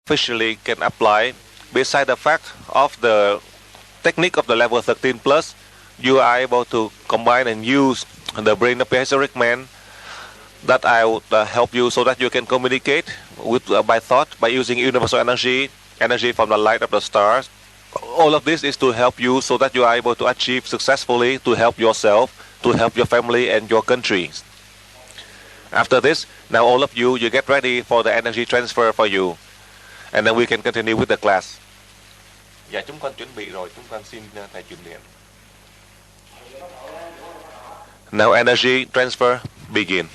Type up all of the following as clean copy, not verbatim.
officially can apply. Beside the fact of the technique of the level 13 plus, you are able to combine and use the brain of prehistoric man that I would help you so that you can communicate with by thought, by using universal energy, energy from the light of the stars. All of this is to help you so that you are able to achieve successfully, to help yourself, to help your family and your country. After this, now all of you get ready for the energy transfer for you. And then we can continue with the class. Dạ, chúng con chuẩn bị rồi, chúng con xin thầy chuyển điện. Now energy transfer begin.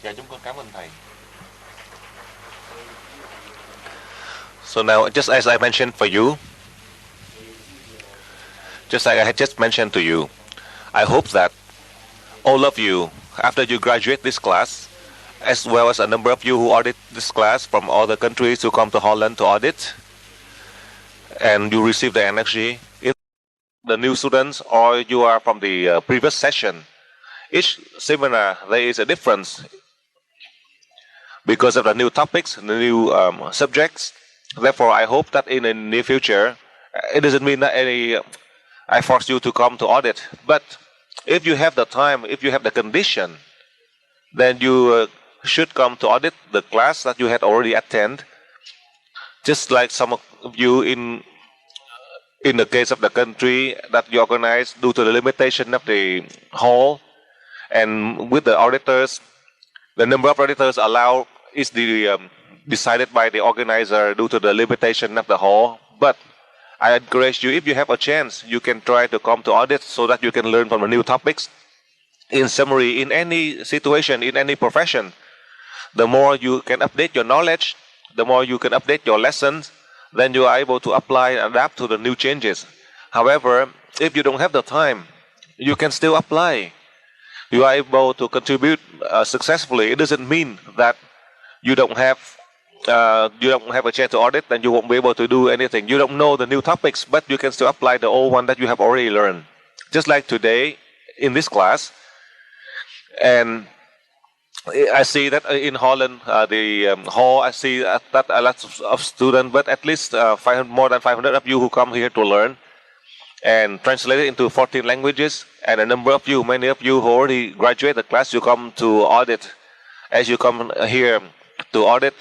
Dạ, chúng con cảm ơn thầy. So now, just as I mentioned for you, just like I had just mentioned to you, I hope that all of you, after you graduate this class, as well as a number of you who audit this class from other countries who come to Holland to audit, and you receive the energy, in the new students, or you are from the previous session, each seminar there is a difference because of the new topics, the new subjects. Therefore, I hope that in the near future, it doesn't mean that I force you to come to audit. But if you have the time, if you have the condition, then you should come to audit the class that you had already attended. Just like some of you in the case of the country that you organize due to the limitation of the hall, and with the auditors, the number of auditors allowed is decided by the organizer due to the limitation of the hall. But I encourage you, if you have a chance, you can try to come to audit so that you can learn from the new topics. In summary, in any situation, in any profession, the more you can update your knowledge, the more you can update your lessons, then you are able to apply and adapt to the new changes. However, if you don't have the time, you can still apply. You are able to contribute successfully. It doesn't mean that you don't have a chance to audit, then you won't be able to do anything. You don't know the new topics, but you can still apply the old one that you have already learned. Just like today in this class, and I see that in Holland, the hall, I see that a lot of students, but at least more than 500 of you who come here to learn and translate it into 14 languages, and a number of you, many of you who already graduate the class, you come to audit. As you come here to audit,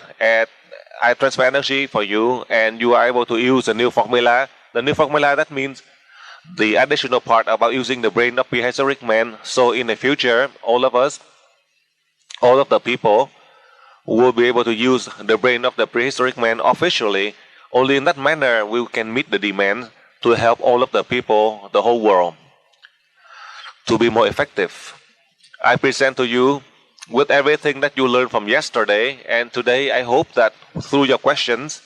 I transfer energy for you, and you are able to use a new formula. The new formula, that means the additional part about using the brain of prehistoric man. So in the future, all of us, all of the people will be able to use the brain of the prehistoric man officially. Only in that manner we can meet the demand to help all of the people, the whole world, to be more effective. I present to you with everything that you learned from yesterday, and today I hope that through your questions,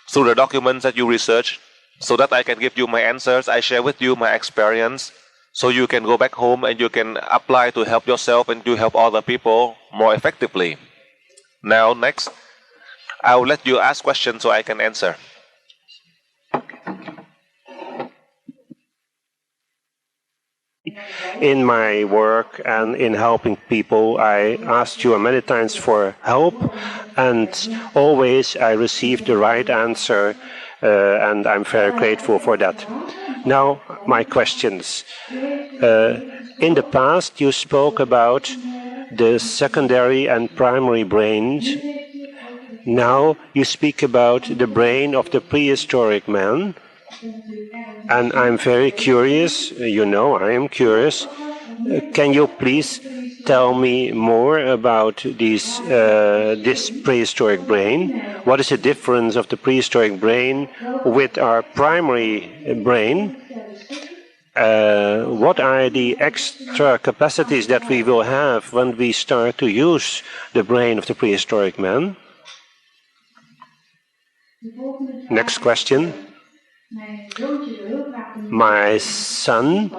through the documents that you research, so that I can give you my answers, I share with you my experience, so you can go back home and you can apply to help yourself and to help other people more effectively. Now, next, I will let you ask questions so I can answer. In my work and in helping people, I asked you many times for help, and always I received the right answer, and I'm very grateful for that. Now, my questions. In the past, you spoke about the secondary and primary brains. Now you speak about the brain of the prehistoric man. And I'm very curious, I am curious. Can you please tell me more about this prehistoric brain? What is the difference of the prehistoric brain with our primary brain? What are the extra capacities that we will have when we start to use the brain of the prehistoric man? Next question. My son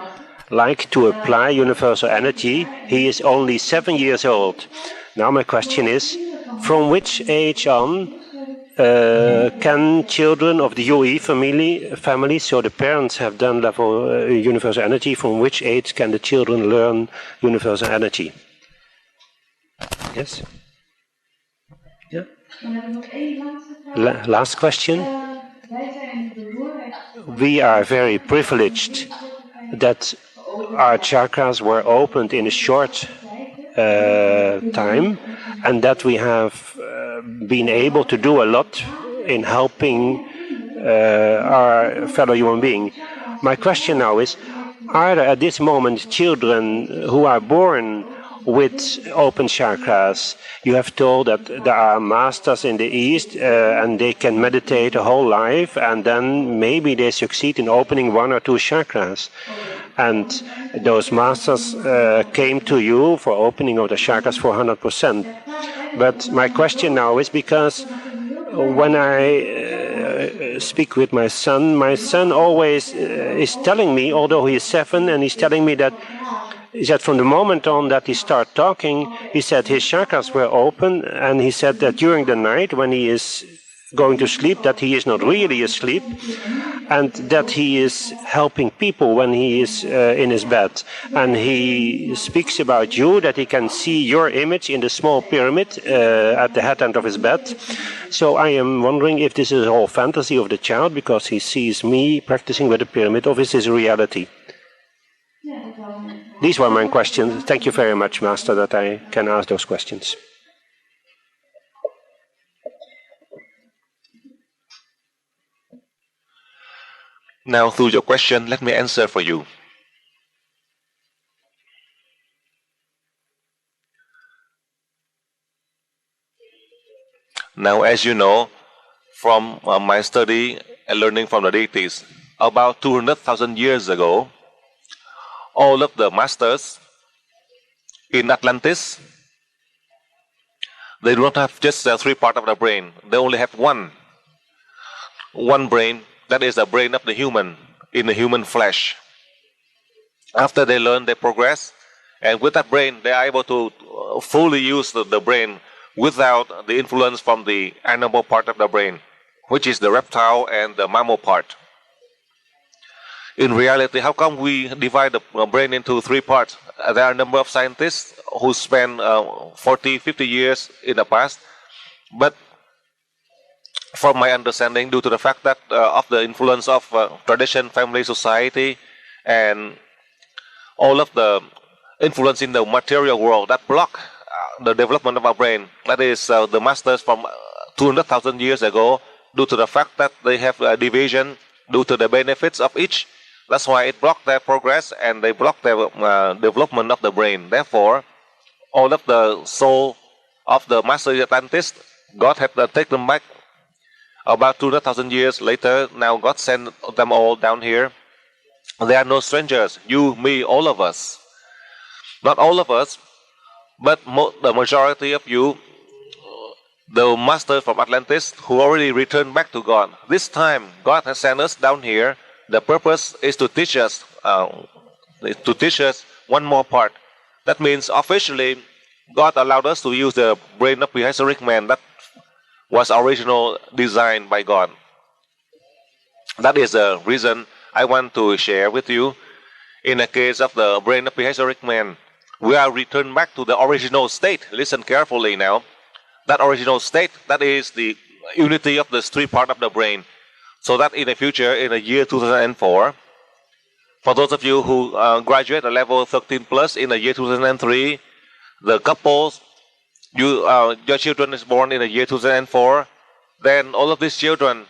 likes to apply universal energy. He is only 7 years old. Now my question is, from which age on can children of the UE family, so the parents have done level universal energy, from which age can the children learn universal energy? Yes? Yeah. Last question. We are very privileged that our chakras were opened in a short time, and that we have been able to do a lot in helping our fellow human being. My question now is, are there at this moment children who are born with open chakras? You have told that there are masters in the East and they can meditate a whole life, and then maybe they succeed in opening 1 or 2 chakras. And those masters came to you for opening of the chakras for 100%. But my question now is, because when I speak with my son always is telling me, although he is 7, and he's telling me that from the moment on that he started talking, he said his chakras were open, and he said that during the night when he is going to sleep, that he is not really asleep, and that he is helping people when he is in his bed. And he speaks about you, that he can see your image in the small pyramid at the head end of his bed. So I am wondering if this is all fantasy of the child, because he sees me practicing with the pyramid, or is this reality? These were my questions. Thank you very much, Master, that I can ask those questions. Now, through your question, let me answer for you. Now, as you know, from my study and learning from the deities, about 200,000 years ago, all of the masters in Atlantis, they do not have just 3 parts of the brain. They only have one brain. That is the brain of the human, in the human flesh. After they learn, they progress, and with that brain, they are able to fully use the brain without the influence from the animal part of the brain, which is the reptile and the mammal part. In reality, how come we divide the brain into 3 parts? There are a number of scientists who spent 40, 50 years in the past, but from my understanding, due to the fact that of the influence of tradition, family, society, and all of the influence in the material world that block the development of our brain, that is the masters from 200,000 years ago, due to the fact that they have a division due to the benefits of each. That's why it blocked their progress and they blocked their development of the brain. Therefore, all of the soul of the master Atlantis, God had to take them back. About 200,000 years later, now God sent them all down here. They are no strangers. You, me, all of us. Not all of us, but the majority of you, the master from Atlantis, who already returned back to God. This time, God has sent us down here. The purpose is to teach us one more part. That means officially, God allowed us to use the brain of prehistoric man that was original designed by God. That is the reason I want to share with you. In the case of the brain of prehistoric man, we are returned back to the original state. Listen carefully now. That original state, that is the unity of the 3 parts of the brain. so that in the future, in the year 2004, for those of you who graduate at level 13 plus in the year 2003, the couples, your children is born in the year 2004, then all of these children,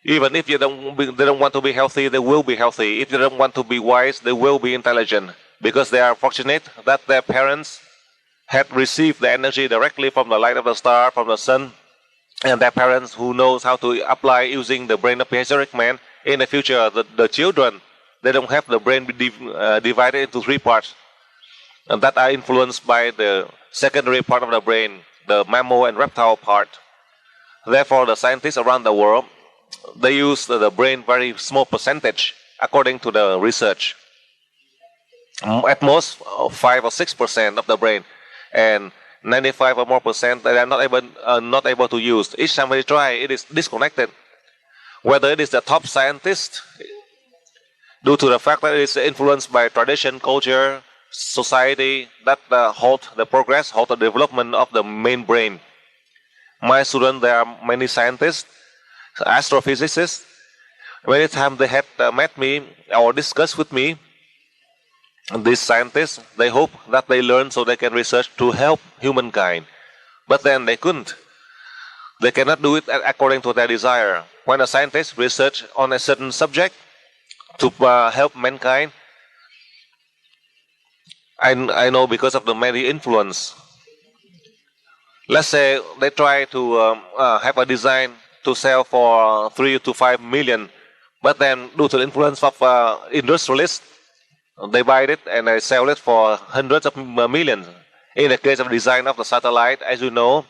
even if they don't want to be healthy, they will be healthy. If they don't want to be wise, they will be intelligent, because they are fortunate that their parents had received the energy directly from the light of the star, from the sun, and their parents who knows how to apply using the brain of prehistoric man. In the future, the children, they don't have the brain divided into three parts, and that are influenced by the secondary part of the brain, the mammal and reptile part. Therefore, the scientists around the world, they use the brain very small percentage according to the research. At most 5 or 6% of the brain, and 95 or more percent they are not able to use. Each time they try, it is disconnected. Whether it is the top scientist, due to the fact that it is influenced by tradition, culture, society, that halt the progress, halt the development of the main brain. My students, there are many scientists, astrophysicists. Many times they had met me or discussed with me. These scientists, they hope that they learn so they can research to help humankind. But then they couldn't. They cannot do it according to their desire. When a scientist research on a certain subject to help mankind, I know because of the many influence. Let's say they try to have a design to sell for 3 to 5 million, but then due to the influence of industrialists, they buy it and they sell it for hundreds of millions. In the case of design of the satellite, as you know,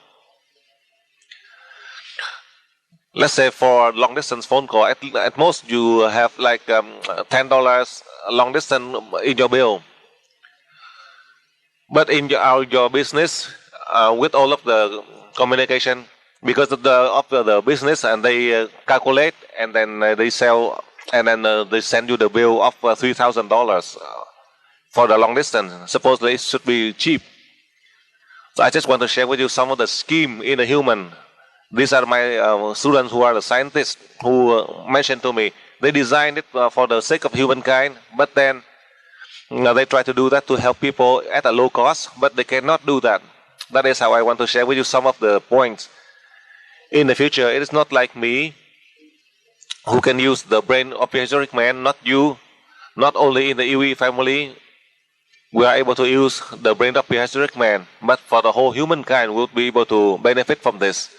let's say for long distance phone call, at most you have like $10 long distance in your bill. But in your business, with all of the communication, because of the business, and they calculate and then they sell, and then they send you the bill of $3,000 for the long distance. Supposedly it should be cheap. So I just want to share with you some of the scheme in the human. These are my students who are the scientists who mentioned to me. They designed it for the sake of humankind, but then they try to do that to help people at a low cost, but they cannot do that. That is how I want to share with you some of the points. In the future, it is not like me who can use the brain of prehistoric man, not you, not only in the Iwi family, we are able to use the brain of prehistoric man, but for the whole humankind will be able to benefit from this.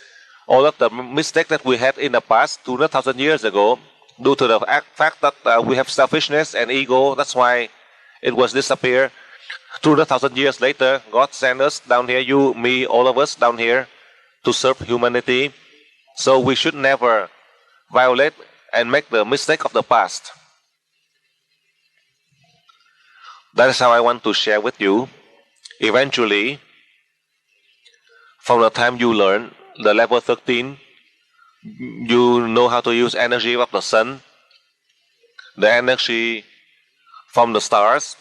All of the mistakes that we had in the past, 200,000 years ago, due to the fact that we have selfishness and ego, that's why it was disappear. 200,000 years later, God sent us down here, you, me, all of us down here, to serve humanity. So we should never violate and make the mistake of the past. That is how I want to share with you. Eventually, from the time you learn the level 13, you know how to use energy of the sun, the energy from the stars,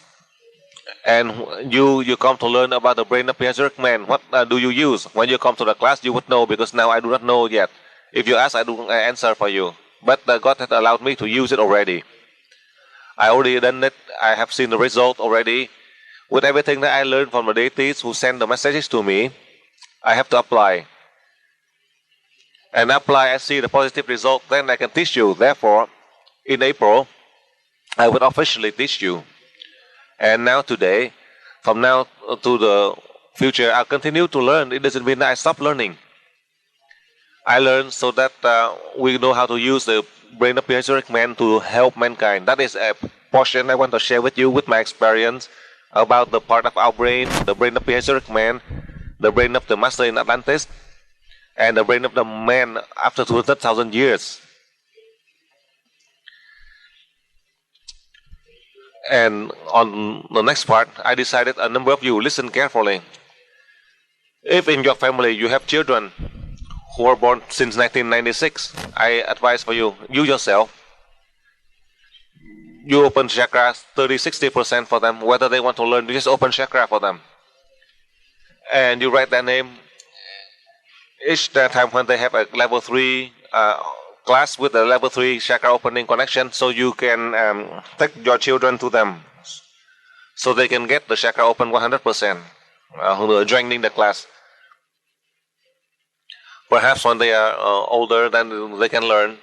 and you come to learn about the brain of prehistoric man. What do you use? When you come to the class, you would know, because now I do not know yet. If you ask, I do answer for you. But God has allowed me to use it already. I already done it. I have seen the result already. With everything that I learned from the deities who send the messages to me, I have to apply. And apply, I see the positive result, then I can teach you. Therefore, in April, I will officially teach you. And now today, from now to the future, I'll continue to learn. It doesn't mean that I stop learning. I learn so that we know how to use the brain of prehistoric man to help mankind. That is a portion I want to share with you with my experience about the part of our brain, the brain of prehistoric man, the brain of the master in Atlantis, and the brain of the man after 200,000 years. And on the next part, I decided a number of you listen carefully. If in your family you have children who were born since 1996, I advise for you, you yourself, you open chakras 30-60% for them. Whether they want to learn, you just open chakra for them. And you write their name. Each time when they have a level 3 class with the level 3 chakra opening connection, so you can take your children to them, so they can get the chakra open 100%, joining the class. Perhaps when they are older, then they can learn.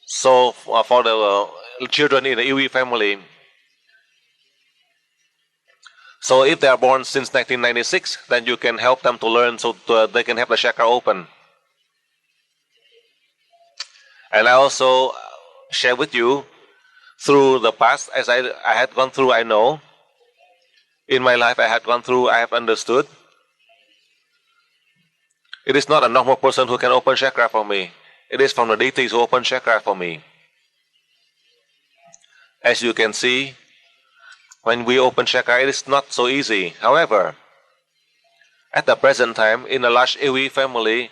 So for the children in the UE family, so if they are born since 1996, then you can help them to learn so they can have the chakra open. And I also share with you through the past, as I had gone through, I know. In my life I had gone through, I have understood. It is not a normal person who can open chakra for me. It is from the deities who open chakra for me. As you can see, when we open chakra, it is not so easy. However, at the present time, in a large EWE family,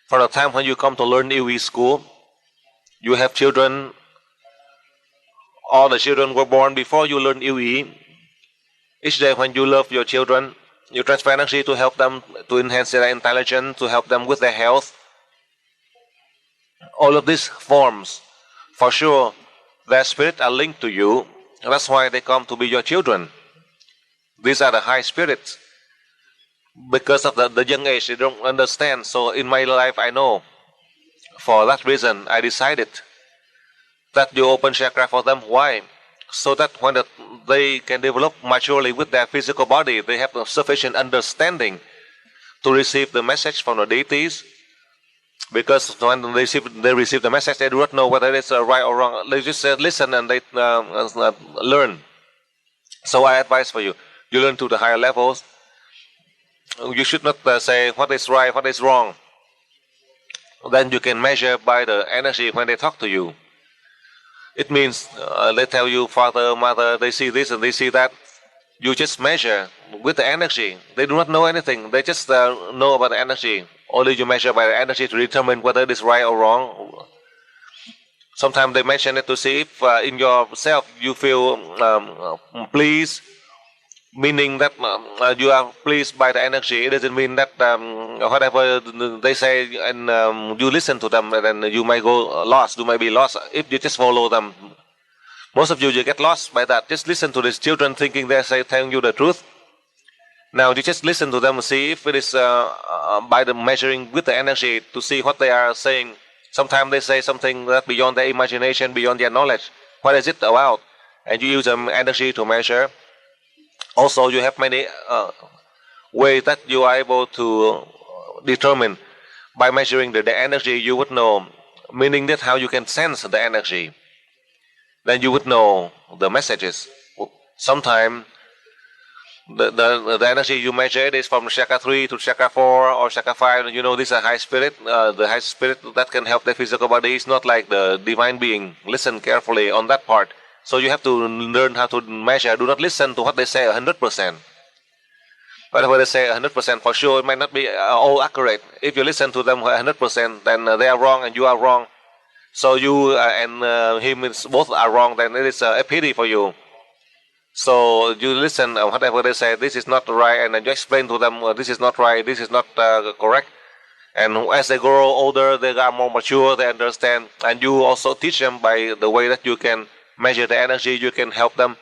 from the time when you come to learn EWE school, you have children, all the children were born before you learn EWE. Each day when you love your children, you transfer energy to help them to enhance their intelligence, to help them with their health. All of these forms, for sure, their spirit are linked to you. That's why they come to be your children. These are the high spirits. Because of the young age, they don't understand. So in my life, I know. For that reason, I decided that you open chakra for them. Why? So that when they can develop maturely with their physical body, they have sufficient understanding to receive the message from the deities. Because when they receive the message, they do not know whether it's right or wrong. They just listen and they learn. So I advise for you, you learn to the higher levels. You should not say what is right, what is wrong. Then you can measure by the energy when they talk to you. It means they tell you, father, mother, they see this and they see that. You just measure with the energy. They do not know anything. They just know about the energy. Only you measure by the energy to determine whether it is right or wrong. Sometimes they mention it to see if in yourself you feel pleased, meaning that you are pleased by the energy. It doesn't mean that whatever they say and you listen to them, and then you might go lost. You might be lost if you just follow them. Most of you get lost by that. Just listen to these children thinking they're telling you the truth. Now you just listen to them and see if it is by the measuring with the energy to see what they are saying. Sometimes they say something that beyond their imagination, beyond their knowledge. What is it about? And you use energy to measure. Also, you have many ways that you are able to determine. By measuring the energy, you would know, meaning that how you can sense the energy. Then you would know the messages. Sometimes the energy you measure is from chakra 3 to chakra 4 or chakra 5. You know, this is a high spirit. The high spirit that can help the physical body is not like the divine being. Listen carefully on that part. So you have to learn how to measure. Do not listen to what they say 100%. Whatever they say 100%, for sure, it might not be all accurate. If you listen to them 100%, then they are wrong and you are wrong. So you and him both are wrong, then it is a pity for you. So you listen whatever they say, this is not right, and then you explain to them, this is not right, this is not correct. And as they grow older, they are more mature, they understand. And you also teach them by the way that you can measure the energy, you can help them.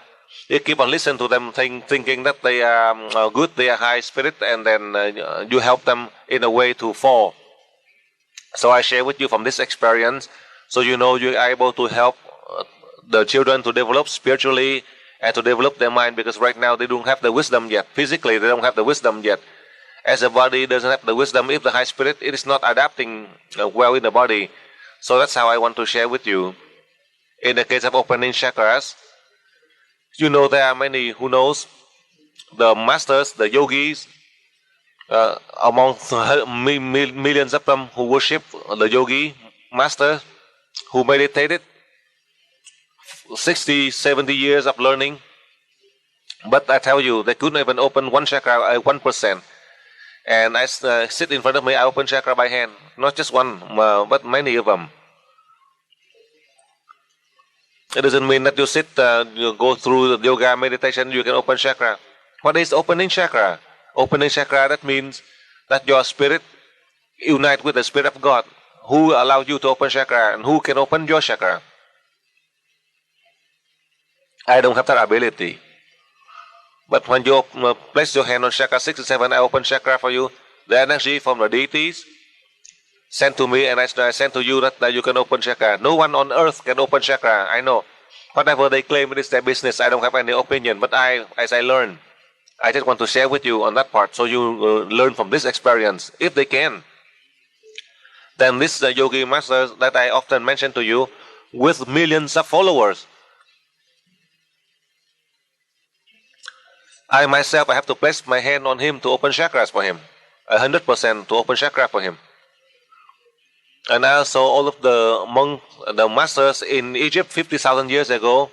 You keep on listening to them, thinking that they are good, they are high spirit, and then you help them in a way to fall. So I share with you from this experience, so you know you are able to help the children to develop spiritually and to develop their mind, because right now they don't have the wisdom yet. Physically, they don't have the wisdom yet. As the body doesn't have the wisdom, if the high spirit, it is not adapting well in the body. So that's how I want to share with you. In the case of opening chakras, you know there are many who knows the masters, the yogis, among millions of them who worship the yogi master, who meditated 60, 70 years of learning. But I tell you, they couldn't even open one chakra 1%. And I sit in front of me, I open chakra by hand. Not just one, but many of them. It doesn't mean that you sit, you go through the yoga meditation, you can open chakra. What is opening chakra? Opening chakra, that means that your spirit unite with the spirit of God. Who allowed you to open chakra and who can open your chakra? I don't have that ability. But when you place your hand on chakra 67, I open chakra for you. The energy from the deities sent to me and I send to you that you can open chakra. No one on earth can open chakra. I know. Whatever they claim, it is their business. I don't have any opinion. But as I learn, I just want to share with you on that part so you learn from this experience. If they can, then this yogi master that I often mention to you with millions of followers. I myself, I have to place my hand on him to open chakras for him. 100% to open chakra for him. And also all of the monks, the masters in Egypt 50,000 years ago,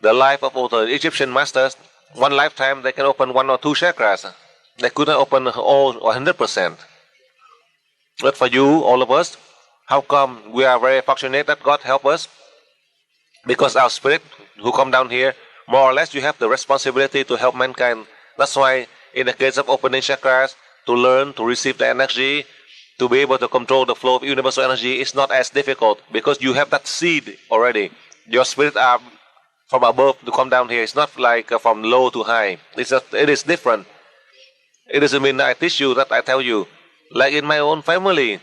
the life of all the Egyptian masters, one lifetime they can open 1 or 2 chakras. They couldn't open all 100%. But for you, all of us, how come we are very fortunate that God help us? Because our spirit who come down here, more or less you have the responsibility to help mankind. That's why in the case of opening chakras, to learn, to receive the energy, to be able to control the flow of universal energy is not as difficult because you have that seed already. Your spirit are from above to come down here. It's not like from low to high. It is different. It doesn't mean that I teach you, that I tell you. Like in my own family,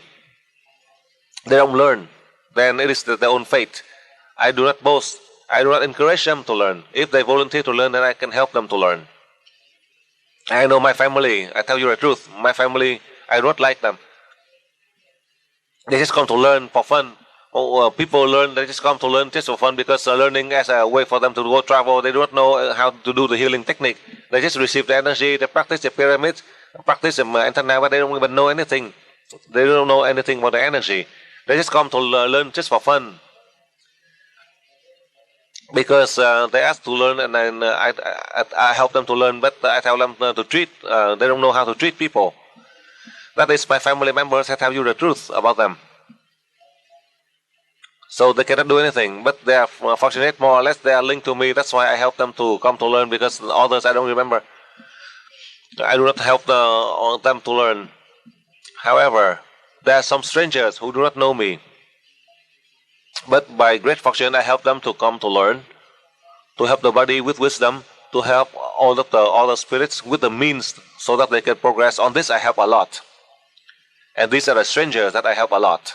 they don't learn. Then it is their own fate. I do not boast. I do not encourage them to learn. If they volunteer to learn, then I can help them to learn. I know my family. I tell you the truth. My family, I do not like them. They just come to learn for fun. People learn, they just come to learn just for fun because learning as a way for them to go travel. They do not know how to do the healing technique. They just receive the energy, they practice the pyramids, practice the antenna, but they don't even know anything. They don't know anything about the energy. They just come to learn just for fun. Because they ask to learn and then I help them to learn, but I tell them to treat, they don't know how to treat people. That is my family members. I tell you the truth about them. So they cannot do anything, but they are fortunate, more or less. They are linked to me. That's why I help them to come to learn, because others I don't remember. I do not help them to learn. However, there are some strangers who do not know me. But by great fortune, I help them to come to learn, to help the body with wisdom, to help all of the other spirits with the means so that they can progress. On this, I help a lot. And these are the strangers that I help a lot.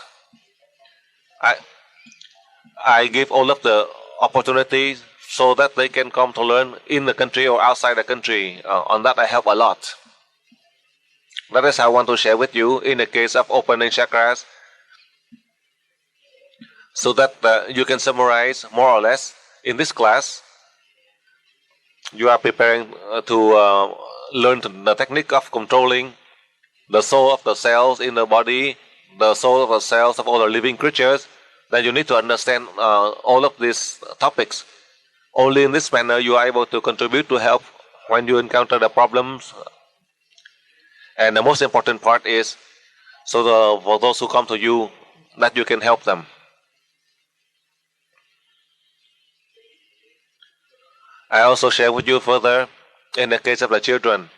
I give all of the opportunities so that they can come to learn in the country or outside the country. On that, I help a lot. That is how I want to share with you in the case of opening chakras, so that you can summarize more or less in this class. You are preparing to learn the technique of controlling the soul of the cells in the body, the soul of the cells of all the living creatures. Then you need to understand all of these topics. Only in this manner you are able to contribute to help when you encounter the problems. And the most important part is for those who come to you, that you can help them. I also share with you further in the case of the children.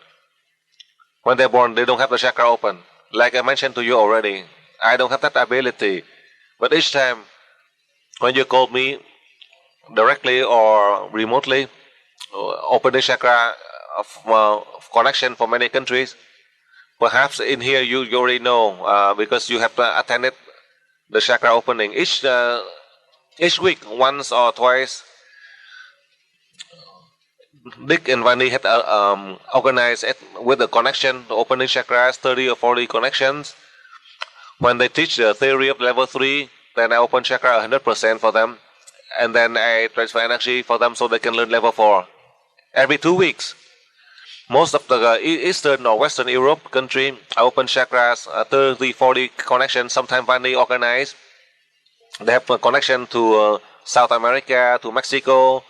When they're born, they don't have the chakra open. Like I mentioned to you already, I don't have that ability. But each time when you call me directly or remotely, open the chakra of connection for many countries, perhaps in here you already know because you have attended the chakra opening. Each week, once or twice, Dick and Vani had organized it with the connection, the opening chakras, 30 or 40 connections. When they teach the theory of level 3, then I open chakra 100% for them. And then I transfer energy for them so they can learn level 4. Every 2 weeks. Most of the Eastern or Western Europe country, I open chakras, 30, 40 connections. Sometimes Vani organize. They have a connection to South America, to Mexico,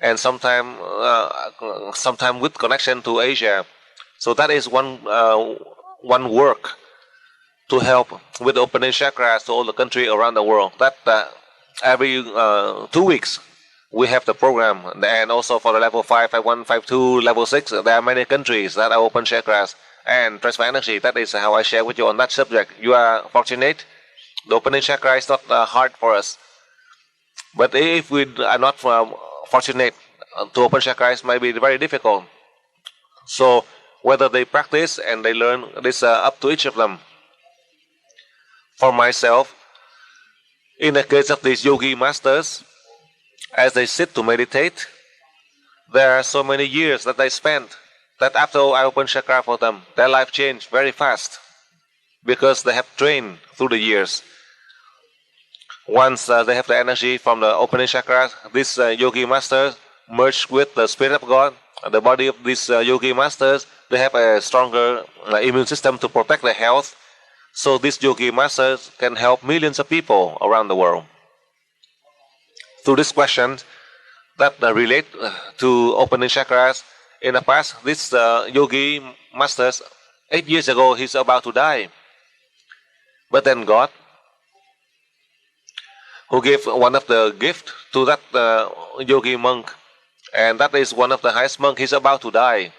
and sometime with connection to Asia. So that is one work to help with opening chakras to all the country around the world. That every 2 weeks we have the program, and also for the level 5, 5.1, 5.2, level 6, there are many countries that are open chakras and transfer energy. That is how I share with you on that subject. You are fortunate The opening chakra is not hard for us. But if we are not fortunate to open chakra, it might be very difficult. So whether they practice and they learn, this up to each of them. For myself, in the case of these yogi masters, as they sit to meditate, there are so many years that they spend that after I open chakra for them, their life changed very fast because they have trained through the years. Once they have the energy from the opening chakra, these yogi masters merge with the Spirit of God. The body of these yogi masters, they have a stronger immune system to protect their health. So these yogi masters can help millions of people around the world. Through this question that relate to opening chakras, in the past, this yogi masters, 8 years ago, he's about to die. But then God, who gave one of the gift to that yogi monk, and that is one of the highest monk, he's about to die.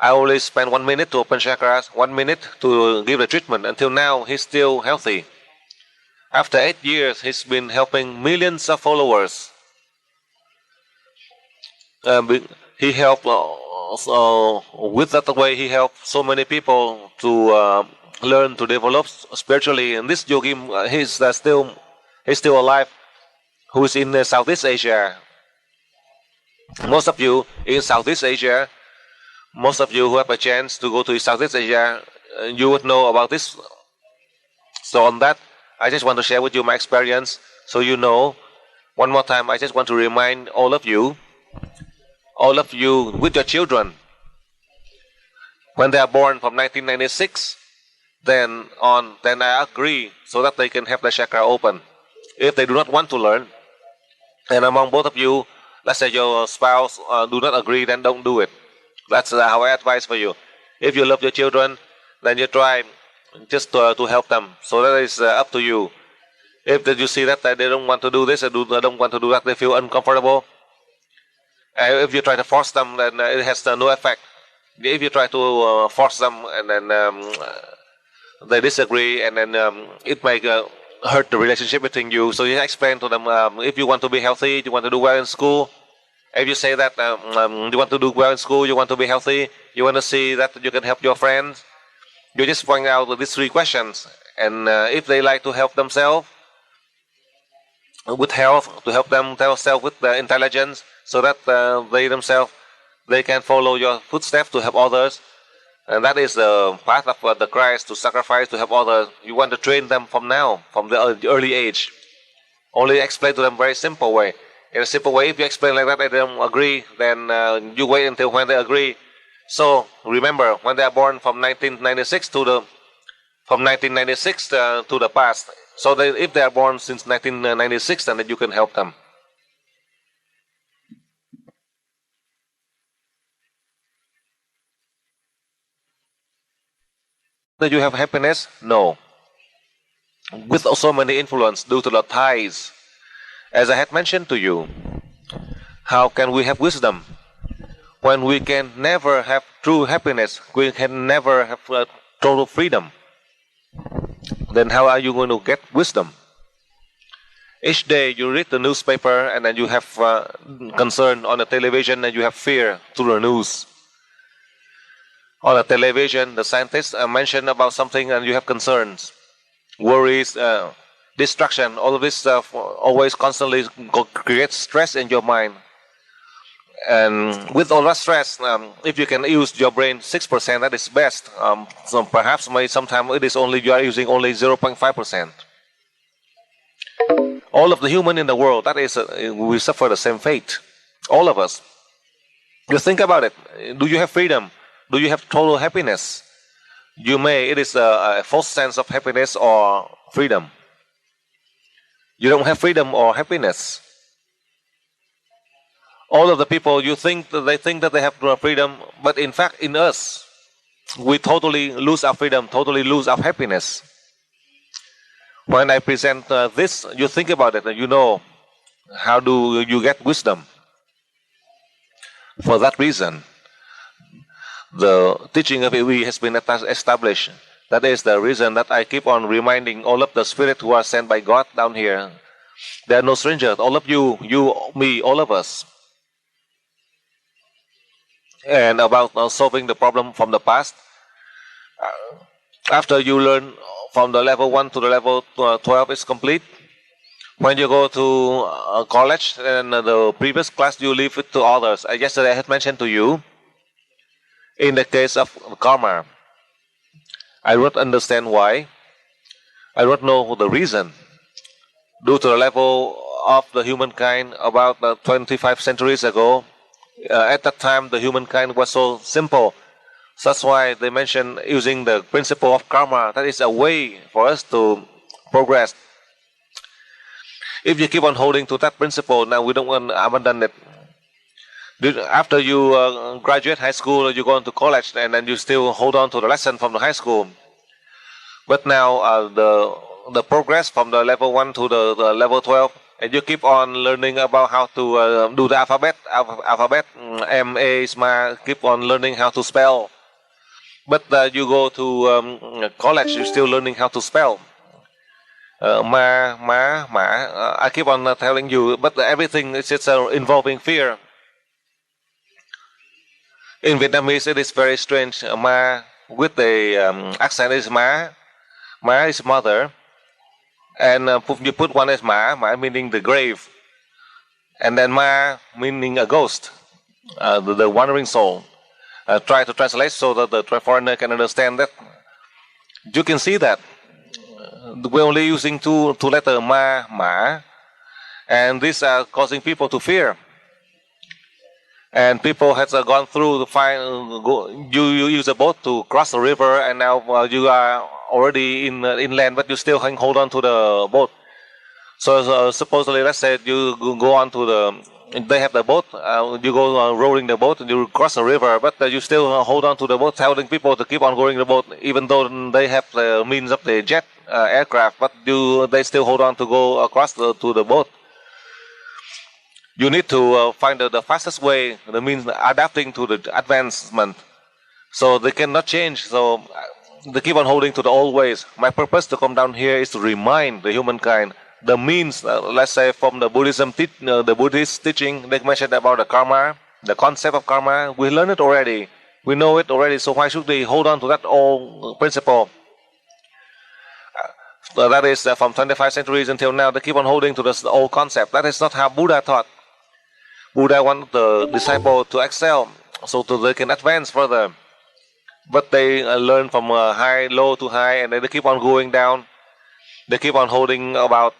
I only spent 1 minute to open chakras, 1 minute to give the treatment. Until now, he's still healthy. After 8 years, he's been helping millions of followers. He helped, with that way, he helped so many people to learn to develop spiritually. And this yogi, he's still alive, who is in Southeast Asia. Most of you in Southeast Asia, most of you who have a chance to go to Southeast Asia, you would know about this. So on that, I just want to share with you my experience so you know. One more time, I just want to remind all of you with your children, when they are born from 1996, then I agree so that they can have the chakra open. If they do not want to learn, and among both of you, let's say your spouse do not agree, then don't do it. That's our advice for you. If you love your children, then you try just to help them. So that is up to you. If you see that they don't want to do this or don't want to do that, they feel uncomfortable, if you try to force them, then it has no effect. If you try to force them and then they disagree, and then it may hurt the relationship between you. So you explain to them, if you want to be healthy, you want to do well in school. If you say that you want to do well in school, you want to be healthy, you want to see that you can help your friends, you just point out these 3 questions. And if they like to help themselves with health, to help themselves with intelligence, so that they themselves, they can follow your footsteps to help others. And that is the path of the Christ, to sacrifice, to help others. You want to train them from now, from the early age. Only explain to them very simple way. In a simple way, if you explain like that, they don't agree, then you wait until when they agree. So remember, when they are born from 1996 to the past. So if they are born since 1996, then you can help them. That you have happiness? No. With so many influence due to the ties. As I had mentioned to you, how can we have wisdom when we can never have true happiness? We can never have total freedom. Then how are you going to get wisdom? Each day you read the newspaper, and then you have concern on the television, and you have fear through the news. On the television, the scientists mention about something, and you have concerns, worries, distraction. All of this stuff always constantly creates stress in your mind. And with all that stress, if you can use your brain 6%, that is best. So perhaps sometimes it is only you are using only 0.5%. All of the human in the world, that is, we suffer the same fate. All of us. You think about it. Do you have freedom? Do you have total happiness? You may. It is a false sense of happiness or freedom. You don't have freedom or happiness. All of the people, you think that they have freedom, but in fact, in us, we totally lose our freedom, totally lose our happiness. When I present this, you think about it, and you know how do you get wisdom. For that reason, the teaching of Iwi has been established That is the reason that I keep on reminding all of the spirits who are sent by God down here. They are no strangers. All of you, me, all of us. And about solving the problem from the past. After you learn from the level 1 to the level 12 is complete. When you go to college and the previous class, you leave it to others. Yesterday I had mentioned to you, in the case of karma, I don't understand why. I don't know the reason. Due to the level of the humankind about 25 centuries ago, at that time the humankind was so simple. So that's why they mentioned using the principle of karma. That is a way for us to progress. If you keep on holding to that principle, now we don't want to abandon it. After you graduate high school or you go into college, and then you still hold on to the lesson from the high school. But now the progress from the level 1 to the level 12, and you keep on learning about how to do the alphabet, M, A, SMA, keep on learning how to spell. But you go to college, you're still learning how to spell. I keep on telling you, but everything is just involving fear. In Vietnamese, it is very strange. Ma with the accent is ma. Ma is mother. And you put one as ma meaning the grave. And then ma meaning a ghost, the wandering soul. Try to translate so that the foreigner can understand that. You can see that. We're only using two letters, ma. And these are causing people to fear. And people have gone through you use a boat to cross the river, and now you are already inland, but you still hold on to the boat. So supposedly, let's say you go on to they have the boat, you go rowing the boat, and you cross the river, but you still hold on to the boat, telling people to keep on going the boat, even though they have the means of the jet aircraft, but they still hold on to go across to the boat. You need to find the fastest way, the means adapting to the advancement. So they cannot change. So they keep on holding to the old ways. My purpose to come down here is to remind the humankind the means. Let's say from the the Buddhist teaching, they mentioned about the karma, the concept of karma. We learn it already. We know it already. So why should we hold on to that old principle? That is from 25 centuries until now. They keep on holding to this old concept. That is not how Buddha taught. Buddha wanted the disciple to excel, so they can advance further. But they learn from low to high, and they keep on going down. They keep on holding about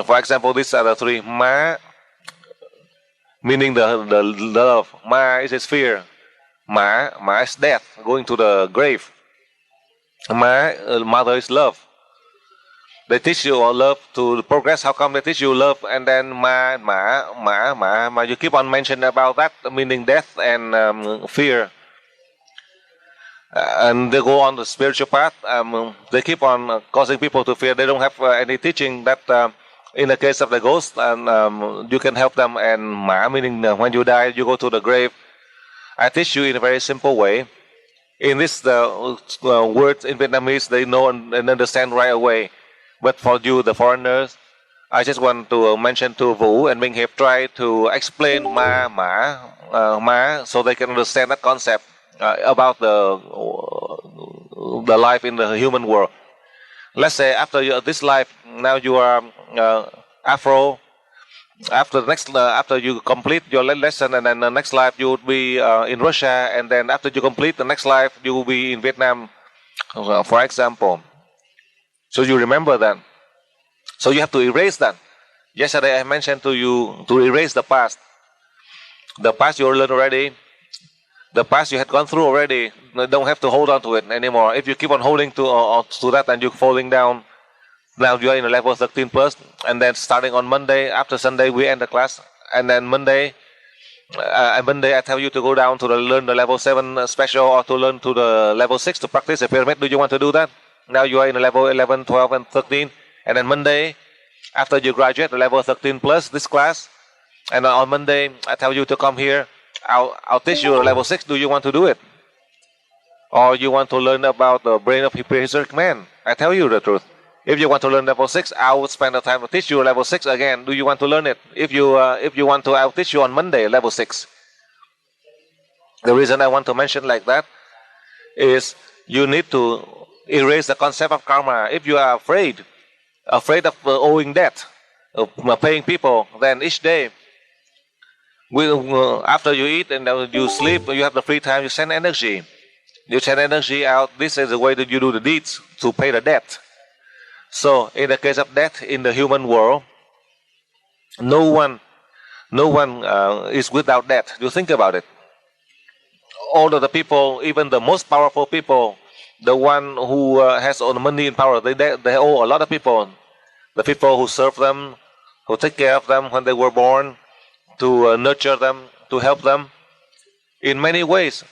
for example, these are the three. Ma, meaning the love. Ma is his fear. Ma is death, going to the grave. Mother is love. They teach you love to progress. How come they teach you love? And then you keep on mentioning about that, meaning death and fear. And they go on the spiritual path. They keep on causing people to fear. They don't have any teaching that in the case of the ghost, and you can help them. And meaning when you die, you go to the grave. I teach you in a very simple way. In this words in Vietnamese, they know and understand right away. But for you, the foreigners, I just want to mention to Vũ and Minh have tried to explain ma, so they can understand that concept about the life in the human world. Let's say after this life, now you are Afro. After you complete your lesson, and then the next life you would be in Russia, and then after you complete the next life, you will be in Vietnam, for example. So you remember that. So you have to erase that. Yesterday I mentioned to you to erase the past. The past you learned already. The past you had gone through already. You don't have to hold on to it anymore. If you keep on holding to that and you're falling down, now you are in a level 13 plus. And then starting on Monday, after Sunday we end the class. And then Monday I tell you to go down to learn the level 7 special, or to learn to the level 6 to practice a pyramid. Do you want to do that? Now you are in level 11, 12, and 13. And then Monday, after you graduate, the level 13 plus this class. And on Monday, I tell you to come here. I'll teach you level 6. Do you want to do it? Or you want to learn about the brain of prehistoric man? I tell you the truth. If you want to learn level 6, I would spend the time to teach you level 6 again. Do you want to learn it? If you want to, I'll teach you on Monday level 6. The reason I want to mention like that is you need to erase the concept of karma. If you are afraid of owing debt, of paying people, then each day, after you eat and you sleep, you have the free time, you send energy. You send energy out. This is the way that you do the deeds to pay the debt. So, in the case of debt in the human world, no one is without debt. You think about it. All of the people, even the most powerful people, the one who has all the money and power, they owe a lot of people. The people who serve them, who take care of them when they were born, to nurture them, to help them in many ways,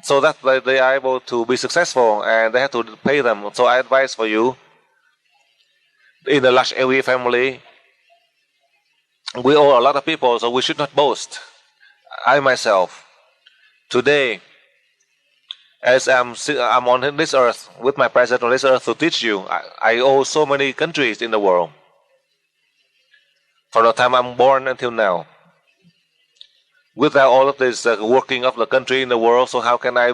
so that they are able to be successful, and they have to pay them. So I advise for you, in the large AV family, we owe a lot of people, so we should not boast. I myself, today, as I'm on this earth, with my presence on this earth to teach you, I owe so many countries in the world. From the time I'm born until now. Without all of this working of the country in the world, so how can I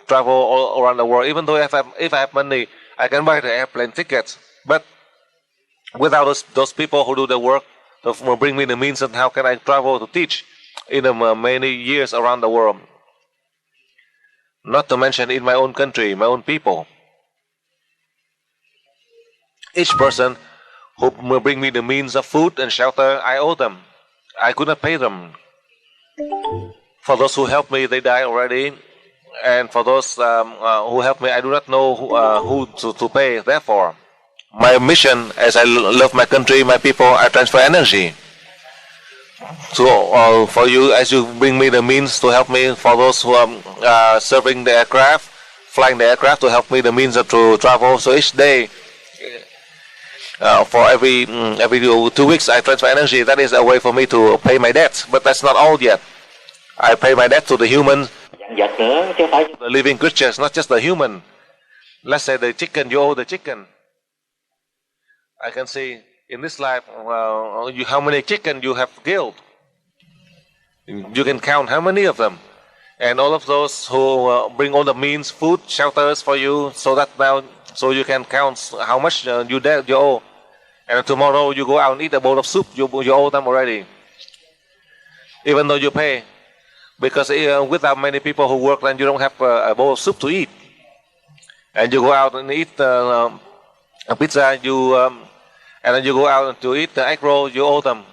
travel all around the world? Even though if I have money, I can buy the airplane tickets. But without those people who do the work, to bring me the means, and how can I travel to teach in many years around the world? Not to mention in my own country, my own people. Each person who will bring me the means of food and shelter, I owe them. I could not pay them. For those who helped me, they died already. And for those who helped me, I do not know who to pay. Therefore, my mission, as I love my country, my people, I transfer energy. So for you, as you bring me the means to help me, for those who are serving the aircraft, flying the aircraft, to help me the means to travel. So each day, for every 2 weeks, I transfer energy. That is a way for me to pay my debts. But that's not all yet. I pay my debt to the humans, the living creatures, not just the human. Let's say the chicken, you owe the chicken. I can see in this life how many chicken you have killed. You can count how many of them. And all of those who bring all the means, food, shelters for you, so that now, so you can count how much you owe. And tomorrow you go out and eat a bowl of soup, you owe them already. Even though you pay. Because without many people who work, then you don't have a bowl of soup to eat. And you go out and eat a pizza, and then you go out to eat the egg roll, you owe them.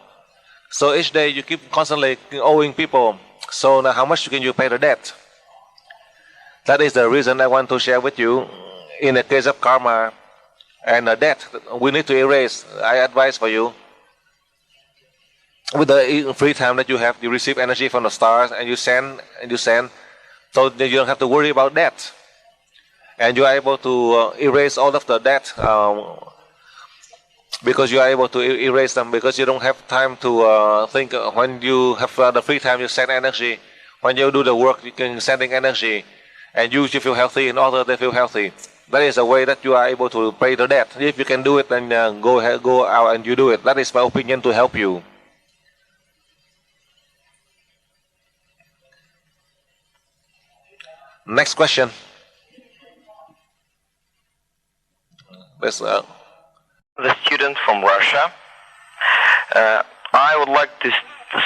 So each day you keep constantly owing people. So now how much can you pay the debt? That is the reason I want to share with you. In the case of karma and the debt, we need to erase. I advise for you. With the free time that you have, you receive energy from the stars, and you send, so you don't have to worry about debt. And you are able to erase all of the debt because you are able to erase them, because you don't have time to think. When you have the free time, you send energy. When you do the work, you can sending energy, and you feel healthy, and others they feel healthy. That is a way that you are able to pay the debt. If you can do it, then go out and you do it. That is my opinion to help you. Next question. There's the student from Russia. I would like to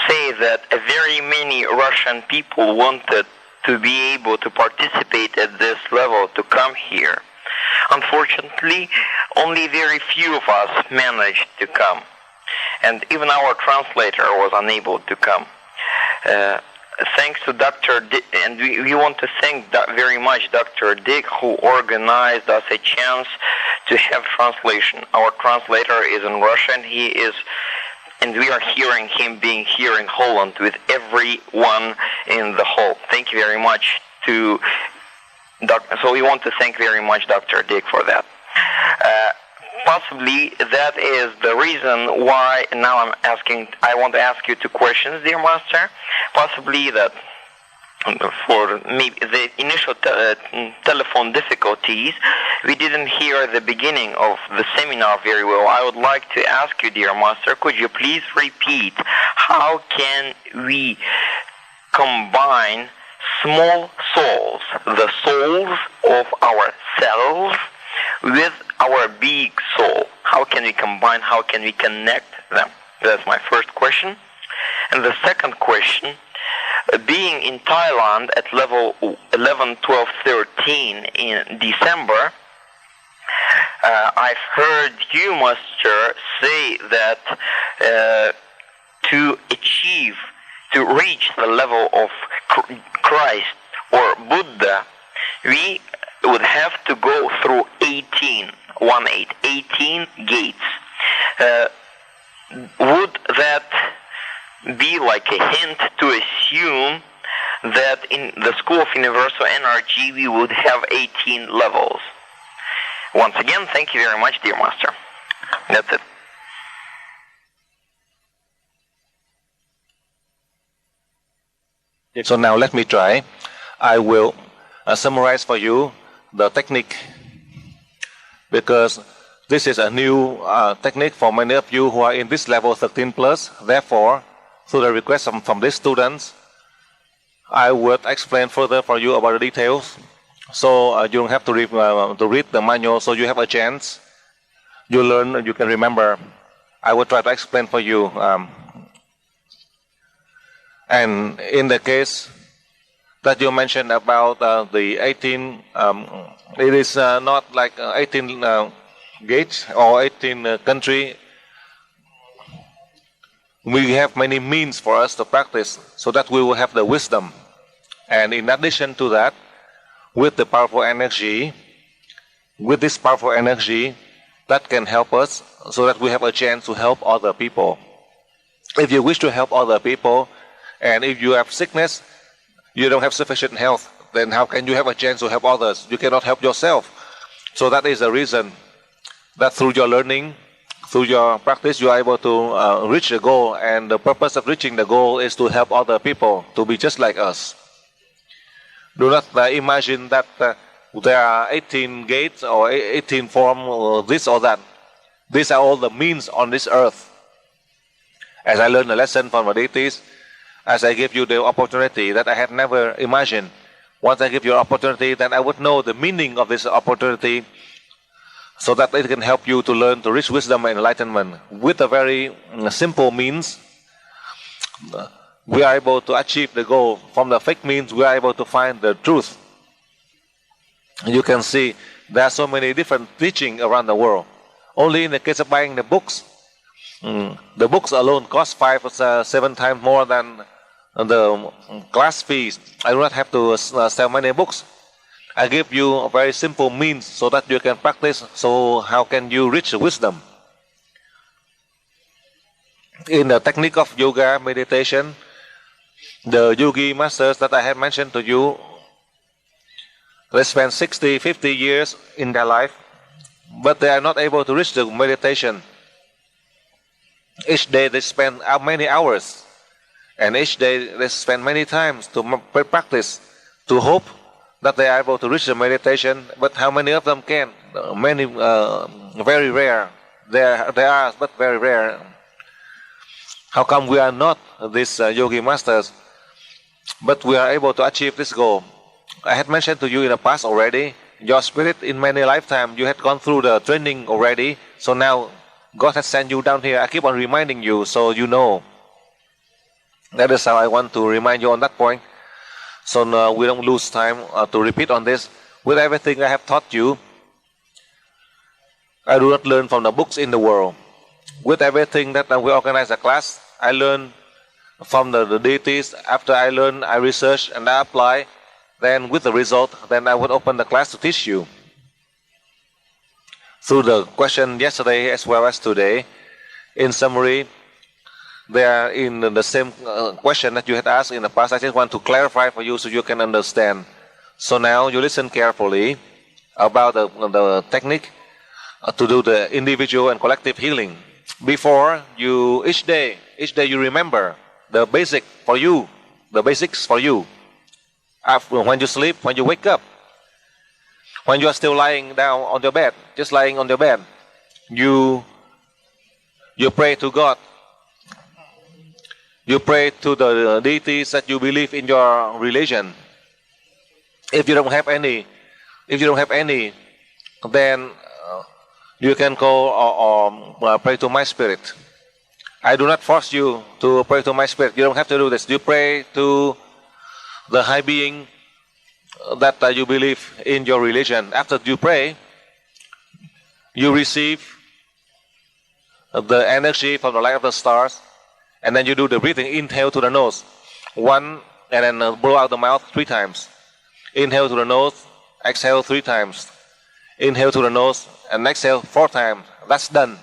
say that very many Russian people wanted to be able to participate at this level, to come here. Unfortunately, only very few of us managed to come. And even our translator was unable to come. Thanks to Dr. Dick, and we want to thank very much Dr. Dick, who organized us a chance to have translation. Our translator is in Russian. And we are hearing him being here in Holland with everyone in the hall. Thank you very much to Dr. So we want to thank very much Dr. Dick for that. Possibly that is the reason why now I want to ask you two questions, dear Master. Possibly that for maybe the initial telephone difficulties, we didn't hear the beginning of the seminar very well. I would like to ask you, dear Master, could you please repeat how can we combine small souls, the souls of our cells, with our big soul? How can we combine, how can we connect them? That's my first question. And the second question, being in Thailand at level 11, 12, 13 in December, I've heard you, Master, say that to reach the level of Christ or Buddha, we would have to go through 18 gates. Would that be like a hint to assume that in the School of Universal Energy we would have 18 levels? Once again, thank you very much, dear Master. That's it. So now let me try. I will summarize for you the technique, because this is a new technique for many of you who are in this level 13 plus. Therefore, through the request from these students, I would explain further for you about the details. So you don't have to read the manual, so you have a chance. You learn, you can remember. I will try to explain for you. And in the case that you mentioned about the 18, it is not like 18 gates or 18 country. We have many means for us to practice so that we will have the wisdom. And in addition to that, with the powerful energy, with this powerful energy, that can help us so that we have a chance to help other people. If you wish to help other people, and if you have sickness, you don't have sufficient health, then how can you have a chance to help others? You cannot help yourself. So that is the reason that through your learning, through your practice, you are able to reach the goal. And the purpose of reaching the goal is to help other people to be just like us. Do not imagine that there are 18 gates or 18 forms or this or that. These are all the means on this earth. As I learned a lesson from the deities, as I give you the opportunity that I had never imagined. Once I give you an opportunity, then I would know the meaning of this opportunity so that it can help you to learn to reach wisdom and enlightenment. With a very simple means, we are able to achieve the goal. From the fake means, we are able to find the truth. You can see there are so many different teachings around the world. Only in the case of buying the books, the books alone cost 5 or 7 times more than the class fees. I do not have to sell many books. I give you a very simple means so that you can practice. So how can you reach wisdom? In the technique of yoga meditation, the yogi masters that I have mentioned to you, they spend 60, 50 years in their life, but they are not able to reach the meditation. Each day they spend many hours, and each day they spend many times to practice, to hope that they are able to reach the meditation. But how many of them can? Many, very rare. There are, but very rare. How come we are not these yogi masters, but we are able to achieve this goal? I had mentioned to you in the past already, your spirit in many lifetimes, you had gone through the training already, so now God has sent you down here. I keep on reminding you so you know. That is how I want to remind you on that point. So no, we don't lose time to repeat on this. With everything I have taught you, I do not learn from the books in the world. With everything that we organize a class, I learn from the deities. After I learn, I research and I apply. Then with the result, then I would open the class to teach you. Through the question yesterday as well as today, in summary, they are in the same question that you had asked in the past. I just want to clarify for you so you can understand. So now you listen carefully about the technique to do the individual and collective healing. Before you, each day you remember the basics for you. when you sleep, when you wake up, when you are still lying down on your bed, just lying on your bed, you pray to God. You pray to the deities that you believe in your religion. If you don't have any, then you can go or pray to my spirit. I do not force you to pray to my spirit. You don't have to do this. You pray to the high being that you believe in your religion. After you pray, you receive the energy from the light of the stars, and then you do the breathing. Inhale to the nose, 1, and then blow out the mouth 3 times. Inhale to the nose, exhale 3 times. Inhale to the nose and exhale 4 times. That's done.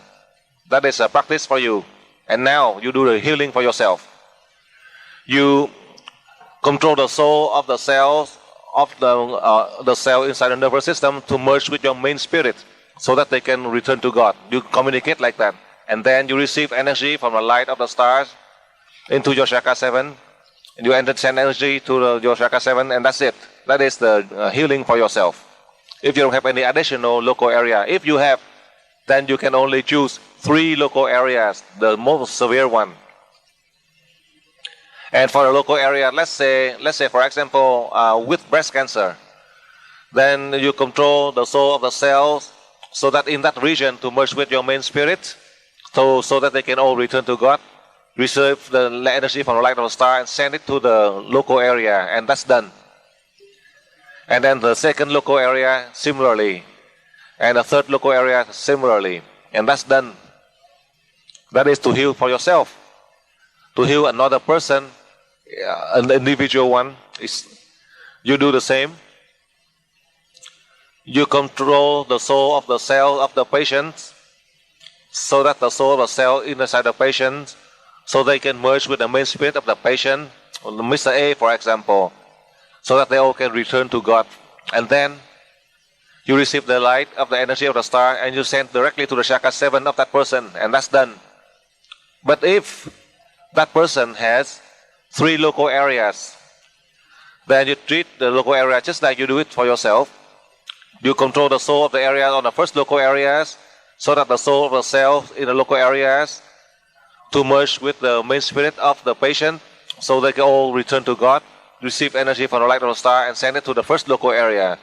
That is a practice for you. And now you do the healing for yourself. You control the soul of the cells of the cell inside the nervous system to merge with your main spirit, so that they can return to God. You communicate like that, and then you receive energy from the light of the stars into your chakra 7. And you send energy to your chakra 7, and that's it. That is the healing for yourself. If you don't have any additional local area, if you have, then you can only choose 3 local areas, the most severe one. And for the local area, let's say for example, with breast cancer, then you control the soul of the cells so that in that region to merge with your main spirit, so that they can all return to God. Receive the energy from the light of the star and send it to the local area, and that's done. And then the second local area similarly, and the third local area similarly, and that's done. That is to heal for yourself. To heal another person, an individual one, is you do the same. You control the soul of the cell of the patient, so that the soul of the cell inside the patient, so they can merge with the main spirit of the patient, Mr. A, for example, so that they all can return to God. And then you receive the light of the energy of the star, and you send directly to the chakra 7 of that person, and that's done. But if that person has 3 local areas, then you treat the local area just like you do it for yourself. You control the soul of the area on the first local areas, so that the soul of the cells in the local areas to merge with the main spirit of the patient, so they can all return to God, receive energy from the light of the star, and send it to the first local area,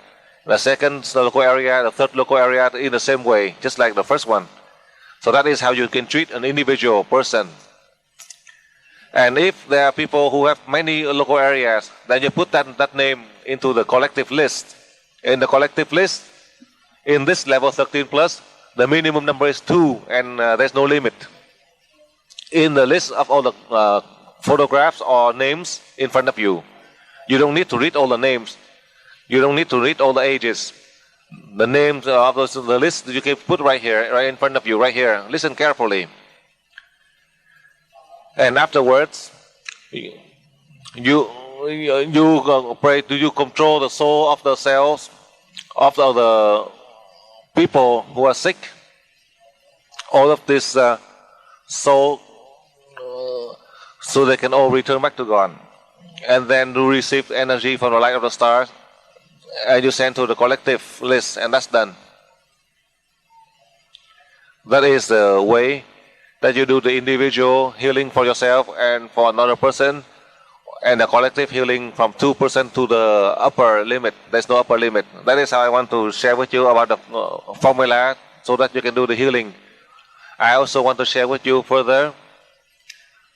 the second local area, the third local area, in the same way, just like the first one. So that is how you can treat an individual person. And if there are people who have many local areas, then you put that name into the collective list. In the collective list, in this level 13 plus, the minimum number is 2, and there's no limit. In the list of all the photographs or names in front of you, you don't need to read all the names. You don't need to read all the ages. The names of the list you can put right here, right in front of you, right here. Listen carefully. And afterwards, you pray. Do you control the soul of the cells of the people who are sick? All of this soul, so they can all return back to God. And then you receive energy from the light of the stars, and you send to the collective list, and that's done. That is the way that you do the individual healing for yourself and for another person, and the collective healing from 2% to the upper limit. There's no upper limit. That is how I want to share with you about the formula, so that you can do the healing. I also want to share with you further,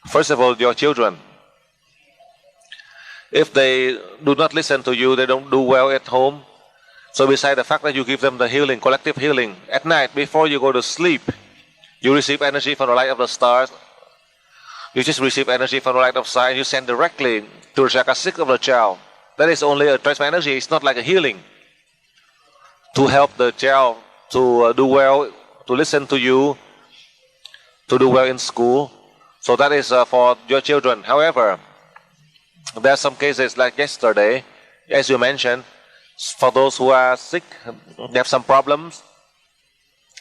first of all, your children. If they do not listen to you, they don't do well at home. So besides the fact that you give them the healing, collective healing, at night before you go to sleep, you receive energy from the light of the stars. You just receive energy from the light of the stars, and you send directly to the chakra 6 of the child. That is only a transfer energy. It's not like a healing. To help the child to do well, to listen to you, to do well in school. So that is for your children. However, there are some cases like yesterday, as you mentioned, for those who are sick, they have some problems,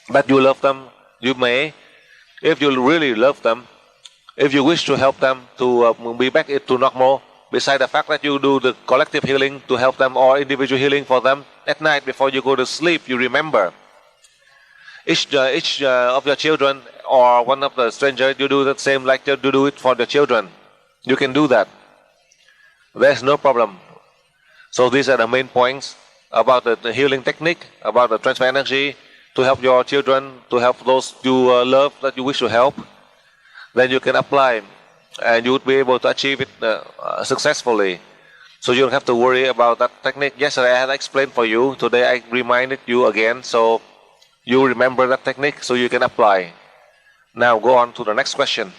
but you love them, you may. If you really love them, if you wish to help them to be back to normal, Besides the fact that you do the collective healing to help them or individual healing for them, at night before you go to sleep, you remember each of your children or one of the strangers, you do the same like you do it for the children. You can do that. There's no problem. So these are the main points about the healing technique, about the transfer energy, to help your children, to help those you love that you wish to help. Then you can apply and you would be able to achieve it successfully. So you don't have to worry about that technique. Yesterday I had explained for you. Today I reminded you again. So you remember that technique so you can apply. Now go on to the next question.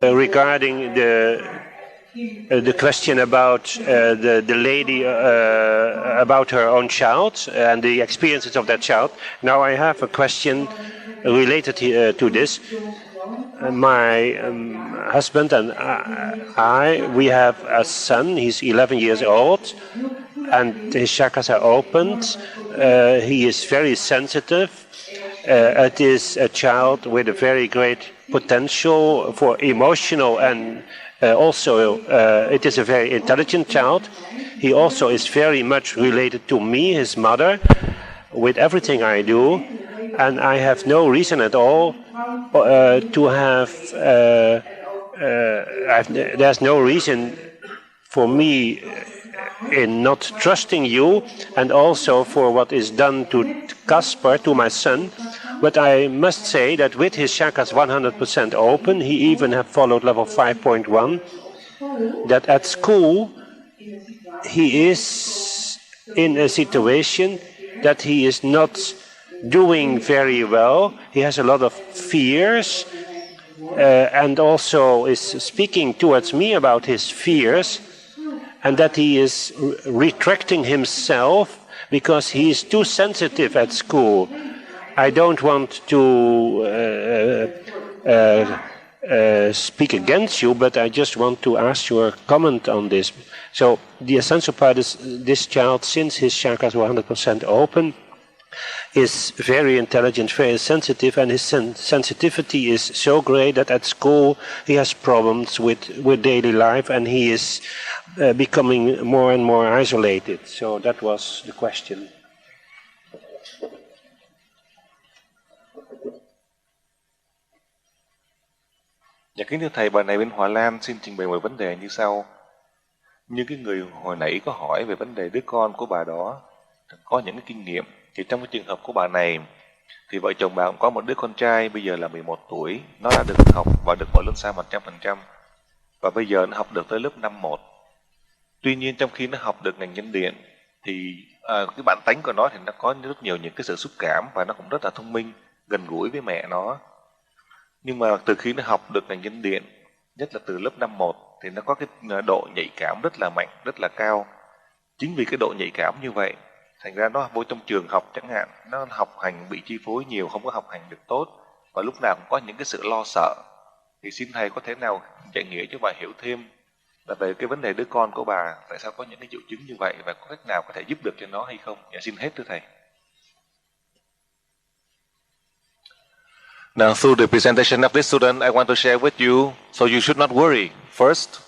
Regarding the question about the lady about her own child and the experiences of that child. Now I have a question related to this. My husband and we have a son. He's 11 years old, and his chakras are opened. He is very sensitive. It is a child with a very great potential for emotional, and also it is a very intelligent child. He also is very much related to me, his mother, with everything I do, and I have no reason at all to have. There's no reason for me in not trusting you, and also for what is done to Caspar, to my son. But I must say that with his chakras 100% open, he even have followed level 5.1, that at school he is in a situation that he is not doing very well. He has a lot of fears, and also is speaking towards me about his fears, and that he is retracting himself because he is too sensitive at school. I don't want to speak against you, but I just want to ask your comment on this. So the essential part is this child, since his chakras were 100% open, is very intelligent, very sensitive, and his sensitivity is so great that at school he has problems with daily life, and he is becoming more and more isolated. So that was the question. Dạ, kính thưa thầy, bà này bên Hòa Lan xin trình bày một vấn đề như sau. Như cái người hồi nãy có hỏi về vấn đề đứa con của bà đó có những cái kinh nghiệm, thì trong cái trường hợp của bà này thì vợ chồng bà cũng có một đứa con trai bây giờ là 11 tuổi, nó đã được học và được mở lên xa 100%, và bây giờ nó học được tới lớp 5-1. Tuy nhiên trong khi nó học được ngành nhân điện thì cái bản tánh của nó thì nó có rất nhiều những cái sự xúc cảm, và nó cũng rất là thông minh, gần gũi với mẹ nó. Nhưng mà từ khi nó học được ngành nhân điện, nhất là từ lớp 5-1, thì nó có cái độ nhạy cảm rất là mạnh, rất là cao. Chính vì cái độ nhạy cảm như vậy, thành ra nó vô trong trường học chẳng hạn, nó học hành bị chi phối nhiều, không có học hành được tốt, và lúc nào cũng có những cái sự lo sợ. Thì xin thầy có thể nào giải nghĩa cho bà hiểu thêm là về cái vấn đề đứa con của bà, tại sao có những cái triệu chứng như vậy, và có cách nào có thể giúp được cho nó hay không? Dạ xin hết thưa thầy. Now, through the presentation of this student, I want to share with you, so you should not worry. First,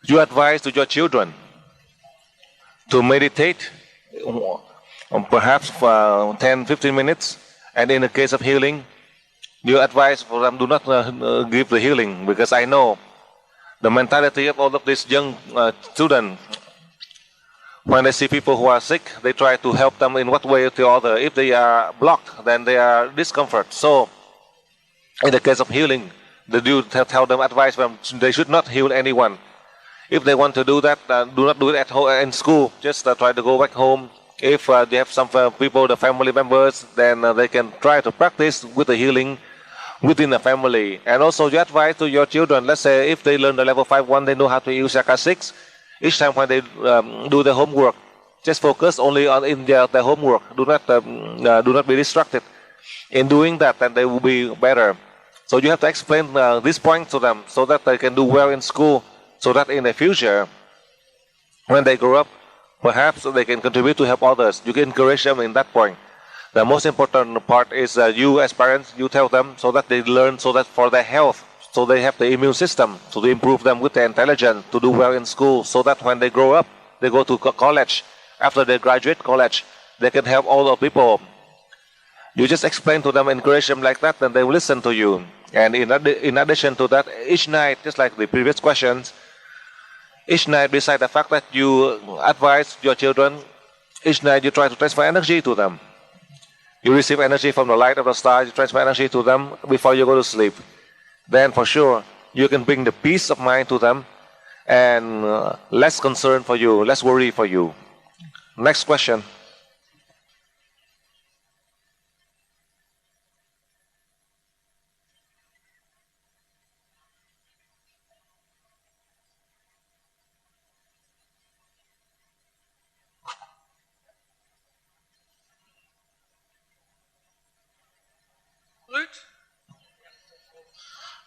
you advise to your children to meditate, perhaps for 10-15 minutes, and in the case of healing, you advise for them do not give the healing, because I know the mentality of all of these young students. When they see people who are sick, they try to help them in what way or the other. If they are blocked, then they are discomfort. So, in the case of healing, they do tell them, advise them, they should not heal anyone. If they want to do that, do not do it at home in school. Just try to go back home. If they have some people, the family members, then they can try to practice with the healing within the family. And also, you advise to your children. Let's say if they learn the level 5-1, they know how to use chakra 6. Each time when they do their homework, just focus only on in their homework. Do not be distracted. In doing that, then they will be better. So you have to explain this point to them so that they can do well in school. So that in the future, when they grow up, perhaps they can contribute to help others. You can encourage them in that point. The most important part is you as parents, you tell them so that they learn, so that for their health, so they have the immune system, so to improve them with the intelligence, to do well in school, so that when they grow up, they go to college. After they graduate college, they can help all the people. You just explain to them, encourage them like that, then they will listen to you. And in addition to that, each night, just like the previous questions, each night, beside the fact that you advise your children, each night you try to transfer energy to them. You receive energy from the light of the star, you transfer energy to them before you go to sleep. Then for sure, you can bring the peace of mind to them and less concern for you, less worry for you. Next question.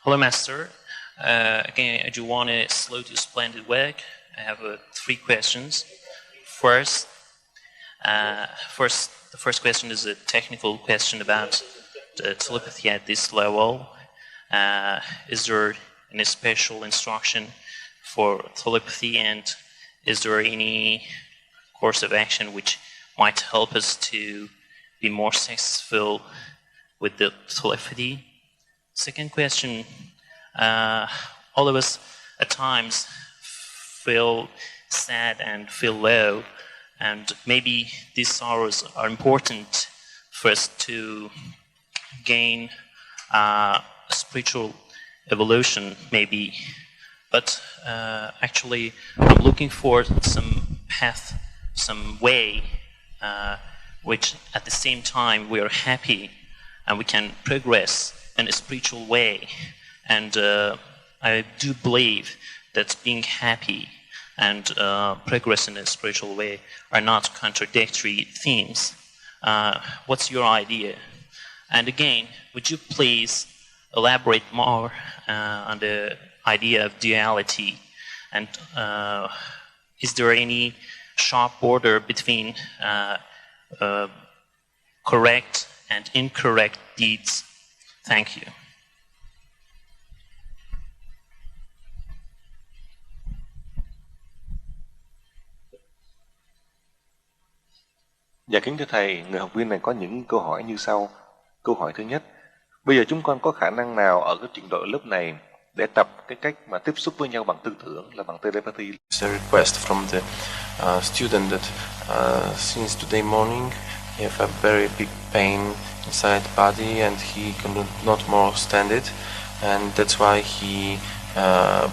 Hello, Master. Again, I do want to salute your splendid work. I have 3 questions. First, the first question is a technical question about the telepathy at this level. Is there any special instruction for telepathy, and is there any course of action which might help us to be more successful with the telepathy? Second question, all of us at times feel sad and feel low, and maybe these sorrows are important for us to gain spiritual evolution, maybe. But actually, I'm looking for some path, some way, which at the same time we are happy and we can progress in a spiritual way. And I do believe that being happy and progress in a spiritual way are not contradictory themes. What's your idea? And again, would you please elaborate more on the idea of duality? And is there any sharp border between correct and incorrect deeds? Thank you. Dạ kính thưa Thầy, người học viên này có những câu hỏi như sau. Câu hỏi thứ nhất, bây giờ chúng con có khả năng nào ở cái trình độ lớp này để tập cái cách mà tiếp xúc với nhau bằng tư tưởng, là bằng telepathy? It's a request from the student that since today morning he have a very big pain inside the body and he cannot more stand it, and that's why he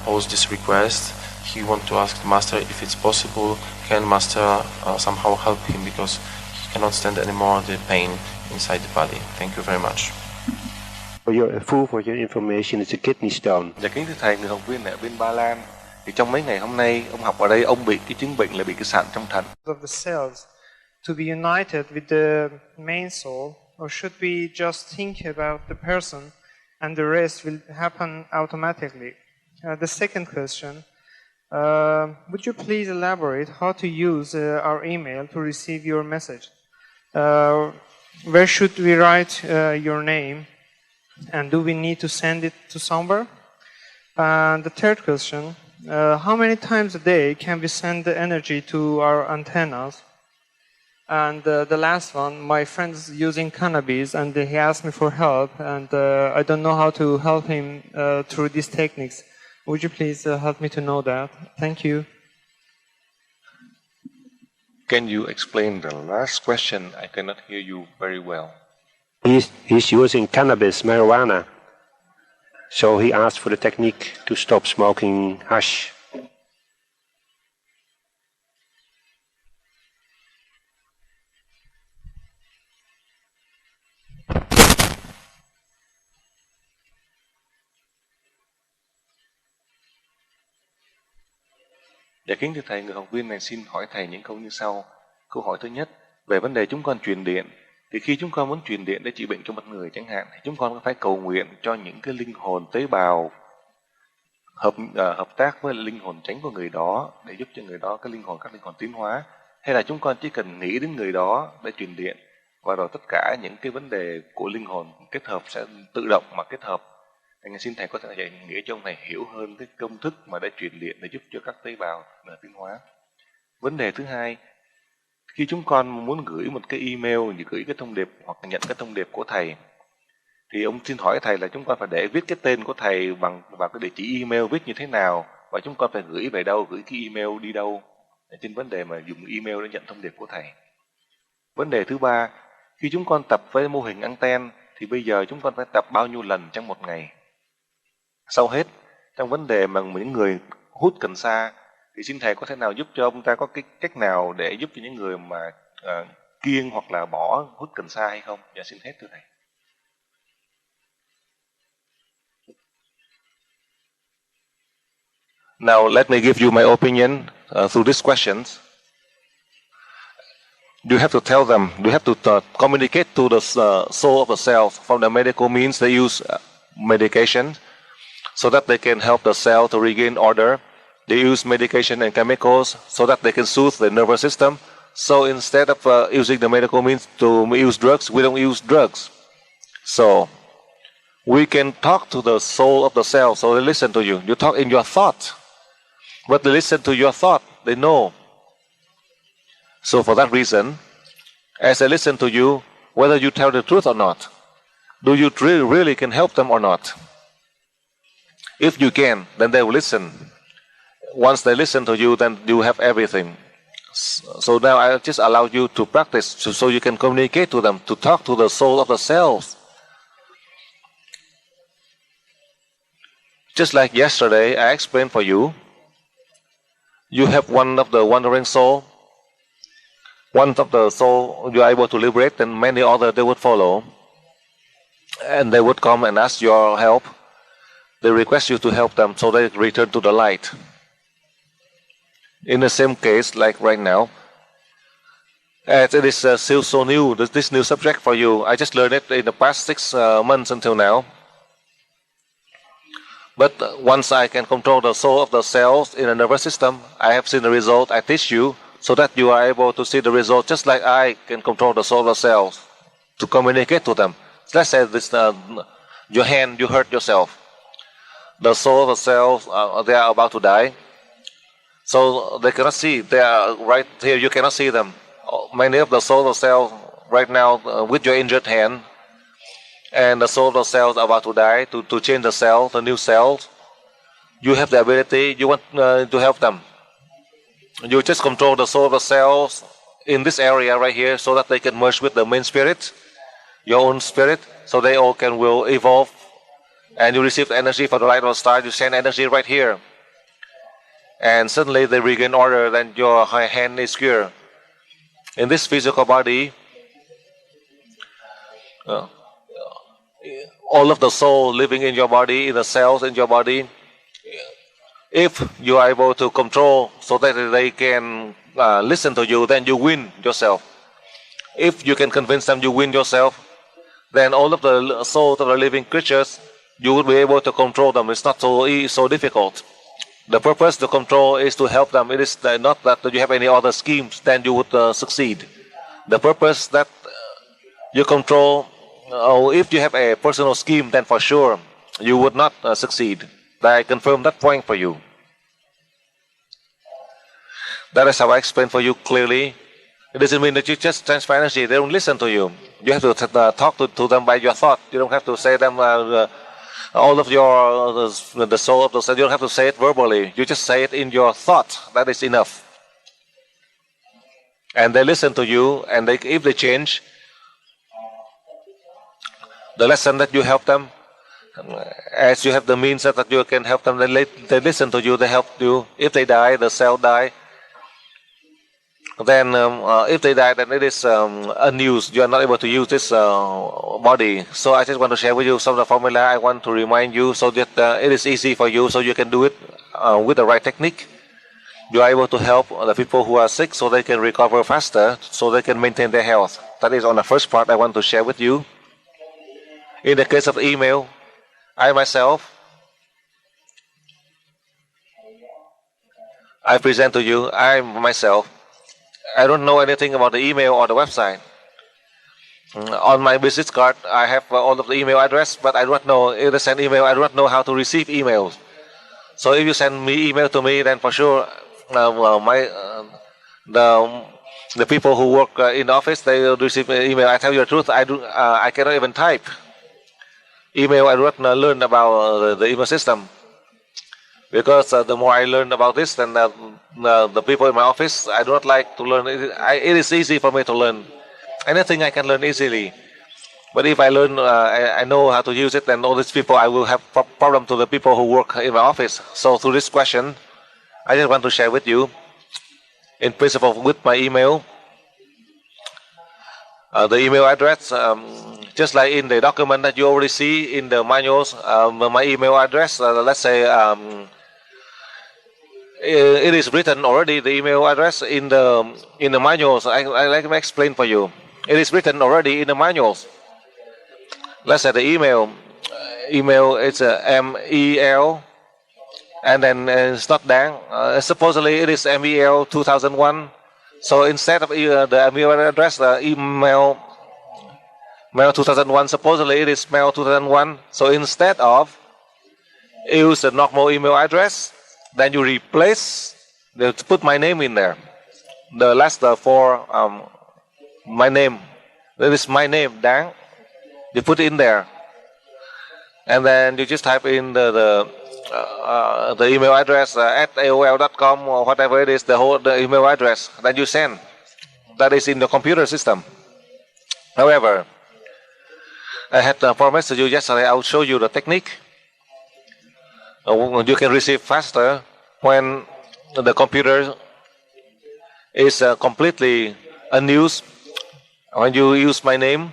posed this request. He want to ask the master if it's possible, can master somehow help him because he cannot stand anymore the pain inside the body. Thank you very much. For your information, it's a kidney stone. Dạ kính thưa Thầy, người học viên ở bên Ba Lan, thì trong mấy ngày hôm nay ông học ở đây, ông bị cái chứng bệnh là bị cái sạn trong thận. Of the cells to be united with the main soul, or should we just think about the person and the rest will happen automatically? The second question, would you please elaborate how to use our email to receive your message? Where should we write your name, and do we need to send it to somewhere? And the third question, how many times a day can we send the energy to our antennas? And the last one, my friend is using cannabis and he asked me for help, and I don't know how to help him through these techniques. Would you please help me to know that? Thank you. Can you explain the last question? I cannot hear you very well. He's using cannabis, marijuana. So he asked for the technique to stop smoking hash. Dạ kính thưa Thầy, người học viên này xin hỏi Thầy những câu như sau. Câu hỏi thứ nhất, về vấn đề chúng con truyền điện, thì khi chúng con muốn truyền điện để trị bệnh cho một người chẳng hạn, thì chúng con có phải cầu nguyện cho những cái linh hồn tế bào hợp tác với linh hồn tránh của người đó để giúp cho người đó các linh hồn tiến hóa, hay là chúng con chỉ cần nghĩ đến người đó để truyền điện, và rồi tất cả những cái vấn đề của linh hồn kết hợp sẽ tự động mà kết hợp. Anh xin thầy có thể dạy nghĩa cho ông thầy hiểu hơn cái công thức mà để truyền điện để giúp cho các tế bào tiến hóa. Vấn đề thứ hai, khi chúng con muốn gửi một cái email, gửi cái thông điệp hoặc nhận cái thông điệp của thầy, thì ông xin hỏi thầy là chúng con phải để viết cái tên của thầy bằng vào cái địa chỉ email viết như thế nào, và chúng con phải gửi về đâu, gửi cái email đi đâu, trên vấn đề mà dùng email để nhận thông điệp của thầy. Vấn đề thứ ba, khi chúng con tập với mô hình anten thì bây giờ chúng con phải tập bao nhiêu lần trong một ngày? Sau hết, trong vấn đề mà những người hút cần sa thì xin thầy có thể nào giúp cho ông ta có cái cách nào để giúp cho những người mà kiêng hoặc là bỏ hút cần sa hay không? Dạ xin hết thưa thầy. Now let me give you my opinion through these questions. You have to tell them, you have to communicate to the soul of the self. From the medical means they use medication so that they can help the cell to regain order. They use medication and chemicals so that they can soothe the nervous system. So instead of using the medical means to use drugs, we don't use drugs. So we can talk to the soul of the cell, so they listen to you. You talk in your thought, but they listen to your thought. They know. So for that reason, as they listen to you, whether you tell the truth or not, do you really can help them or not? If you can, then they will listen. Once they listen to you, then you have everything. So now I just allow you to practice so you can communicate to them, to talk to the soul of the self. Just like yesterday, I explained for you, you have one of the wandering soul. One of the soul you are able to liberate, and many others they would follow. And they would come and ask your help. They request you to help them so they return to the light. In the same case, like right now, as it is still so new, this new subject for you, I just learned it in the past 6 months until now. But once I can control the soul of the cells in the nervous system, I have seen the result. I teach you so that you are able to see the result, just like I can control the soul of the cells to communicate to them. Let's say this, your hand, you hurt yourself. The soul of the cells, they are about to die. So they cannot see. They are right here. You cannot see them. Many of the soul of cells right now with your injured hand, and the soul of the cells are about to die to change the cell, the new cells. You have the ability. You want to help them. You just control the soul of the cells in this area right here, so that they can merge with the main spirit, your own spirit, so they all will evolve, and you receive energy from the light of the star. You send energy right here. And suddenly they regain order, then your hand is cured. In this physical body, all of the soul living in your body, in the cells in your body, if you are able to control so that they can listen to you, then you win yourself. If you can convince them, you win yourself. Then all of the souls of the living creatures, you will be able to control them. It's not so difficult. The purpose to control is to help them. It is not that you have any other schemes, then you would succeed. The purpose that you control, if you have a personal scheme, then for sure you would not succeed. I confirm that point for you. That is how I explain for you clearly. It doesn't mean that you just transfer energy. They don't listen to you. You have to talk to them by your thought. You don't have to say them all of your the soul of the self. You don't have to say it verbally. You just say it in your thought. That is enough. And they listen to you, and if they change the lesson that you help them, as you have the means that you can help them, they listen to you, they help you. If they die, the cell die. Then if they die, then it is unused. You are not able to use this body. So I just want to share with you some of the formula. I want to remind you so that it is easy for you, so you can do it with the right technique. You are able to help the people who are sick so they can recover faster, so they can maintain their health. That is on the first part I want to share with you. In the case of email, I myself, I present to you, I myself, I don't know anything about the email or the website. On my business card, I have all of the email address, but I don't know if they send email. I don't know how to receive emails. So if you send me email to me, then for sure, the people who work in the office, they will receive email. I tell you the truth, I cannot even type email. I don't learn about the email system, because the more I learn about this, then the people in my office, I do not like to learn. It is easy for me to learn. Anything I can learn easily. But if I learn, I know how to use it, then all these people, I will have problem to the people who work in my office. So through this question, I just want to share with you, in principle, with my email, the email address, just like in the document that you already see in the manuals, my email address, let's say, it is written already, the email address in the manuals. I like to explain for you. It is written already in the manuals. Let's say the email is MEL, and then it's not Dang. Supposedly it is MEL 2001. So instead of the email address, the email 2001, supposedly it is mail 2001. So instead of use the normal email address, then you replace, put my name in there. The last four, my name. That is my name, Dang. You put it in there, and then you just type in the email address at AOL.com or whatever it is, the email address that you send. That is in the computer system. However, I had promised you yesterday, I will show you the technique. You can receive faster when the computer is completely unused. When you use my name,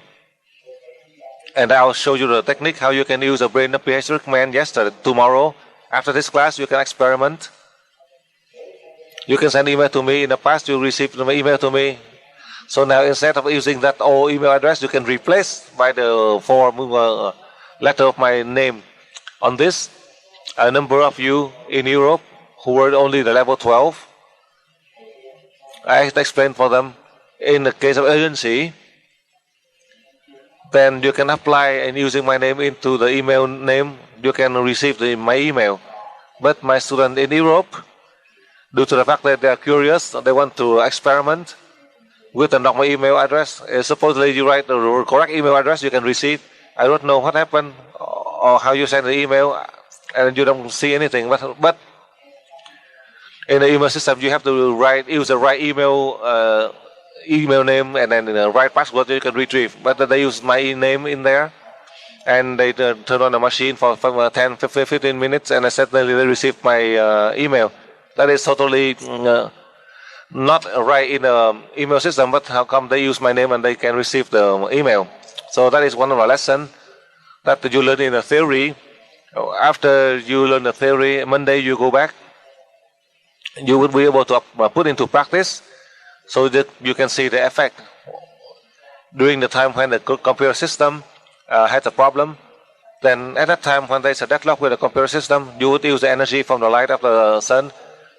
and I'll show you the technique how you can use a brain PH command tomorrow. After this class, you can experiment. You can send email to me. In the past, you received an email to me. So now, instead of using that old email address, you can replace by the letter of my name. On this, a number of you in Europe who were only the level 12, I explained for them. In the case of urgency, then you can apply and using my name into the email name, you can receive my email. But my students in Europe, due to the fact that they are curious, they want to experiment with a normal email address. Supposedly you write the correct email address, you can receive. I don't know what happened or how you send the email, and you don't see anything. But in the email system, you have to use the right email name and then the right password you can retrieve. But they use my name in there, and they turn on the machine for 10, 15 minutes, and suddenly they receive my email. That is totally not right in the email system, but how come they use my name and they can receive the email? So that is one of the lessons that you learn in the theory. After you learn the theory, Monday you go back, you will be able to put into practice, so that you can see the effect. During the time when the computer system had a problem, then at that time when there's a deadlock with the computer system, you would use the energy from the light of the sun.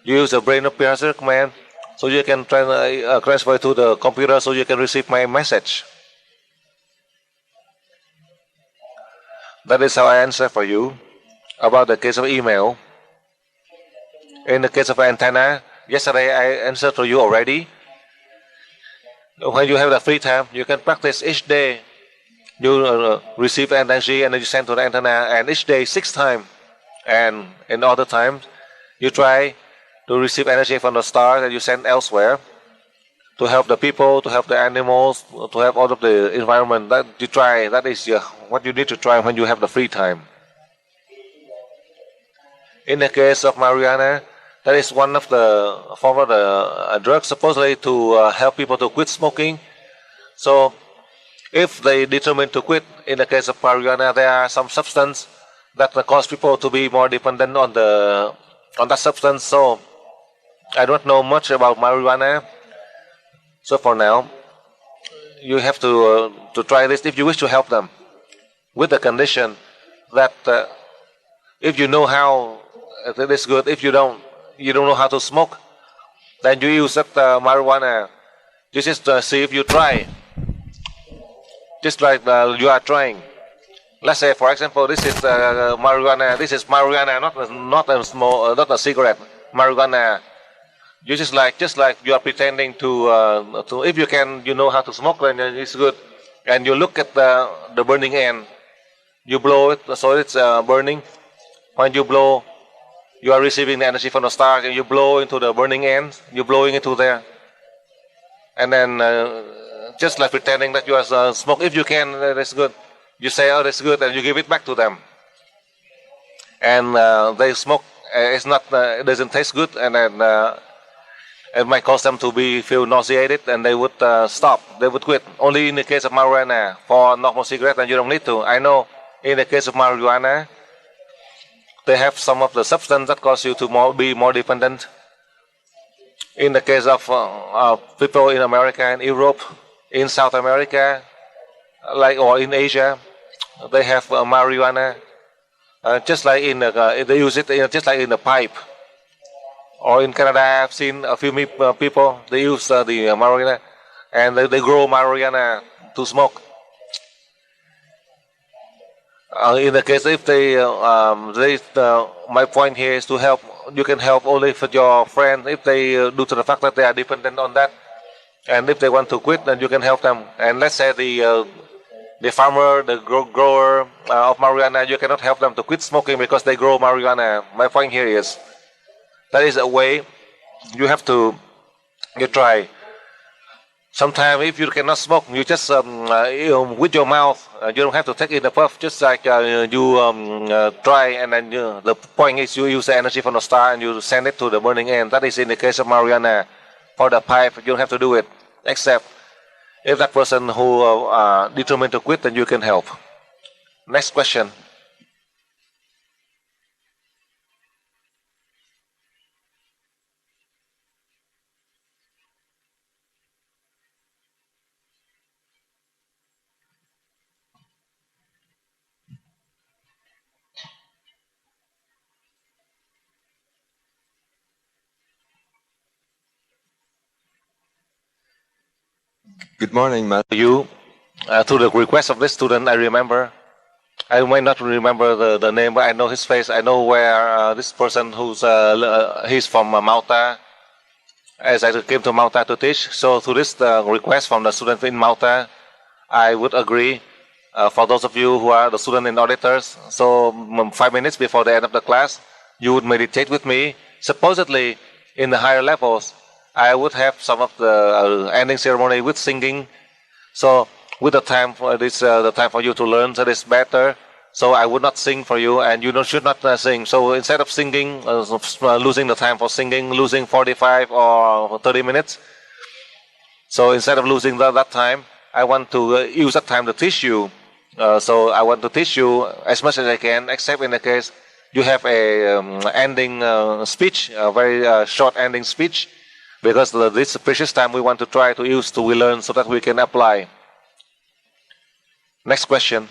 You use the brain of Piercer command, so you can transfer to the computer, so you can receive my message. That is how I answer for you about the case of email. In the case of antenna, yesterday I answered to you already. When you have the free time, you can practice each day. You receive energy and then you send to the antenna, and each day 6 times. And in other times, you try to receive energy from the stars that you send elsewhere to help the people, to help the animals, to help all of the environment. That you try. That is what you need to try when you have the free time. In the case of marijuana, that is one of the form of the drugs supposedly to help people to quit smoking. So if they determine to quit, in the case of marijuana, there are some substance that cause people to be more dependent on that substance. So I don't know much about marijuana. So for now, you have to try this if you wish to help them, with the condition that if you know how it is good, if you don't know how to smoke, then you use that marijuana. You just see if you try. just like you are trying. Let's say, for example, this is marijuana. This is marijuana, not a small, not a cigarette. Marijuana. You just like you are pretending to if you can, you know how to smoke, then it's good. And you look at the burning end. You blow it, so it's burning. When you blow, you are receiving the energy from the star, and you blow into the burning end. You're blowing into there, and then just like pretending that you are smoke. If you can, that's good. You say, "Oh, that's good," and you give it back to them, and they smoke. It's not, it doesn't taste good, and then it might cause them to feel nauseated, and they would stop. They would quit. Only in the case of marijuana. For normal cigarette, and you don't need to. I know. In the case of marijuana, they have some of the substance that cause you to be more dependent. In the case of people in America and Europe, in South America, or in Asia, they have marijuana. Just like they use it just like in the pipe. Or in Canada, I've seen a few people, they use the marijuana, and they grow marijuana to smoke. In the case, if my point here is to help. You can help only for your friends if they, due to the fact that they are dependent on that, and if they want to quit, then you can help them. And let's say the farmer, the grower of marijuana, you cannot help them to quit smoking because they grow marijuana. My point here is that is a way you have to try. Sometimes if you cannot smoke, you just with your mouth. You don't have to take in the puff. Just like you try, and then the point is you use the energy from the star and you send it to the burning end. That is in the case of marijuana. For the pipe, you don't have to do it. Except if that person who determined to quit, then you can help. Next question. Good morning, Master. You, through the request of this student, I remember. I might not remember the name, but I know his face. I know where this person he's from Malta. As I came to Malta to teach, so through this request from the student in Malta, I would agree. For those of you who are the student and auditors, so 5 minutes before the end of the class, you would meditate with me. Supposedly, in the higher levels, I would have some of the ending ceremony with singing. So with the time for this, the time for you to learn, that is better. So I would not sing for you, and you should not sing. So instead of singing, losing the time for singing, losing 45 or 30 minutes. So instead of losing that time, I want to use that time to teach you. So I want to teach you as much as I can, except in the case you have a ending speech, a very short ending speech. Because this precious time we want to try to use to learn so that we can apply. Next question.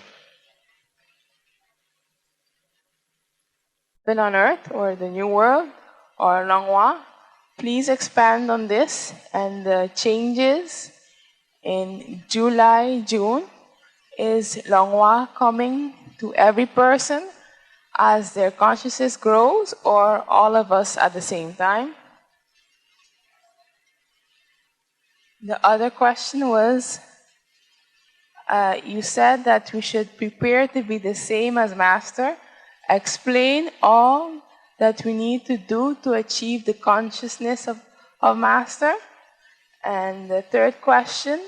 Heaven on earth, or the new world, or Langhua. Please expand on this and the changes in July, June. Is Langhua coming to every person as their consciousness grows, or all of us at the same time? The other question was, you said that we should prepare to be the same as Master. Explain all that we need to do to achieve the consciousness of Master. And the third question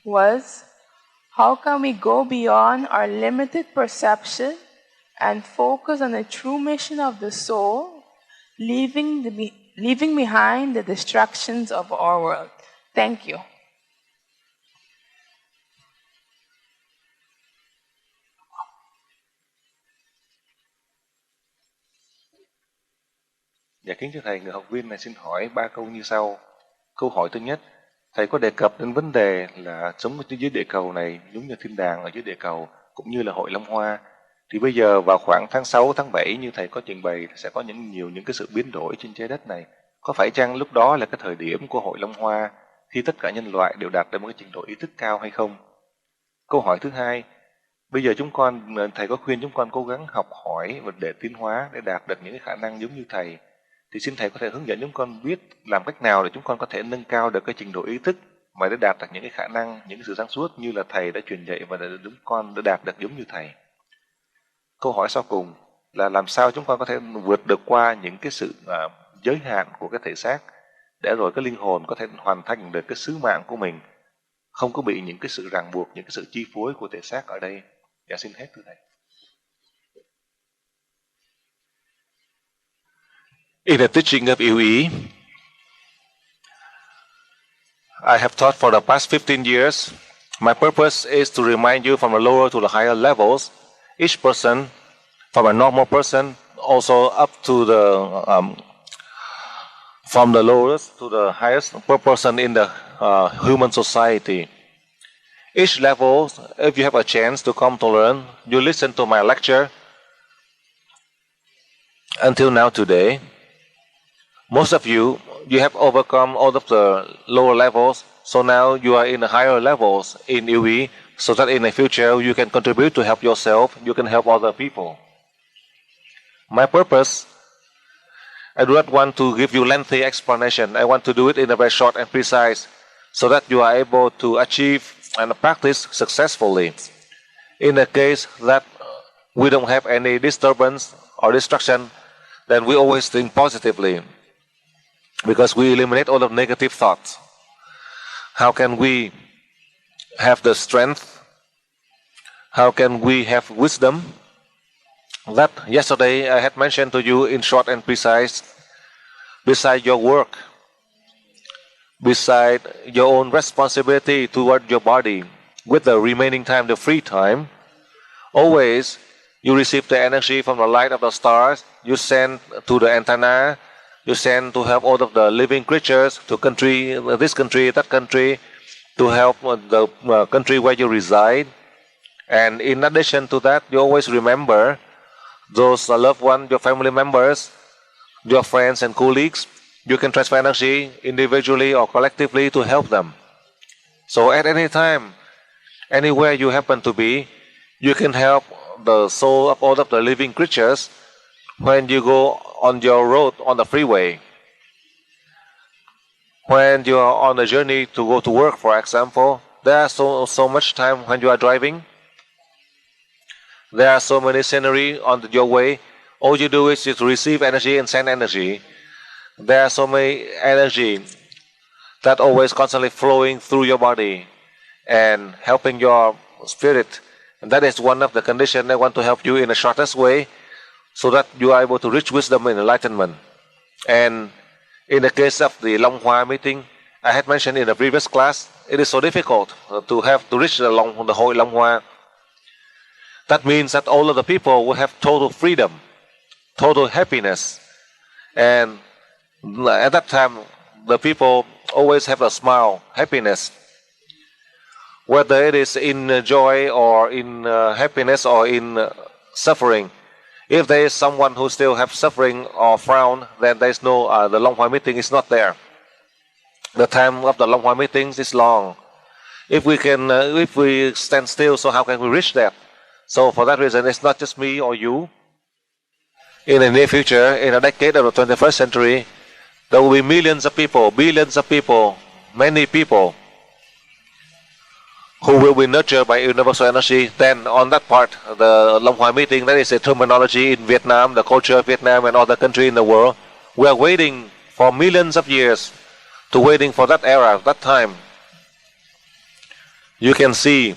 was, how can we go beyond our limited perception and focus on the true mission of the soul, leaving behind the distractions of our world? Thank you. Dạ kính thưa thầy, người học viên này xin hỏi 3 câu như sau. Câu hỏi thứ nhất, thầy có đề cập đến vấn đề là sống ở dưới địa cầu này giống như thiên đàng ở dưới địa cầu, cũng như là hội Long Hoa. Thì bây giờ vào khoảng tháng 6, tháng 7 như thầy có trình bày sẽ có nhiều những cái sự biến đổi trên trái đất này. Có phải chăng lúc đó là cái thời điểm của hội Long Hoa khi tất cả nhân loại đều đạt đến một cái trình độ ý thức cao hay không? Câu hỏi thứ hai, bây giờ thầy có khuyên chúng con cố gắng học hỏi và để tiến hóa, để đạt được những cái khả năng giống như thầy. Thì xin thầy có thể hướng dẫn chúng con biết làm cách nào để chúng con có thể nâng cao được cái trình độ ý thức mà để đạt được những cái khả năng, những cái sự sáng suốt như là thầy đã truyền dạy và để chúng con đã đạt được giống như thầy. Câu hỏi sau cùng là làm sao chúng con có thể vượt được qua những cái sự giới hạn của cái thể xác để rồi cái linh hồn có thể hoàn thành được cái sứ mạng của mình, không có bị những cái sự ràng buộc, những cái sự chi phối của thể xác ở đây. Dạ xin hết thưa thầy. In the teaching of UE, I have taught for the past 15 years. My purpose is to remind you from the lower to the higher levels, each person, from a normal person, also up to from the lowest to the highest person in the human society. Each level, if you have a chance to come to learn, you listen to my lecture until now today. Most of you have overcome all of the lower levels, so now you are in the higher levels in UE, so that in the future you can contribute to help yourself, you can help other people. My purpose, I do not want to give you lengthy explanation. I want to do it in a very short and precise, so that you are able to achieve and practice successfully. In the case that we don't have any disturbance or distraction, then we always think positively, because we eliminate all of negative thoughts. How can we have the strength? How can we have wisdom? That yesterday I had mentioned to you in short and precise. Beside your work, beside your own responsibility toward your body, with the remaining time, the free time, always you receive the energy from the light of the stars, you send to the antenna, you send to help all of the living creatures, to country, this country, that country, to help the country where you reside. And in addition to that, you always remember those loved ones, your family members, your friends and colleagues. You can transfer energy individually or collectively to help them. So at any time, anywhere you happen to be, you can help the soul of all of the living creatures when you go on your road, on the freeway. When you are on a journey to go to work, for example, there are so much time when you are driving. There are so many scenery on your way. All you do is to receive energy and send energy. There are so many energy that always constantly flowing through your body and helping your spirit. And that is one of the conditions I want to help you in the shortest way, so that you are able to reach wisdom and enlightenment. And in the case of the Long Hoa meeting, I had mentioned in the previous class, it is so difficult to reach the whole Long Hoa. That means that all of the people will have total freedom, total happiness. And at that time, the people always have a smile, happiness. Whether it is in joy or in happiness or in suffering. If there is someone who still have suffering or frown, then there is no, the Long Hoa meeting is not there. The time of the Long Hoa meetings is long. If we stand still, so how can we reach that? So for that reason, it's not just me or you. In the near future, in a decade of the 21st century, there will be millions of people, billions of people, many people who will be nurtured by universal energy. Then on that part, the Long Hoa meeting, that is a terminology in Vietnam, the culture of Vietnam and other countries in the world. We are waiting for millions of years to waiting for that era, that time. You can see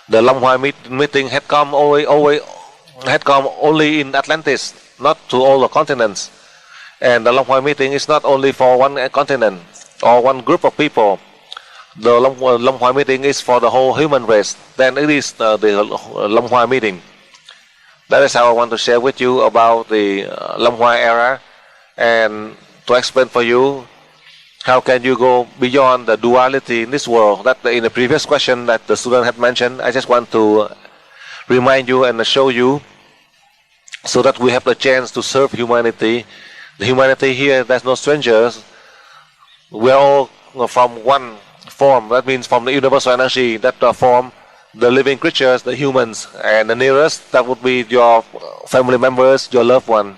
the Long Hoa meeting had come only in Atlantis, not to all the continents. And the Long Hoa meeting is not only for one continent or one group of people. The Long Hoa meeting is for the whole human race. Then it is the Long Hoa meeting. That is how I want to share with you about the Long Hoa era, and to explain for you how can you go beyond the duality in this world. That in the previous question that the student had mentioned, I just want to remind you and show you, so that we have the chance to serve humanity. The humanity here, there's no strangers. We're all from one form. That means from the universal energy that form the living creatures, the humans, and the nearest, that would be your family members, your loved one.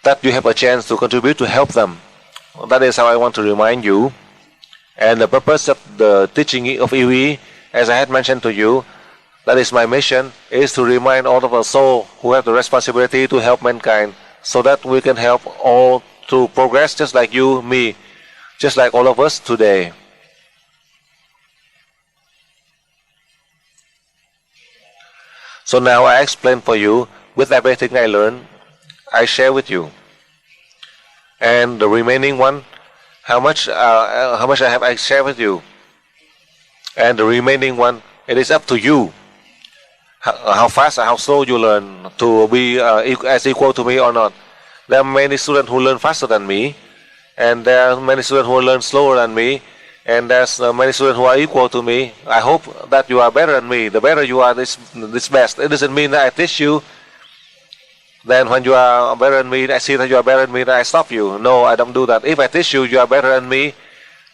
That you have a chance to contribute to help them. That is how I want to remind you. And the purpose of the teaching of EV, as I had mentioned to you, that is my mission, is to remind all of us souls who have the responsibility to help mankind, so that we can help all to progress, just like you, me, just like all of us today. So now I explain for you, with everything I learned, I share with you. And the remaining one, how much I share with you. And the remaining one, it is up to you. How fast or how slow you learn to be as equal to me or not. There are many students who learn faster than me, and there are many students who learn slower than me, and there's many students who are equal to me. I hope that you are better than me. The better you are, this best. It doesn't mean that I teach you, then when you are better than me, I see that you are better than me, then I stop you. No, I don't do that. If I teach you, you are better than me,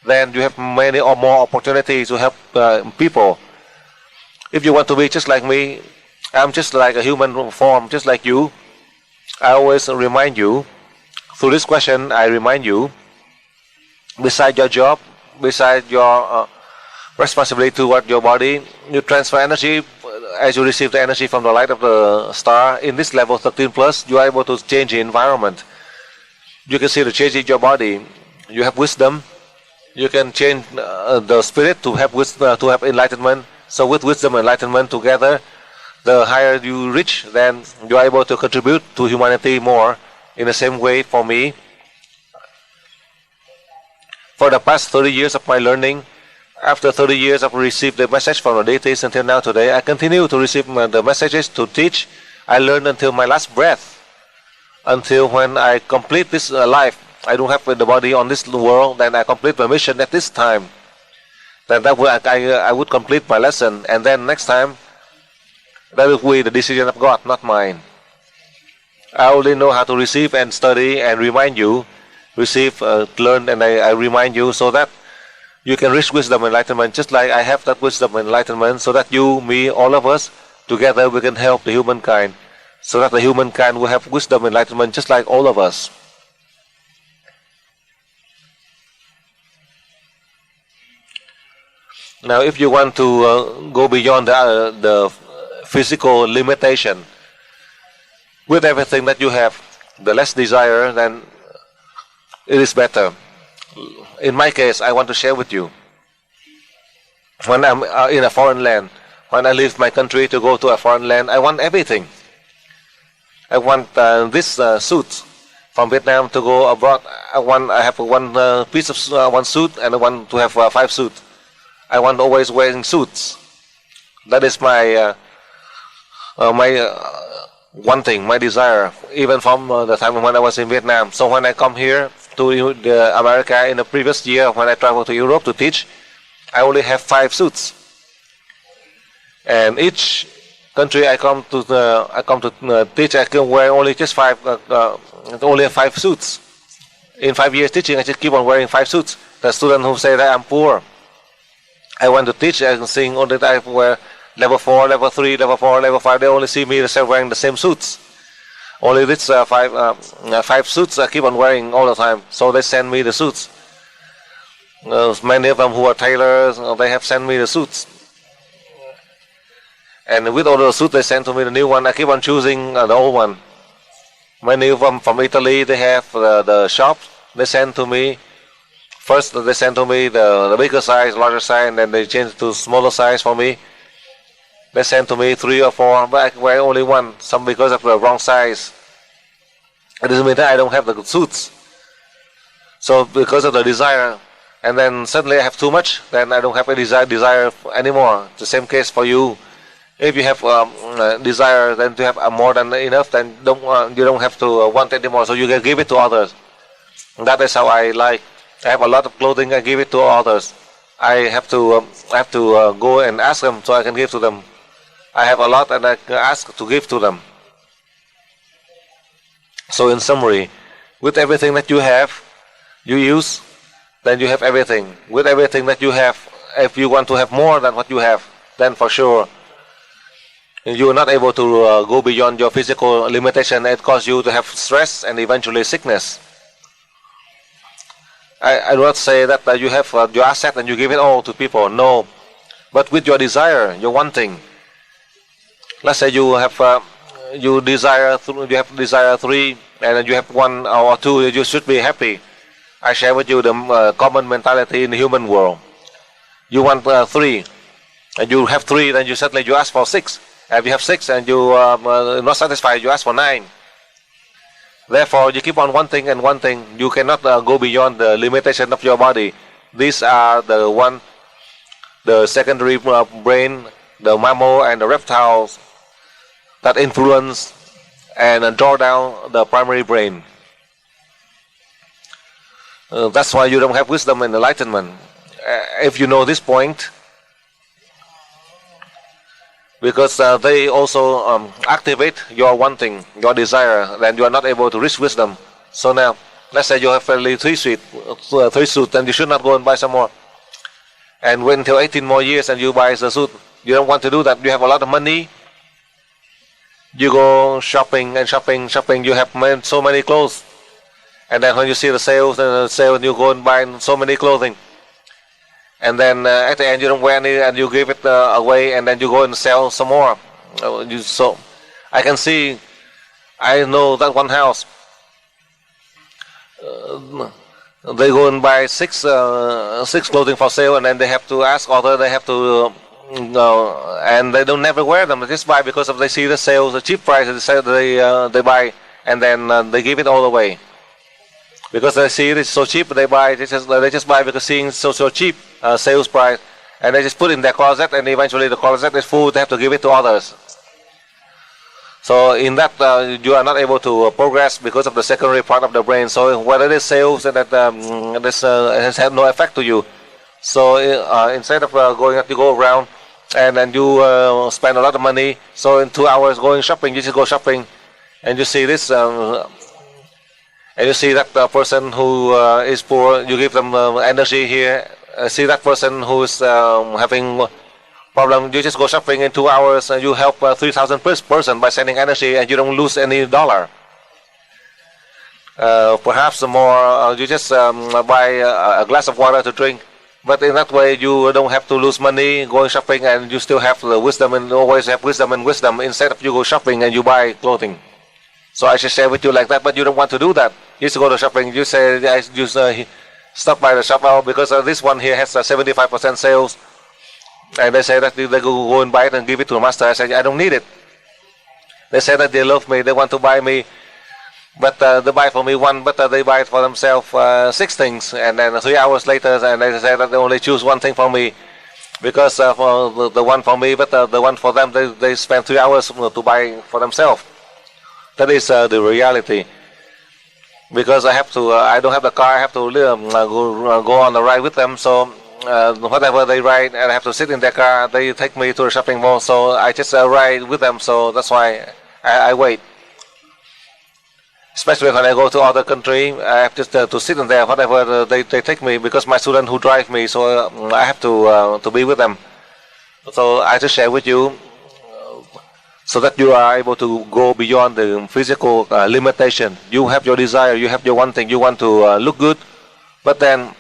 then you have many or more opportunities to help people. If you want to be just like me, I'm just like a human form, just like you. I always remind you, through this question, I remind you, beside your job, beside your responsibility toward your body, you transfer energy as you receive the energy from the light of the star. In this level 13 plus, you are able to change the environment. You can see the change in your body. You have wisdom. You can change the spirit to have wisdom, to have enlightenment. So with wisdom and enlightenment together, the higher you reach, then you are able to contribute to humanity more. In the same way for me, for the past 30 years of my learning, after 30 years I've received the message from the deities until now today, I continue to receive the messages to teach. I learn until my last breath, until when I complete this life. I don't have the body on this world, then I complete my mission at this time. Then I would complete my lesson, and then next time, that will be the decision of God, not mine. I only know how to receive and study and remind you, receive, learn, and I remind you, so that you can reach wisdom and enlightenment, just like I have that wisdom and enlightenment, so that you, me, all of us, together we can help the humankind, so that the humankind will have wisdom and enlightenment, just like all of us. Now, if you want to go beyond the physical limitation, with everything that you have, the less desire, then it is better. In my case, I want to share with you. When I'm in a foreign land, when I leave my country to go to a foreign land, I want everything. I want this suit from Vietnam to go abroad. I have one piece of one suit, and I want to have 5 suits. I want always wearing suits. That is my one thing, my desire, even from the time when I was in Vietnam. So when I come here to America in the previous year, when I traveled to Europe to teach, I only have 5 suits. And each country I come to teach, I can wear only just 5, only 5 suits. In 5 years teaching, I just keep on wearing 5 suits. The student who say that I'm poor, I want to teach, I can sing all the time, wear level 4, level 3, level 4, level 5, they only see me wearing the same suits. Only this 5 suits I keep on wearing all the time, so they send me the suits. Many of them who are tailors, they have sent me the suits. And with all the suits they send to me the new one, I keep on choosing the old one. Many of them from Italy, they have the shop, they send to me. First they send to me the bigger size, larger size, and then they change to smaller size for me. They send to me 3 or 4, but I can wear only one, some because of the wrong size. It doesn't mean that I don't have the suits. So because of the desire, and then suddenly I have too much, then I don't have a desire anymore. The same case for you. If you have desire, then to have more than enough, then you don't have to want anymore. So you can give it to others. And that is how I like. I have a lot of clothing, I give it to others. I have to go and ask them so I can give to them. I have a lot and I ask to give to them. So in summary, with everything that you have, you use, then you have everything. With everything that you have, if you want to have more than what you have, then for sure you are not able to go beyond your physical limitation. It causes you to have stress and eventually sickness. I do not say that you have your asset and you give it all to people. No, but with your desire, your wanting. Let's say you have desire 3, and you have 1 or 2. You should be happy. I share with you the common mentality in the human world. You want 3, and you have 3, then you suddenly you ask for 6. If you have 6 and you are not satisfied, you ask for 9. Therefore, you keep on wanting and wanting. You cannot go beyond the limitation of your body. These are the secondary brain, the mammal and the reptiles that influence and draw down the primary brain. That's why you don't have wisdom and enlightenment. If you know this point, because they also activate your wanting, your desire, then you are not able to reach wisdom. So now, let's say you have only 3 suits, then you should not go and buy some more. And wait until 18 more years and you buy the suit. You don't want to do that. You have a lot of money. You go shopping and shopping. You have so many clothes. And then when you see the sales, you go and buy so many clothing. And then at the end you don't wear any and you give it away, and then you go and sell some more. So I can see, I know that one house. They go and buy 6 clothing for sale, and then they have to ask other. They have to and they don't never wear them. They just buy because of they see the sales, the cheap price. They buy, and then they give it all away. Because they see it is so cheap, they buy. They just buy because seeing so cheap sales price, and they just put it in their closet, and eventually the closet is full. They have to give it to others. So in that you are not able to progress because of the secondary part of the brain. So whether it is sales and that this has had no effect to you. So instead of you go around and then you spend a lot of money. So in 2 hours going shopping, you just go shopping, and you see this. And you see that person who is poor, you give them energy here. See that person who is having problem, you just go shopping in 2 hours and you help 3,000 person by sending energy, and you don't lose any dollar. Perhaps more, you just buy a glass of water to drink. But in that way, you don't have to lose money going shopping, and you still have the wisdom, and always have wisdom and wisdom, instead of you go shopping and you buy clothing. So I should share with you like that, but you don't want to do that. You used to go to shopping, you say, stop by the shop because this one here has 75% sales. And they say that they go and buy it and give it to the master. I say, I don't need it. They say that they love me, they want to buy me. But they buy for me 1, but they buy it for themselves 6 things. And then 3 hours later, and they say that they only choose 1 thing for me. Because for the one for me, but the one for them, they spend 3 hours to buy for themselves. That is the reality. Because I have to, I don't have the car. I have to go on the ride with them. So whatever they ride, and I have to sit in their car. They take me to the shopping mall. So I just ride with them. So that's why I wait. Especially when I go to other country, I have just to sit in there. Whatever they take me, because my student who drive me. So I have to be with them. So I just share with you, so that you are able to go beyond the physical limitation. You have your desire, you have your wanting, you want to look good, but then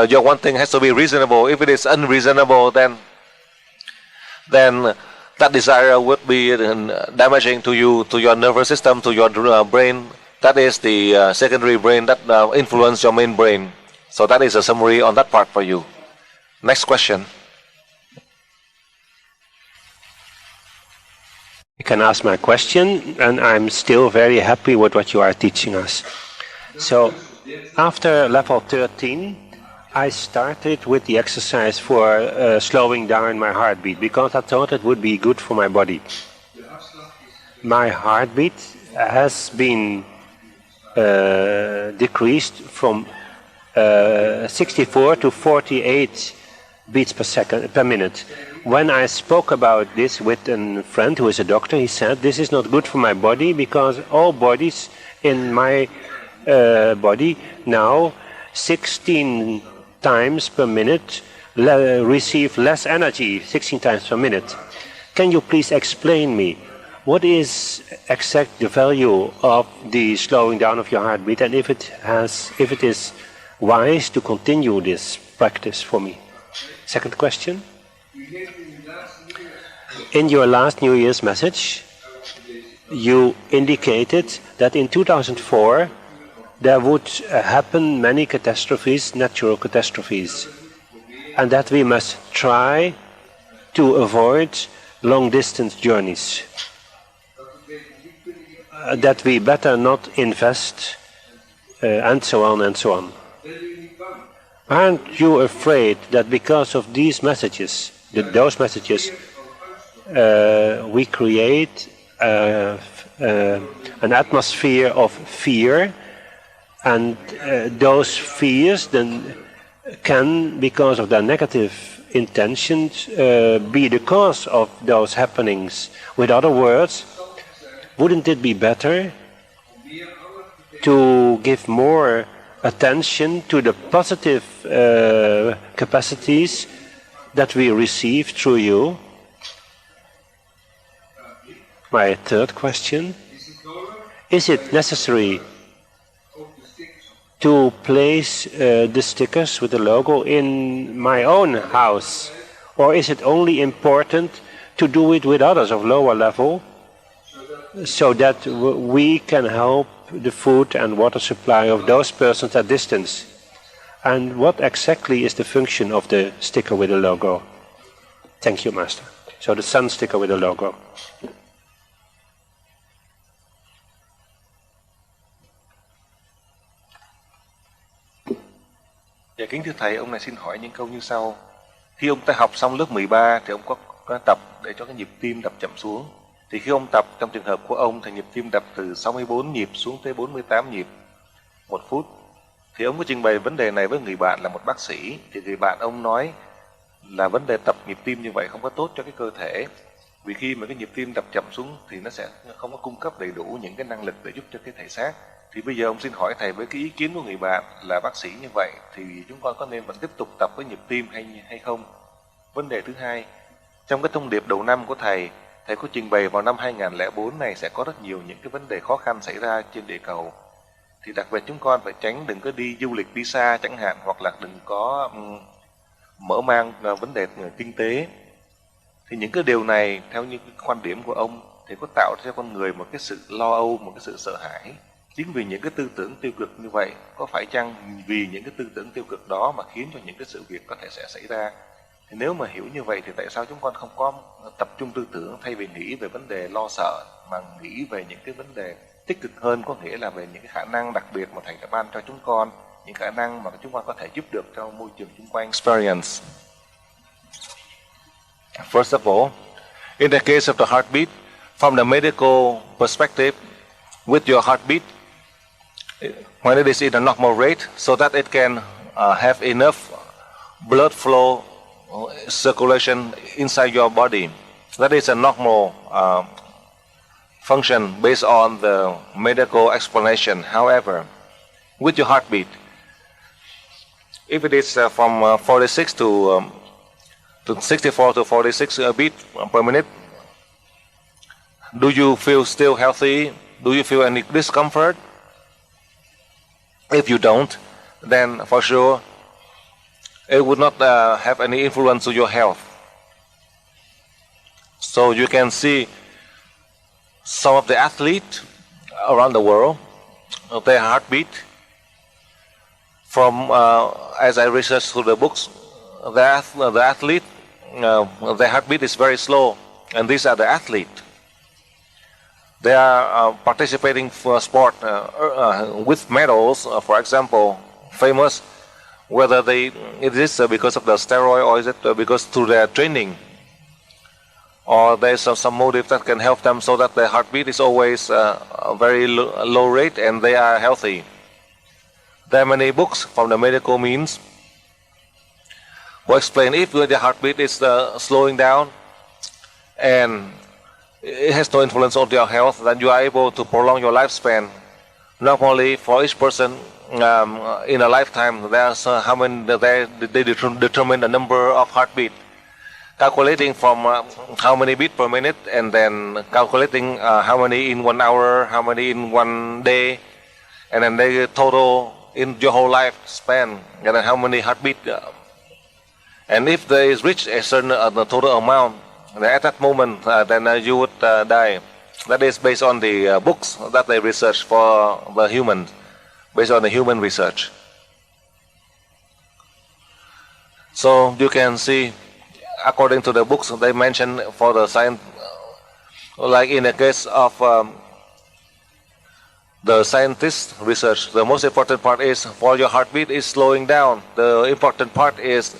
your wanting has to be reasonable. If it is unreasonable, then that desire would be damaging to you, to your nervous system, to your brain. That is the secondary brain that influences your main brain. So that is a summary on that part for you. Next question. You can ask my question, and I'm still very happy with what you are teaching us. So, after level 13, I started with the exercise for slowing down my heartbeat, because I thought it would be good for my body. My heartbeat has been decreased from 64 to 48 beats per minute. When I spoke about this with a friend who is a doctor, he said, this is not good for my body, because all bodies in my body now, 16 times per minute receive less energy, 16 times per minute. Can you please explain me what is exact the value of the slowing down of your heartbeat, and if it is wise to continue this practice for me? Second question. In your last New Year's message, you indicated that in 2004 there would happen many catastrophes, natural catastrophes, and that we must try to avoid long-distance journeys. That we better not invest, and so on and so on. Aren't you afraid that because of these messages, those messages, we create an atmosphere of fear, and those fears then can, because of their negative intentions, be the cause of those happenings? With other words, wouldn't it be better to give more attention to the positive capacities that we receive through you? My third question: is it necessary to place the stickers with the logo in my own house, or is it only important to do it with others of lower level, so that we can help the food and water supply of those persons at distance? And what exactly is the function of the sticker with the logo? Thank you, Master. So the sun sticker with the logo. Dạ kính thưa Thầy, ông này xin hỏi những câu như sau. Khi ông ta học xong lớp 13 thì ông có tập để cho cái nhịp tim đập chậm xuống. Thì khi ông tập, trong trường hợp của ông thì nhịp tim đập từ 64 nhịp xuống tới 48 nhịp một phút. Thì ông có trình bày vấn đề này với người bạn là một bác sĩ. Thì người bạn ông nói là vấn đề tập nhịp tim như vậy không có tốt cho cái cơ thể. Vì khi mà cái nhịp tim đập chậm xuống thì nó sẽ không có cung cấp đầy đủ những cái năng lực để giúp cho cái thể xác. Thì bây giờ ông xin hỏi Thầy, với cái ý kiến của người bạn là bác sĩ như vậy thì chúng con có nên vẫn tiếp tục tập với nhịp tim hay không? Vấn đề thứ hai, trong cái thông điệp đầu năm của Thầy có trình bày vào năm 2004 này sẽ có rất nhiều những cái vấn đề khó khăn xảy ra trên địa cầu. Thì đặc biệt chúng con phải tránh đừng có đi du lịch đi xa chẳng hạn, hoặc là đừng có mở mang vấn đề kinh tế. Thì những cái điều này theo như cái quan điểm của ông thì có tạo cho con người một cái sự lo âu, một cái sự sợ hãi. Chính vì những cái tư tưởng tiêu cực như vậy, có phải chăng vì những cái tư tưởng tiêu cực đó mà khiến cho những cái sự việc có thể sẽ xảy ra? Thì nếu mà hiểu như vậy thì tại sao chúng con không có tập trung tư tưởng, thay vì nghĩ về vấn đề lo sợ mà nghĩ về những cái vấn đề tích cực hơn, có nghĩa là về những cái khả năng đặc biệt mà Thầy đã ban cho chúng con, những khả năng mà chúng con có thể giúp được cho môi trường xung quanh. Experience. First of all, in the case of the heartbeat, from the medical perspective, with your heartbeat, when it is in a normal rate, so that it can have enough blood flow circulation inside your body. That is a normal function based on the medical explanation. However, with your heartbeat, if it is from 46 to 64 to 46 beat per minute, do you feel still healthy? Do you feel any discomfort? If you don't, then for sure it would not have any influence on your health. So you can see some of the athletes around the world, their heartbeat, from as I researched through the books, the athlete, their heartbeat is very slow, and these are the athletes. They are participating for sport with medals, for example, famous, whether it is because of the steroid or is it because through their training, or there is some motive that can help them so that their heartbeat is always a very low rate and they are healthy. There are many books from the medical means who explain if the heartbeat is slowing down and it has no influence on your health, then you are able to prolong your lifespan Normally, for each person in a lifetime, there's how many they determine the number of heartbeat, calculating from how many beats per minute, and then calculating how many in 1 hour, how many in 1 day, and then they total in your whole lifespan, and then how many heartbeat. And if they reach a certain total amount, then at that moment, then you would die. That is based on the books that they research for the human, based on the human research. So you can see, according to the books, they mention for the science, like in the case of the scientist research, the most important part is for your heartbeat is slowing down. The important part is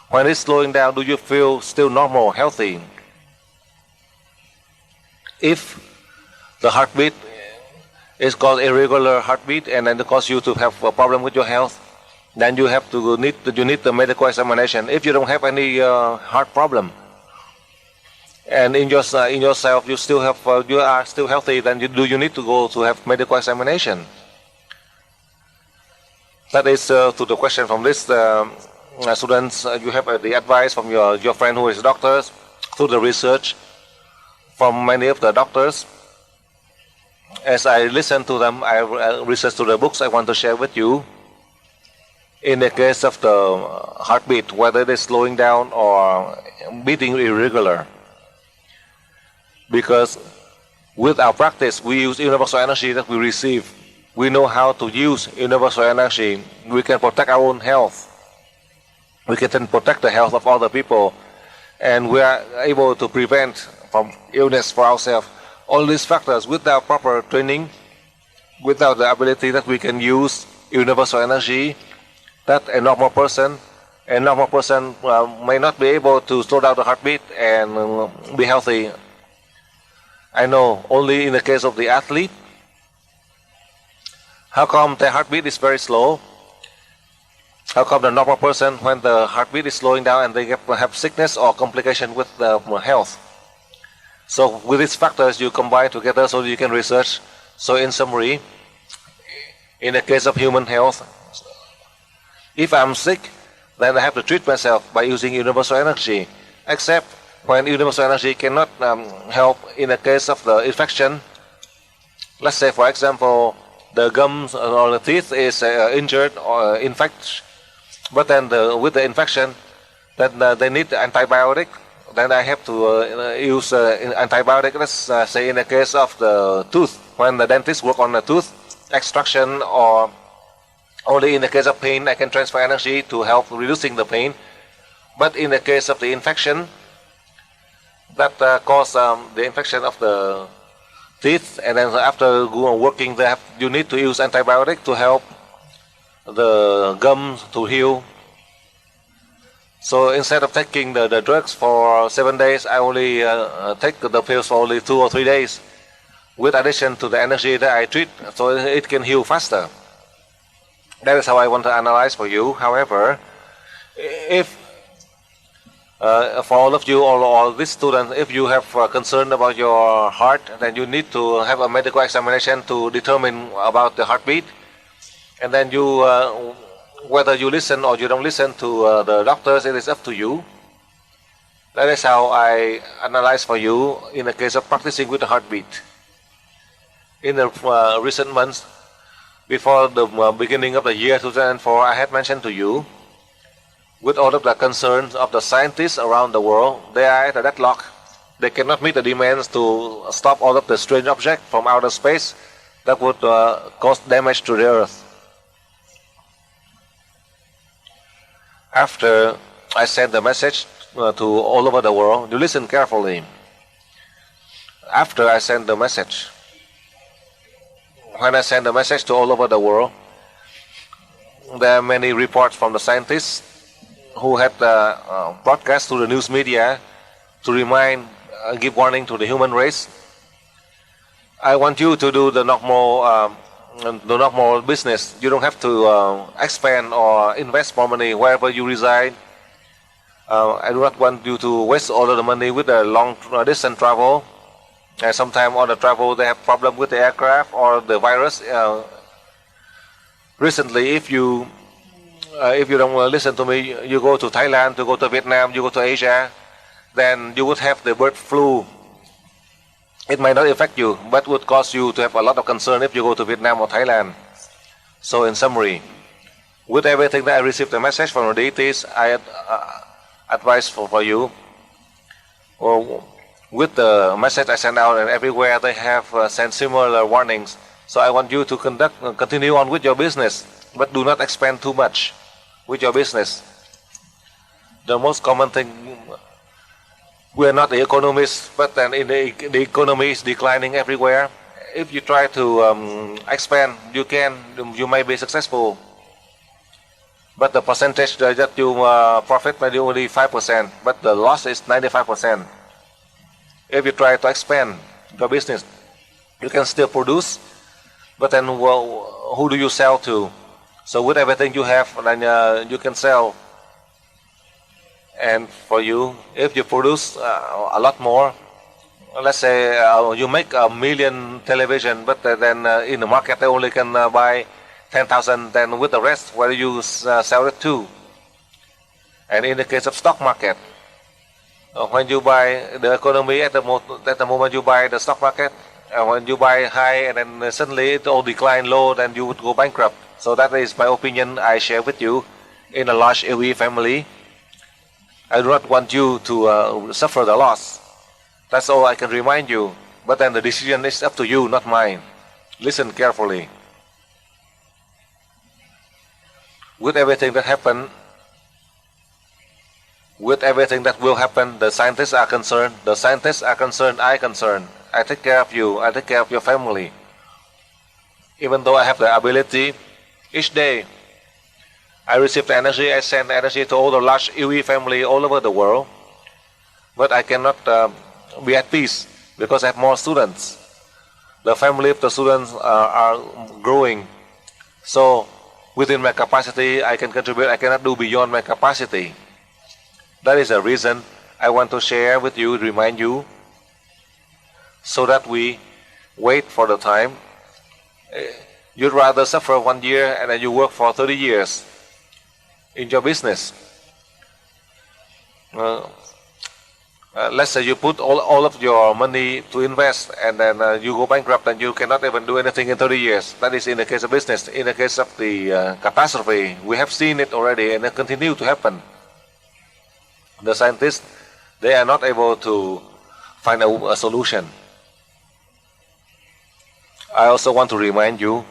when it's slowing down, do you feel still normal, healthy? If the heartbeat is called irregular heartbeat, and then it cause you to have a problem with your health, then you need the medical examination. If you don't have any heart problem, and in yourself you still have you are still healthy, then you need to go to have medical examination. That is to the question from this students. You have the advice from your friend who is doctors, through the research from many of the doctors. As I listen to them, I research to the books, I want to share with you. In the case of the heartbeat, whether it is slowing down or beating irregular, because with our practice, we use universal energy that we receive. We know how to use universal energy. We can protect our own health. We can protect the health of other people, and we are able to prevent from illness for ourselves. All these factors, without proper training, without the ability that we can use universal energy, that a normal person may not be able to slow down the heartbeat and be healthy. I know only in the case of the athlete. How come the heartbeat is very slow? How come the normal person, when the heartbeat is slowing down and they have sickness or complication with the health? So with these factors you combine together so you can research. So in summary, in the case of human health, if I'm sick, then I have to treat myself by using universal energy. Except when universal energy cannot help in the case of the infection. Let's say, for example, the gums or the teeth is injured or infected, but then with the infection, then they need antibiotic. Then I have to use antibiotic. Let's say in the case of the tooth, when the dentist work on the tooth extraction, or only in the case of pain, I can transfer energy to help reducing the pain. But in the case of the infection, that cause the infection of the teeth, and then after working, you need to use antibiotic to help the gums to heal. So instead of taking the drugs for 7 days, I only take the pills for only 2 or 3 days, with addition to the energy that I treat, so it can heal faster. That is how I want to analyze for you. However, if for all of you, all these students, if you have concern about your heart, then you need to have a medical examination to determine about the heartbeat, and then you whether you listen or you don't listen to the doctors, it is up to you. That is how I analyze for you in the case of practicing with the heartbeat. In the recent months, before the beginning of the year 2004, I had mentioned to you, with all of the concerns of the scientists around the world, they are at a deadlock. They cannot meet the demands to stop all of the strange objects from outer space that would cause damage to the Earth. After I sent the message to all over the world, you listen carefully. After I sent the message, when I sent the message to all over the world, there are many reports from the scientists who had broadcast to the news media to remind, give warning to the human race. I want you to do the normal business. You don't have to expand or invest more money wherever you reside. I do not want you to waste all of the money with the long distance travel. Sometimes on the travel they have problem with the aircraft or the virus recently, if you don't listen to me, you go to Thailand, you go to Vietnam, you go to Asia, then you would have the bird flu. It might not affect you, but would cause you to have a lot of concern if you go to Vietnam or Thailand. So in summary, with everything that I received the message from the deities, I advise for you, or with the message I sent out, and everywhere they have sent similar warnings. So I want you to continue on with your business, but do not expand too much with your business. The most common thing, we are not the economists, but then in the economy is declining everywhere. If you try to expand, you may be successful. But the percentage that you profit may be only 5%, but the loss is 95%. If you try to expand your business, you can still produce, but then who do you sell to? So with everything you have, then you can sell. And for you, if you produce a lot more, let's say you make 1 million television, but then in the market they only can buy 10,000, then with the rest, where do you sell it to? And in the case of stock market, when you buy the economy at the moment you buy the stock market, when you buy high and then suddenly it all decline low, then you would go bankrupt. So that is my opinion I share with you. In a large AOE family, I do not want you to suffer the loss. That's all I can remind you. But then the decision is up to you, not mine. Listen carefully. With everything that happened, with everything that will happen, the scientists are concerned. The scientists are concerned, I concerned. I take care of you, I take care of your family. Even though I have the ability, each day I receive the energy, I send energy to all the large UE family all over the world. But I cannot be at peace because I have more students. The family of the students are growing. So within my capacity, I can contribute. I cannot do beyond my capacity. That is the reason I want to share with you, remind you, so that we wait for the time. You'd rather suffer 1 year and then you work for 30 years in your business. Let's say you put all of your money to invest and then you go bankrupt and you cannot even do anything in 30 years. That is in the case of business. In the case of the catastrophe, we have seen it already and it continues to happen. The scientists, they are not able to find a solution. I also want to remind you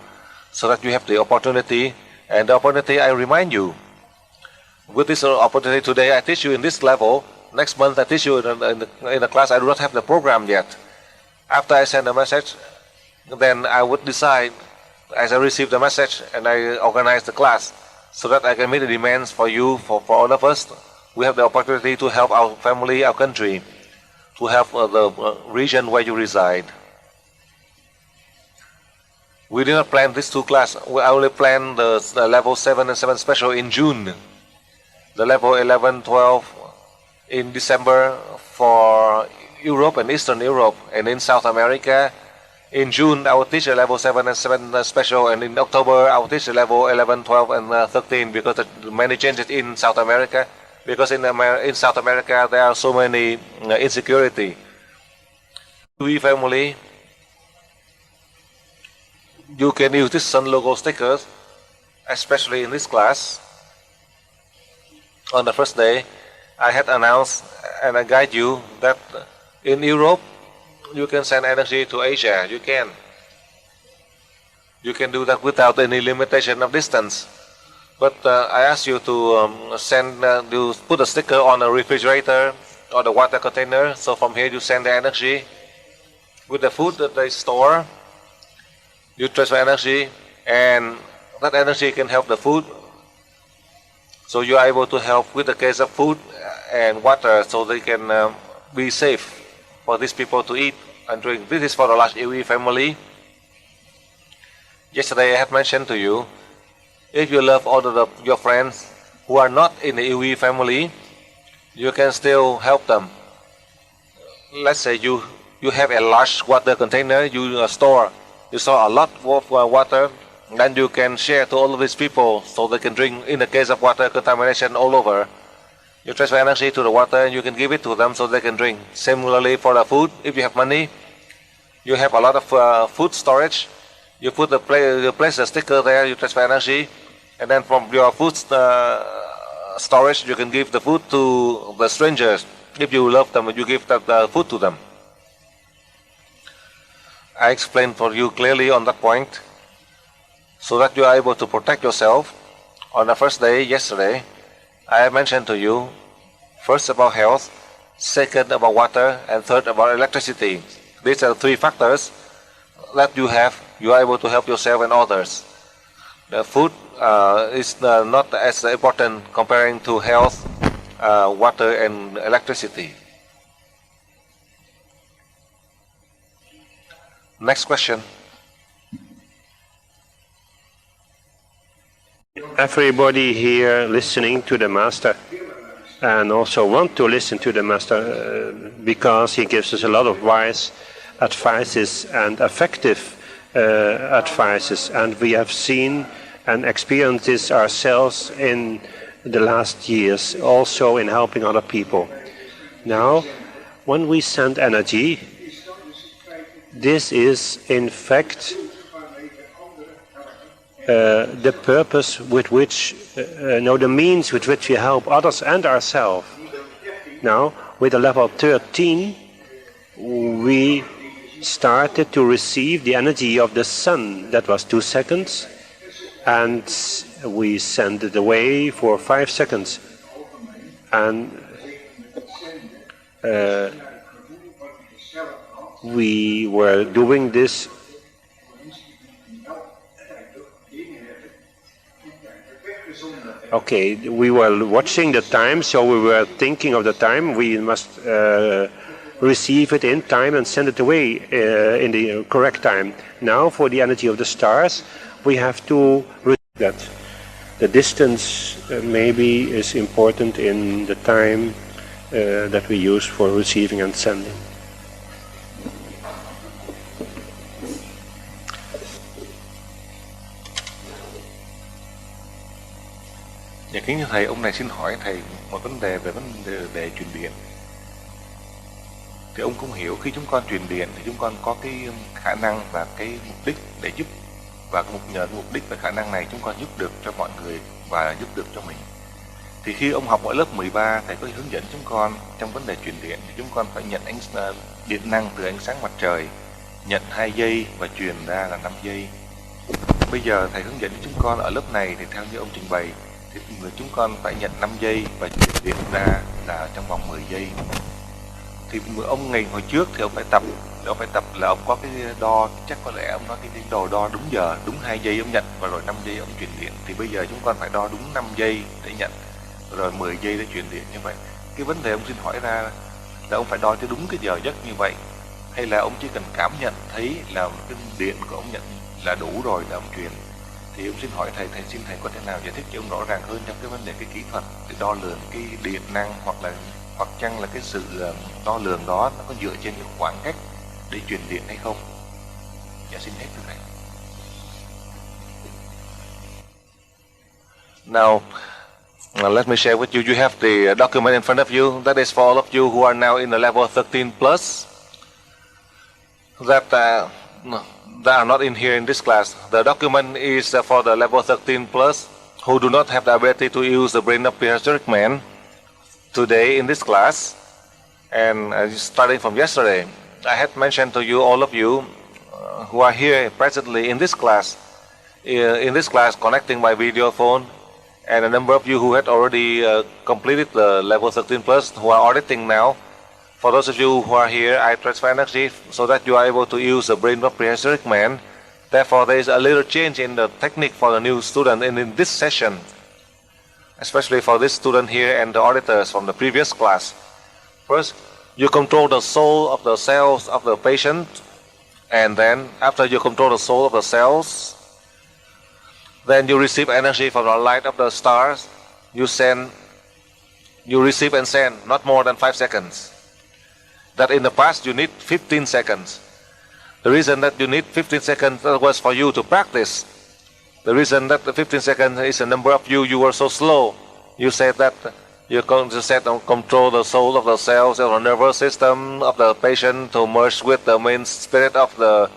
so that you have the opportunity, and the opportunity I remind you. With this opportunity today, I teach you in this level. Next month, I teach you in the class. I do not have the program yet. After I send the message, then I would decide as I receive the message and I organize the class so that I can meet the demands for you, for all of us. We have the opportunity to help our family, our country, to help the region where you reside. We did not plan these two classes. We only planned the level 7 and 7 special in June. The level 11, 12 in December for Europe and Eastern Europe, and in South America. In June, I will teach the level 7 and 7 special, and in October, I will teach the level 11, 12, and 13 because there are many changes in South America. Because in South America, there are so many insecurity. We family, you can use this Sun logo stickers, especially in this class. On the first day, I had announced and I guide you that in Europe, you can send energy to Asia. You can. You can do that without any limitation of distance. But I ask you to you put a sticker on a refrigerator or the water container. So from here you send the energy. With the food that they store, you transfer energy, and that energy can help the food. So you are able to help with the case of food and water, so they can be safe for these people to eat and drink. This is for the large AOE family. Yesterday I had mentioned to you, if you love all of your friends who are not in the AOE family, you can still help them. Let's say you have a large water container, you store a lot of water, then you can share to all of these people so they can drink. In the case of water contamination all over, you transfer energy to the water and you can give it to them so they can drink. Similarly for the food, if you have money, you have a lot of food storage, you put you place a sticker there, you transfer energy, and then from your food storage you can give the food to the strangers. If you love them, you give the food to them. I explained for you clearly on that point so that you are able to protect yourself. On the first day, yesterday, I mentioned to you first about health, second about water, and third about electricity. These are the three factors that you have. You are able to help yourself and others. The food is not as important comparing to health, water, and electricity. Next question. Everybody here listening to the Master and also want to listen to the Master because he gives us a lot of wise advices and effective advices, and we have seen and experienced this ourselves in the last years, also in helping other people. Now, when we send energy, this is in fact the purpose with which, the means with which we help others and ourselves. Now, with the level 13, we started to receive the energy of the sun. That was 2 seconds, and we sent it away for 5 seconds. And we were doing this we were watching the time, so we were thinking of the time. We must receive it in time and send it away in the correct time. Now, for the energy of the stars, we have to receive that. The distance maybe is important in the time that we use for receiving and sending. Dạ, kính thưa thầy, ông này xin hỏi thầy một vấn đề về truyền điện. Thì ông cũng hiểu khi chúng con truyền điện thì chúng con có cái khả năng và cái mục đích để giúp, và nhờ mục đích và khả năng này chúng con giúp được cho mọi người và giúp được cho mình. Thì khi ông học ở lớp 13, thầy có hướng dẫn chúng con trong vấn đề truyền điện thì chúng con phải nhận điện năng từ ánh sáng mặt trời, nhận 2 giây và truyền ra là 5 giây. Bây giờ thầy hướng dẫn chúng con ở lớp này thì theo như ông trình bày thì chúng con phải nhận 5 giây và truyền điện ra là trong vòng 10 giây. Thì ông ngày hồi trước thì ông phải tập là ông có cái đo, chắc có lẽ ông nói cái đồ đo đúng giờ, đúng 2 giây ông nhận và rồi 5 giây ông truyền điện. Thì bây giờ chúng con phải đo đúng 5 giây để nhận rồi 10 giây để truyền điện như vậy. Cái vấn đề ông xin hỏi ra là ông phải đo cho đúng cái giờ giấc như vậy, hay là ông chỉ cần cảm nhận thấy là cái điện của ông nhận là đủ rồi để ông truyền. Thì ông xin hỏi thầy xin thầy có thể nào giải thích cho ông rõ ràng hơn trong cái vấn đề cái kỹ thuật để đo lường cái điện năng, hoặc chăng là cái sự đo lường đó nó có dựa trên cái khoảng cách để truyền điện hay không? Dạ, xin hết thưa thầy. Now, let me share with you. You have the document in front of you. That is for all of you who are now in the level 13 plus. That are not in here in this class. The document is for the level 13 plus who do not have the ability to use the brain of prehistoric man today in this class. And starting from yesterday, I had mentioned to you, all of you who are here presently in this class connecting by video phone, and a number of you who had already completed the level 13 plus who are auditing now. For those of you who are here, I transfer energy so that you are able to use the brain of prehistoric man. Therefore, there is a little change in the technique for the new student in this session, especially for this student here and the auditors from the previous class. First, you control the soul of the cells of the patient, and then after you control the soul of the cells, then you receive energy from the light of the stars. You receive and send not more than 5 seconds. That in the past you need 15 seconds. The reason that you need 15 seconds was for you to practice The reason that the 15 seconds is a number of you were so slow. You said that you can control the soul of the cells of the nervous system of the patient to merge with the main spirit of the.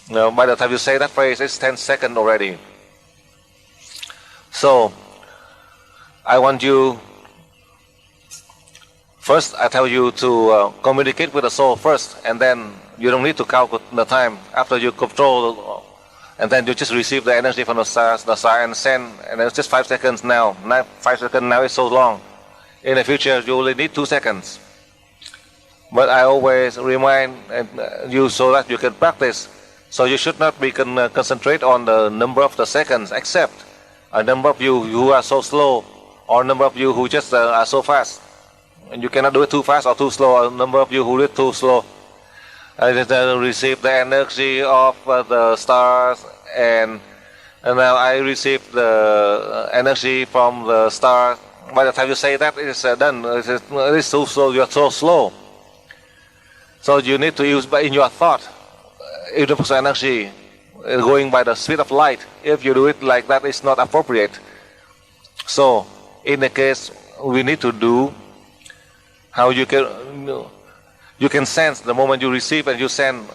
By the time you say that phrase, it's 10 seconds already. So, I want you. First, I tell you to communicate with the soul first, and then you don't need to count the time. After you control, and then you just receive the energy from the star and send, and it's just 5 seconds now. 5 seconds now is so long. In the future, you only need 2 seconds. But I always remind you so that you can practice. So you should not be concentrate on the number of the seconds, except a number of you who are so slow, or a number of you who just are so fast. And you cannot do it too fast or too slow. A number of you who do it too slow. Receive the energy of the stars, and now I receive the energy from the star. By the time you say that, it is done. It is so slow. You are so slow. So you need to use in your thought universal energy, going by the speed of light. If you do it like that, it's not appropriate. So in the case, we need to do how you can sense the moment you receive and you send.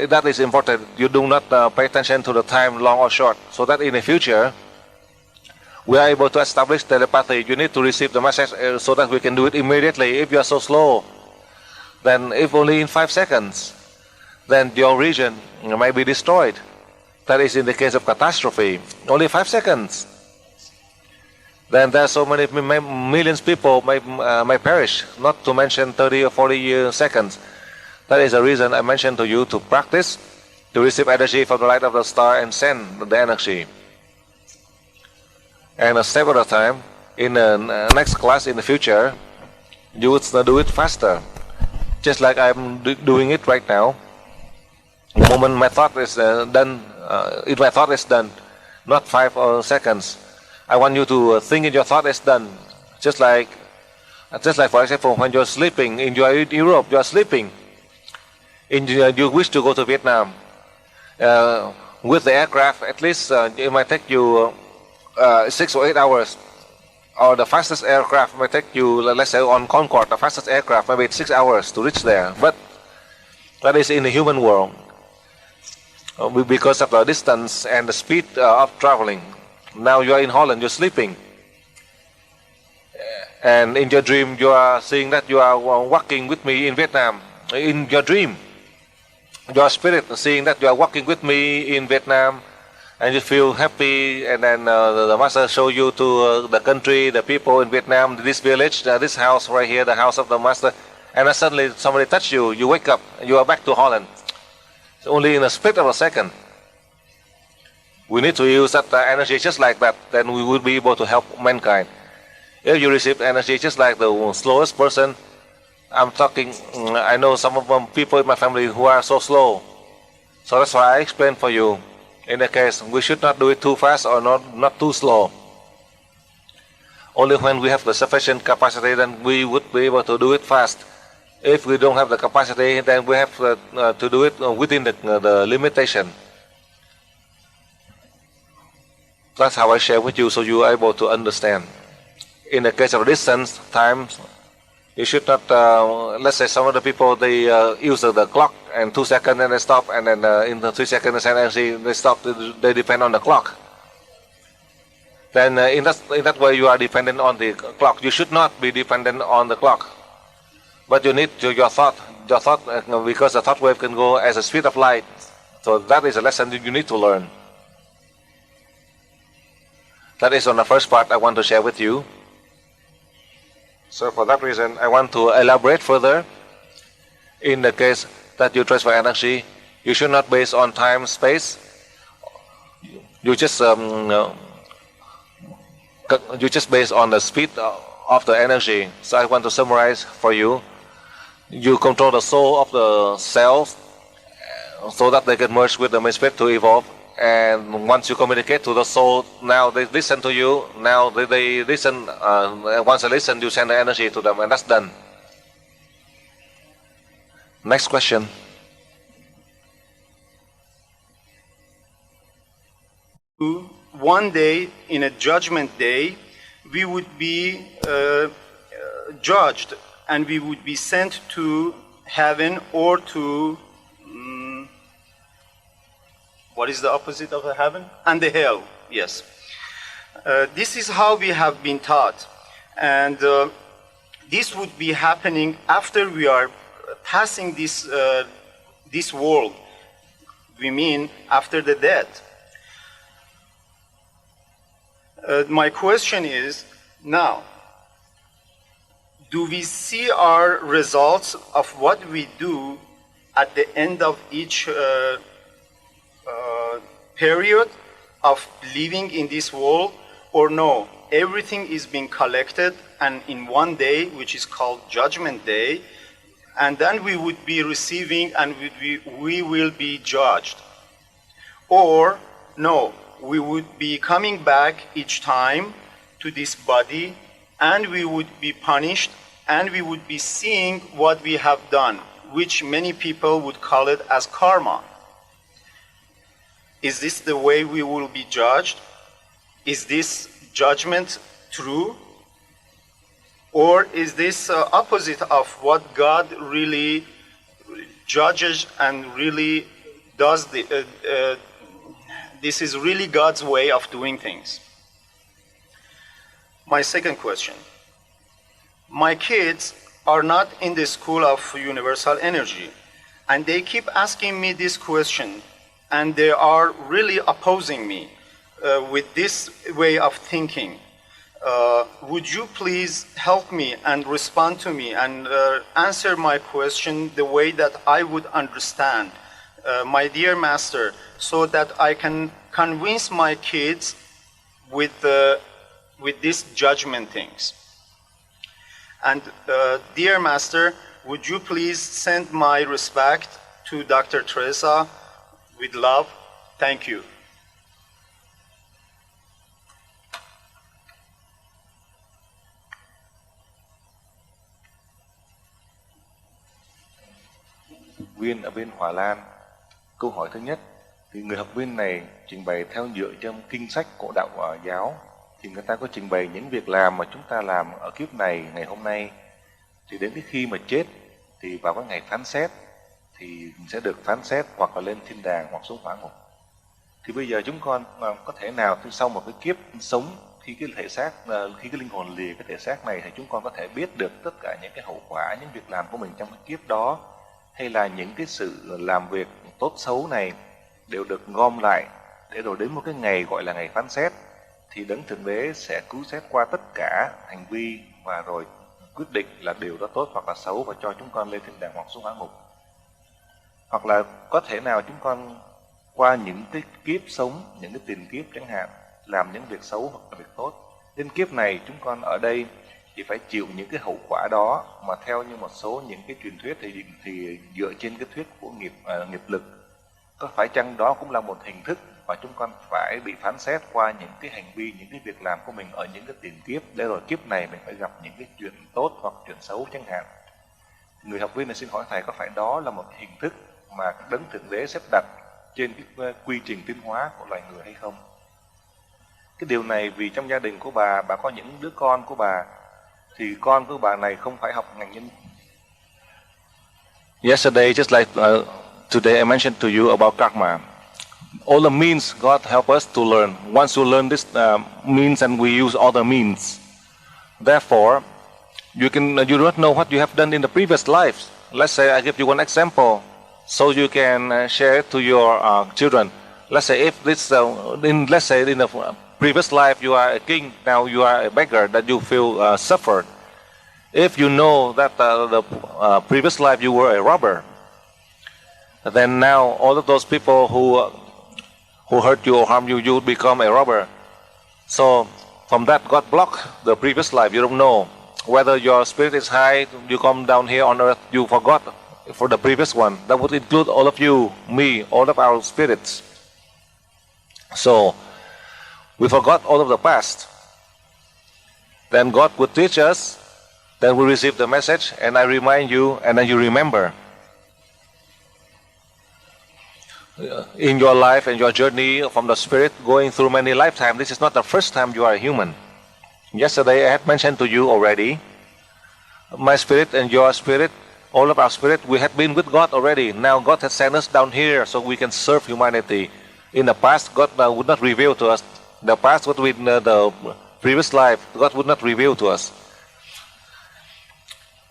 That is important. You do not pay attention to the time, long or short, so that in the future we are able to establish telepathy. You need to receive the message so that we can do it immediately. If you are so slow, then if only in 5 seconds, then your region may be destroyed. That is in the case of catastrophe. Only 5 seconds. Then there are so many millions of people may perish, not to mention 30 or 40 seconds. That is the reason I mentioned to you to practice, to receive energy from the light of the star and send the energy. And a step at a time, in the next class in the future, you would do it faster. Just like I'm doing it right now. The moment my thought is done, if my thought is done, not 5 seconds. I want you to think in your thought is done. Just like for example, when you're sleeping, in Europe, you are sleeping. You wish to go to Vietnam. With the aircraft, at least it might take you 6 or 8 hours. Or the fastest aircraft might take you, let's say on Concorde, the fastest aircraft maybe 6 hours to reach there. But that is in the human world. Because of the distance and the speed of traveling. Now you are in Holland, you're sleeping. And in your dream, you are seeing that you are walking with me in Vietnam. In your dream, your spirit seeing that you are walking with me in Vietnam, and you feel happy. And then the master show you to the country, the people in Vietnam, this village, this house right here, the house of the master. And then suddenly somebody touch you, you wake up, and you are back to Holland. It's only in a split of a second. We need to use that energy just like that, then we will be able to help mankind. If you receive energy just like the slowest person, I know some of them people in my family who are so slow. So that's why I explained for you. In the case, we should not do it too fast or not too slow. Only when we have the sufficient capacity, then we would be able to do it fast. If we don't have the capacity, then we have to do it within the limitation. That's how I share with you, so you are able to understand. In the case of distance, time, you should not, let's say some of the people, they use the clock, and 2 seconds and they stop, and then in the 3 seconds they stop, they depend on the clock. Then in that way you are dependent on the clock. You should not be dependent on the clock. But you need your thought, because the thought wave can go as a speed of light. So that is a lesson that you need to learn. That is on the first part I want to share with you. So for that reason, I want to elaborate further. In the case that you transfer energy, you should not base on time, space. You just base on the speed of the energy. So I want to summarize for you. You control the soul of the cells so that they can merge with the main spirit to evolve. And once you communicate to the soul, now they listen to you. Now they listen. Once they listen, you send the energy to them, and that's done. Next question. one day, in a judgment day, we would be judged and we would be sent to heaven or to, what is the opposite of the heaven? And the hell, yes. This is how we have been taught. And this would be happening after we are passing this world. We mean after the death. My question is, now, do we see our results of what we do at the end of each period of living in this world, or no? Everything is being collected and in one day, which is called Judgment Day, and then we would be receiving and we will be judged. Or no, we would be coming back each time to this body and we would be punished and we would be seeing what we have done, which many people would call it as karma. Is this the way we will be judged? Is this judgment true? Or is this opposite of what God really judges and really does? This is really God's way of doing things. My second question. My kids are not in the school of universal energy, and they keep asking me this question, and they are really opposing me with this way of thinking. Would you please help me and respond to me and answer my question the way that I would understand, my dear master, so that I can convince my kids with these judgment things? And dear master, would you please send my respect to Dr. Teresa with love? Thank you. Viên ở bên Hòa Lan, câu hỏi thứ nhất, thì người học viên này trình bày theo dựa trong kinh sách của đạo giáo, thì người ta có trình bày những việc làm mà chúng ta làm ở kiếp này, ngày hôm nay, thì đến cái khi mà chết thì vào cái ngày phán xét thì sẽ được phán xét hoặc là lên thiên đàng hoặc xuống hỏa ngục. Thì bây giờ chúng con có thể nào sau một cái kiếp sống, khi cái thể xác, khi cái linh hồn lìa cái thể xác này, thì chúng con có thể biết được tất cả những cái hậu quả, những việc làm của mình trong cái kiếp đó, hay là những cái sự làm việc tốt xấu này đều được gom lại để rồi đến một cái ngày gọi là ngày phán xét, thì Đấng Thượng Đế sẽ cứu xét qua tất cả hành vi và rồi quyết định là điều đó tốt hoặc là xấu và cho chúng con lên thiên đàng hoặc xuống hỏa ngục. Hoặc là có thể nào chúng con qua những cái kiếp sống, những cái tiền kiếp chẳng hạn, làm những việc xấu hoặc là việc tốt, đến kiếp này chúng con ở đây thì phải chịu những cái hậu quả đó, mà theo như một số những cái truyền thuyết thì dựa trên cái thuyết của nghiệp lực, có phải chăng đó cũng là một hình thức mà chúng con phải bị phán xét qua những cái hành vi, những cái việc làm của mình ở những cái tiền kiếp, để rồi kiếp này mình phải gặp những cái chuyện tốt hoặc chuyện xấu chẳng hạn. Người học viên này xin hỏi thầy, có phải đó là một hình thức mà Đấng Thượng Đế xếp đặt trên cái quy trình tiến hóa của loài người hay không? Cái điều này vì trong gia đình của bà có những đứa con của bà, thì con của bà này không phải học ngành nhân. Yesterday, just like today, I mentioned to you about karma. All the means God help us to learn. Once you learn this means, and we use all the means. Therefore, you don't know what you have done in the previous lives. Let's say I give you one example, so you can share it to your children. Let's say if this, let's say in the previous life you are a king, now you are a beggar, that you feel suffered. If you know that the previous life you were a robber, then now all of those people who hurt you or harm you, you become a robber. So from that, God blocked the previous life. You don't know whether your spirit is high, you come down here on earth, you forgot for the previous one. That would include all of you, me, all of our spirits. So we forgot all of the past. Then God would teach us, then we receive the message, and I remind you, and then you remember. in your life and your journey from the spirit going through many lifetimes. This is not the first time you are a human. Yesterday I had mentioned to you already, my spirit and your spirit, all of our spirit, we had been with God already. Now God has sent us down here so we can serve humanity. In the past, God would not reveal to us. The past, what we the previous life, God would not reveal to us.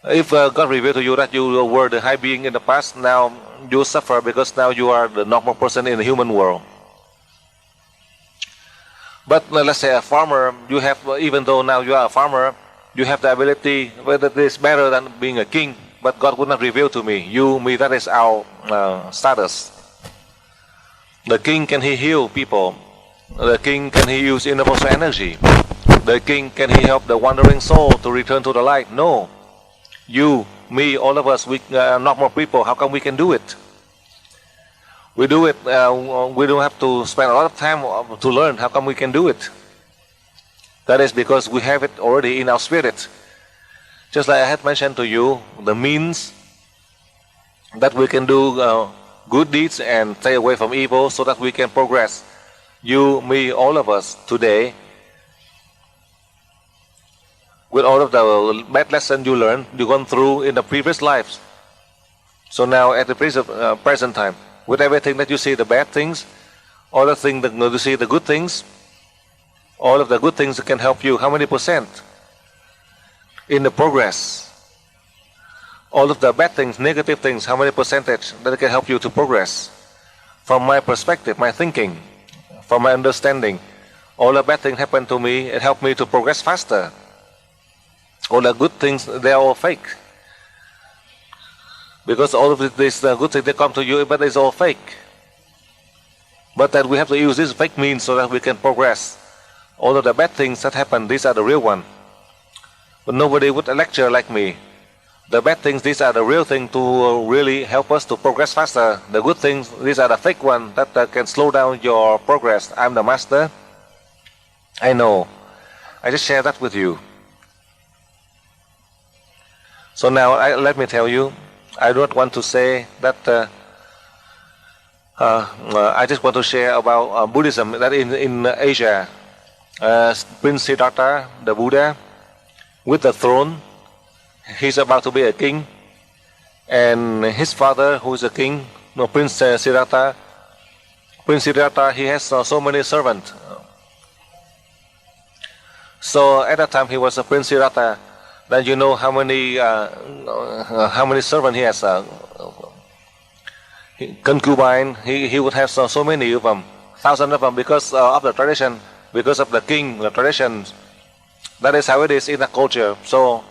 If God revealed to you that you were the high being in the past, now you suffer because now you are the normal person in the human world. But let's say a farmer, you have, even though now you are a farmer, you have the ability, whether it is better than being a king, but God would not reveal to me. You, me, that is our status. The king, can he heal people? The king, can he use universal energy? The king, can he help the wandering soul to return to the light? No. You, me, all of us, we are normal people. How come we can do it? We do it, we don't have to spend a lot of time to learn. How come we can do it? That is because we have it already in our spirit. Just like I had mentioned to you, the means that we can do good deeds and stay away from evil so that we can progress. You, me, all of us today, with all of the bad lessons you learned, you gone through in the previous lives. So now at the present time, with everything that you see, the bad things, all the things that you see, the good things, all of the good things can help you. How many percent in the progress? All of the bad things, negative things, how many percentage that can help you to progress? From my perspective, my thinking, from my understanding, all the bad things happen to me, it helped me to progress faster. All the good things, they are all fake. Because all of these good things, they come to you, but it's all fake. But that we have to use this fake means so that we can progress. All of the bad things that happen, these are the real ones. But nobody would lecture like me. The bad things, these are the real things to really help us to progress faster. The good things, these are the fake ones that can slow down your progress. I'm the master. I know. I just share that with you. So now, let me tell you, I don't want to say that, I just want to share about Buddhism, that in Asia, Prince Siddhartha, the Buddha, with the throne, he's about to be a king, and his father, who is a king, Prince Siddhartha, he has so many servants. So at that time he was a Prince Siddhartha. Then you know how many servants he has. Concubine, he would have so many of them, thousands of them, because of the tradition, because of the king, the traditions. That is how it is in the culture. So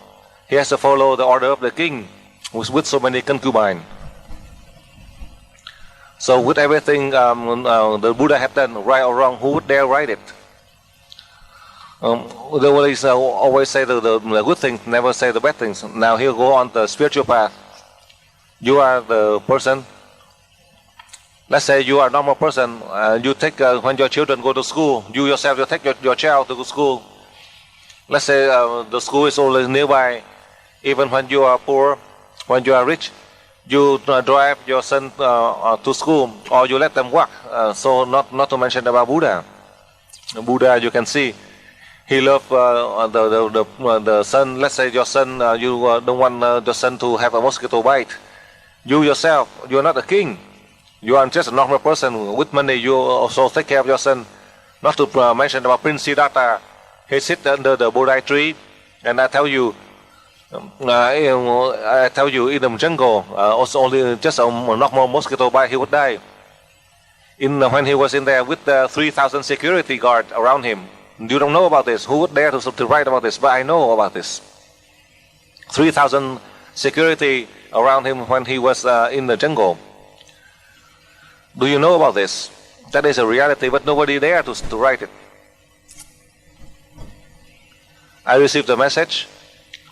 he has to follow the order of the king with so many concubines. So with everything the Buddha had done, right or wrong, who would dare write it? They always say the good things, never say the bad things. Now he'll go on the spiritual path. You are the person. Let's say you are a normal person. You take when your children go to school, you yourself you take your child to school. Let's say the school is always nearby. Even when you are poor, when you are rich, you drive your son to school, or you let them walk. So not to mention about Buddha. Buddha, you can see, he loved the son. Let's say your son, you don't want your son to have a mosquito bite. You yourself, you are not a king. You are just a normal person. With money, you also take care of your son. Not to mention about Prince Siddhartha. He sits under the Bodhi tree, and I tell you, in the jungle, also only just a normal mosquito bite, he would die. When he was in there with the 3,000 security guard around him. You don't know about this. Who would dare to write about this? But I know about this. 3,000 security around him when he was in the jungle. Do you know about this? That is a reality, but nobody dare to write it. I received the message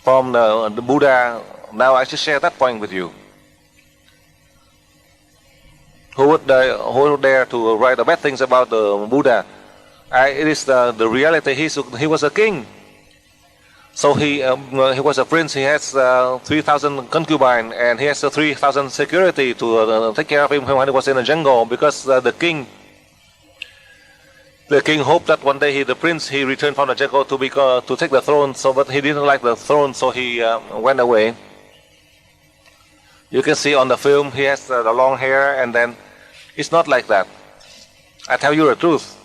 from the Buddha. Now I just share that point with you. Who would dare to write the bad things about the Buddha? It is the reality. He was a king. So he was a prince. He has 3,000 concubines, and he has 3,000 security to take care of him when he was in the jungle. Because the king hoped that one day the prince he returned from the jungle to take the throne. So, but he didn't like the throne, so he went away. You can see on the film he has the long hair, and then it's not like that. I tell you the truth.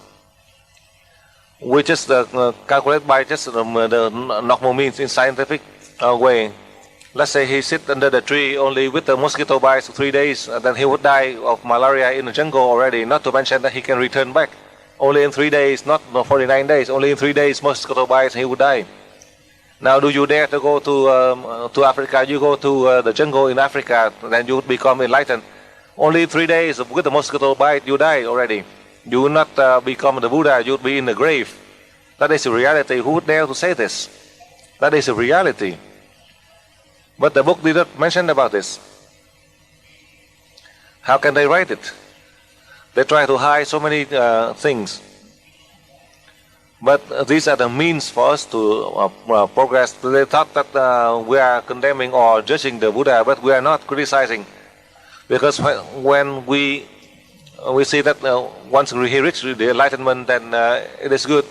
We just calculate by just the normal means in scientific way. Let's say he sit under the tree only with the mosquito bites 3 days, then he would die of malaria in the jungle already. Not to mention that he can return back only in 3 days, not 49 days. Only in 3 days mosquito bites he would die. Now, do you dare to go to Africa? You go to the jungle in Africa, then you would become enlightened. Only 3 days with the mosquito bite, you die already. You will not become the Buddha, you would be in the grave. That is the reality. Who would dare to say this? That is the reality. But the book did not mention about this. How can they write it? They try to hide so many things. But these are the means for us to progress. They thought that we are condemning or judging the Buddha, but we are not criticizing. Because when we see that once he reached the enlightenment, then it is good.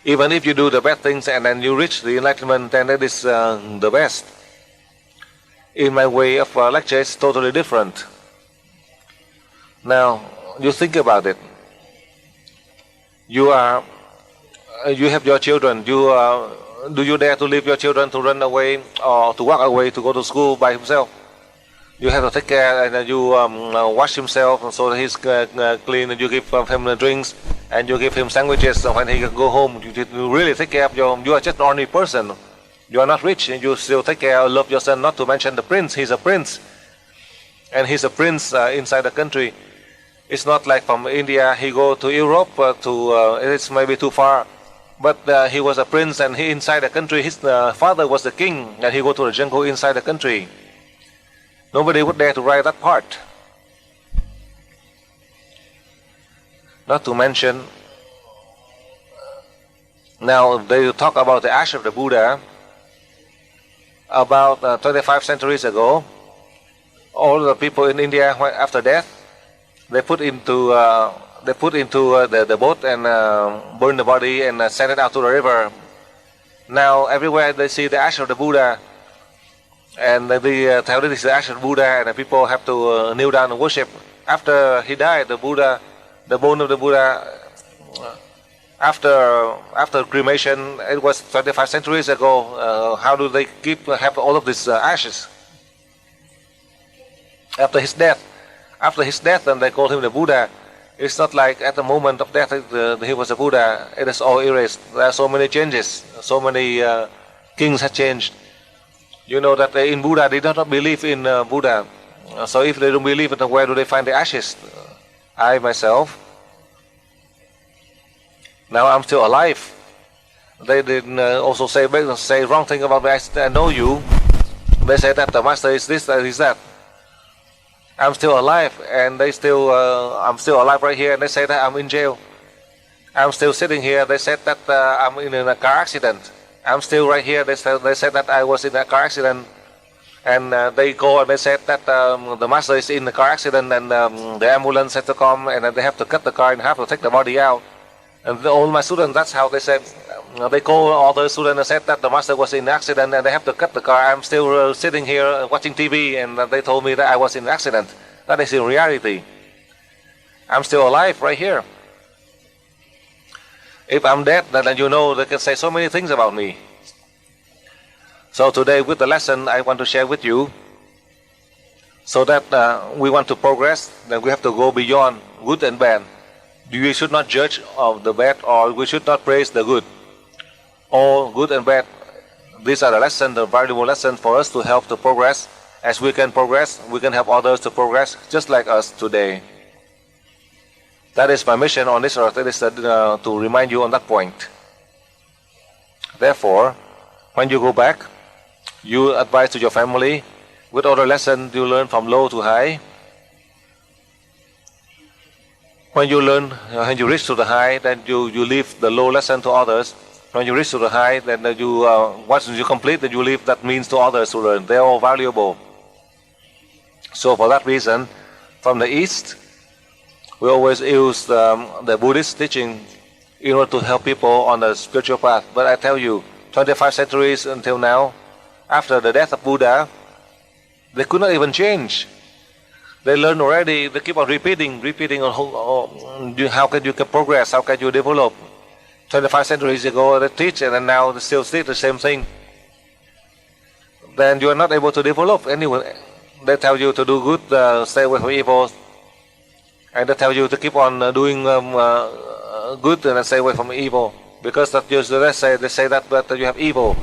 Even if you do the bad things and then you reach the enlightenment, then it is the best. In my way of lecture, it's totally different. Now, you think about it. You have your children. Do you dare to leave your children to run away or to walk away to go to school by himself? You have to take care, and you wash himself so that he's clean, and you give him drinks, and you give him sandwiches when he can go home. You really take care of you are just an ordinary person. You are not rich, and you still take care, love your son, not to mention the prince. He's a prince. And he's a prince inside the country. It's not like from India, he go to Europe, it's maybe too far. But he was a prince, and he inside the country, his father was the king, and he go to the jungle inside the country. Nobody would dare to write that part. Not to mention, now they talk about the ash of the Buddha. About 25 centuries ago, all the people in India, after death, they put into the boat and burn the body and send it out to the river. Now everywhere they see the ash of the Buddha, and they tell this is the ash of the Buddha, and the people have to kneel down and worship. After he died, the bone of the Buddha, after cremation, it was 25 centuries ago. How do they have all of these ashes? After his death, and they called him the Buddha. It's not like at the moment of death he was a Buddha. It is all erased. There are so many changes. So many kings have changed. You know that in Buddha they do not believe in Buddha. So if they don't believe it, where do they find the ashes? I myself, now I'm still alive. They didn't also say wrong thing about me. I know you. They say that the master is this, that is that. I'm still alive, and I'm still alive right here, and they say that I'm in jail. I'm still sitting here. They said that I'm in a car accident. I'm still right here. They said that I was in a car accident, and they go and they said that the master is in the car accident, and the ambulance had to come, and then they have to cut the car in half to take the body out. And all my students, that's how they said. They call all the students and said that the master was in an accident, and they have to cut the car. I'm still sitting here watching TV, and they told me that I was in an accident. That is in reality. I'm still alive right here. If I'm dead, then you know they can say so many things about me. So today with the lesson I want to share with you, so that we want to progress, then we have to go beyond good and bad. We should not judge of the bad, or we should not praise the good. All good and bad, these are the lessons, the valuable lessons for us to help to progress. As we can progress, we can help others to progress, just like us today. That is my mission on this earth. It is to remind you on that point. Therefore, when you go back, you advise to your family with all the lessons you learn from low to high. When you reach to the high, then you leave the low lesson to others. When you reach to the high, then once you complete, then you leave that means to others to learn. They are all valuable. So for that reason, from the East, we always use the Buddhist teaching in order to help people on the spiritual path. But I tell you, 25 centuries until now, after the death of Buddha, they could not even change. They learn already, they keep on repeating on how can you progress, how can you develop. 25 centuries ago they teach, and then now they still teach the same thing. Then you are not able to develop anyway. They tell you to do good, stay away from evil, and they tell you to keep on doing good and stay away from evil, because that they say that you have evil.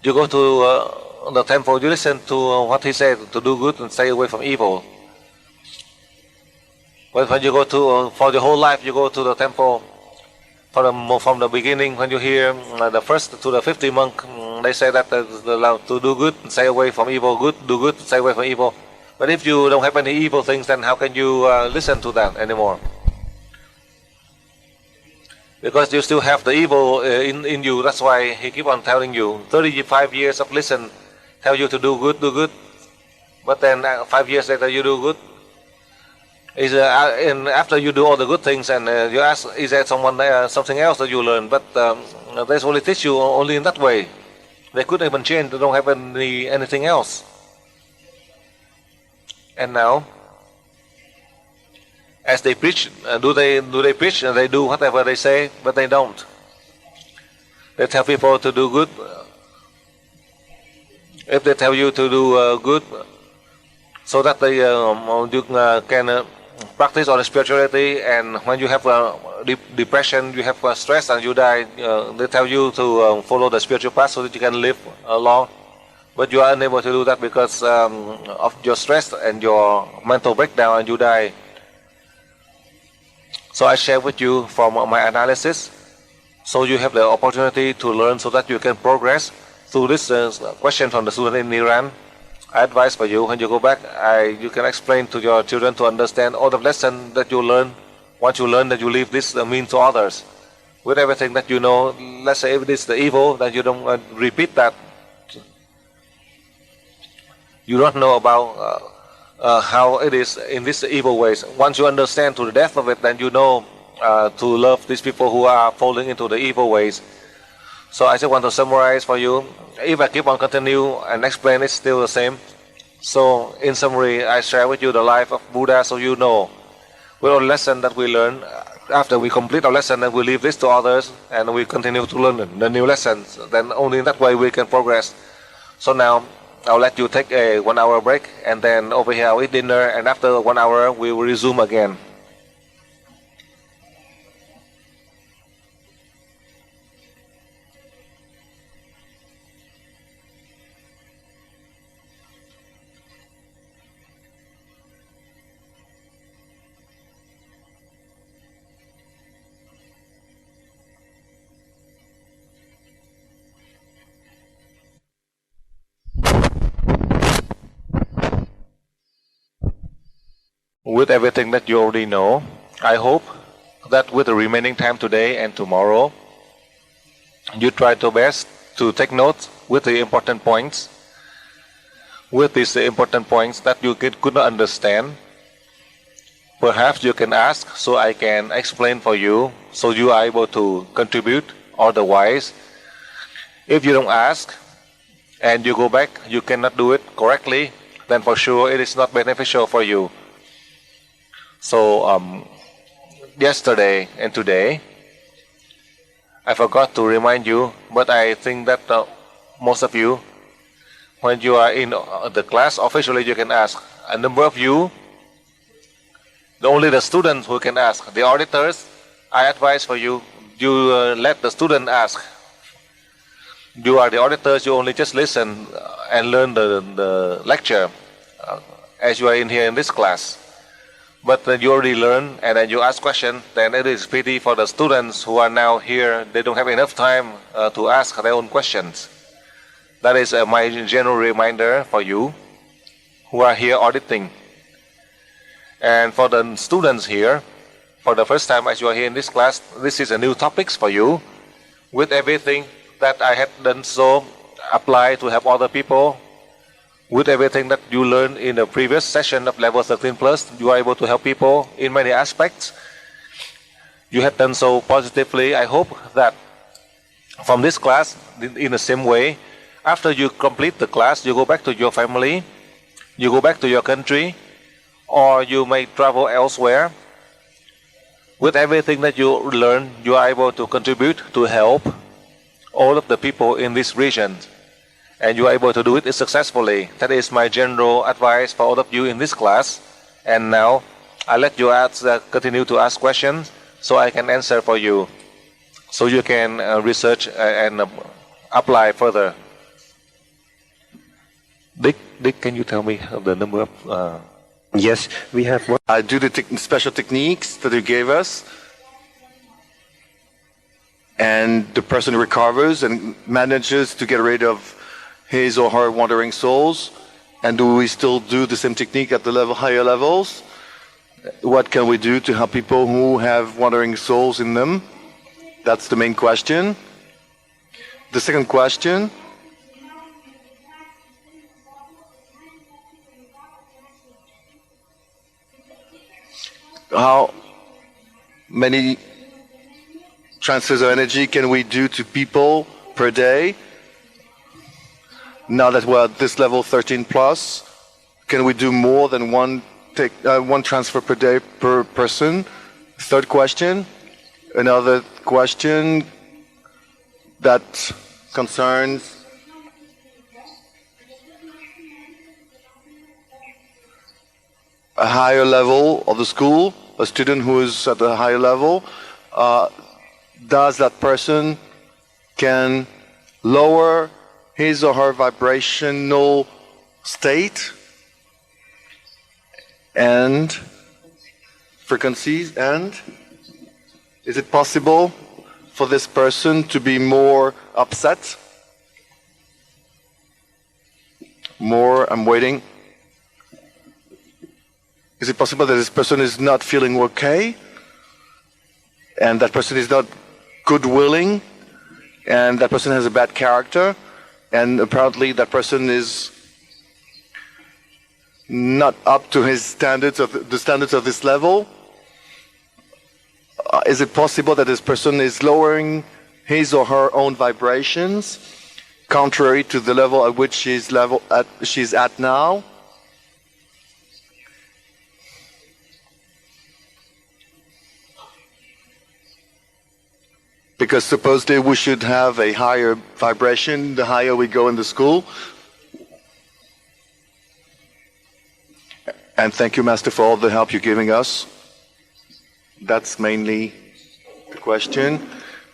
You go to the temple, you listen to what he said, to do good and stay away from evil. But when you go to for the whole life, you go to the temple from the beginning. When you hear the first to the 50 monk, they say that to do good and stay away from evil. Do good, stay away from evil. But if you don't have any evil things, then how can you listen to that anymore? Because you still have the evil in you. That's why he keep on telling you. 35 years of listen, tell you to do good. But then 5 years later you do good. And after you do all the good things, and you ask, is there something else that you learn? But they only teach you only in that way. They couldn't even change. They don't have anything else. And now, as they preach, do they preach? And they do whatever they say, but they don't. They tell people to do good. If they tell you to do good, so that you can practice on spirituality, and when you have depression, you have stress, and you die, they tell you to follow the spiritual path so that you can live long. But you are unable to do that because of your stress and your mental breakdown, and you die. So I share with you from my analysis, so you have the opportunity to learn so that you can progress. Through this question from the student in Iran, I advise for you, when you go back, you can explain to your children to understand all the lessons that you learn. Once you learn that you leave this mean to others. With everything that you know, let's say if it is the evil, then you don't repeat that. You don't know about how it is in these evil ways. Once you understand to the depth of it, then you know to love these people who are falling into the evil ways. So I just want to summarize for you. If I keep on continue and explain, it's still the same. So in summary, I share with you the life of Buddha, so you know with all lesson that we learn. After we complete our lesson, then we leave this to others, and we continue to learn the new lessons. Then only in that way we can progress. So now I'll let you take a 1 hour break, and then over here I'll eat dinner, and after 1 hour we will resume again. With everything that you already know, I hope that with the remaining time today and tomorrow, you try your best to take notes with the important points. With these important points that you could not understand, perhaps you can ask so I can explain for you, so you are able to contribute. Otherwise, if you don't ask and you go back, you cannot do it correctly, then for sure it is not beneficial for you. So yesterday and today, I forgot to remind you, but I think that most of you, when you are in the class, officially you can ask. A number of you, only the students who can ask. The auditors, I advise for you, let the student ask. You are the auditors, you only just listen and learn the lecture as you are in here in this class. But then you already learn, and then you ask questions, then it is pity for the students who are now here. They don't have enough time to ask their own questions. That is my general reminder for you who are here auditing. And for the students here, for the first time as you are here in this class, this is a new topics for you. With everything that I had done so, apply to help other people. With everything that you learned in the previous session of level 13 plus, you are able to help people in many aspects. You have done so positively. I hope that from this class, in the same way, after you complete the class, you go back to your family, you go back to your country, or you may travel elsewhere. With everything that you learn, you are able to contribute to help all of the people in this region. And you are able to do it successfully. That is my general advice for all of you in this class. And now, I let you continue to ask questions so I can answer for you. So you can research and apply further. Dick, can you tell me the number of... Yes, we have one. I do the special techniques that you gave us, and the person recovers and manages to get rid of his or her wandering souls. And do we still do the same technique at the higher levels? What can we do to help people who have wandering souls in them? That's the main question. The second question, how many transfers of energy can we do to people per day? Now that we're at this level 13 plus, can we do more than one transfer per day per person? Third question. Another question that concerns a higher level of the school, a student who is at a higher level, does that person can lower his or her vibrational state and frequencies, and is it possible for this person to be more upset? I'm waiting. Is it possible that this person is not feeling okay, and that person is not good-willing, and that person has a bad character, and apparently that person is not up to his standards of the standards of this level? Is it possible that this person is lowering his or her own vibrations, contrary to the level at which she's at now? Because supposedly we should have a higher vibration the higher we go in the school. And thank you, Master, for all the help you're giving us. That's mainly the question.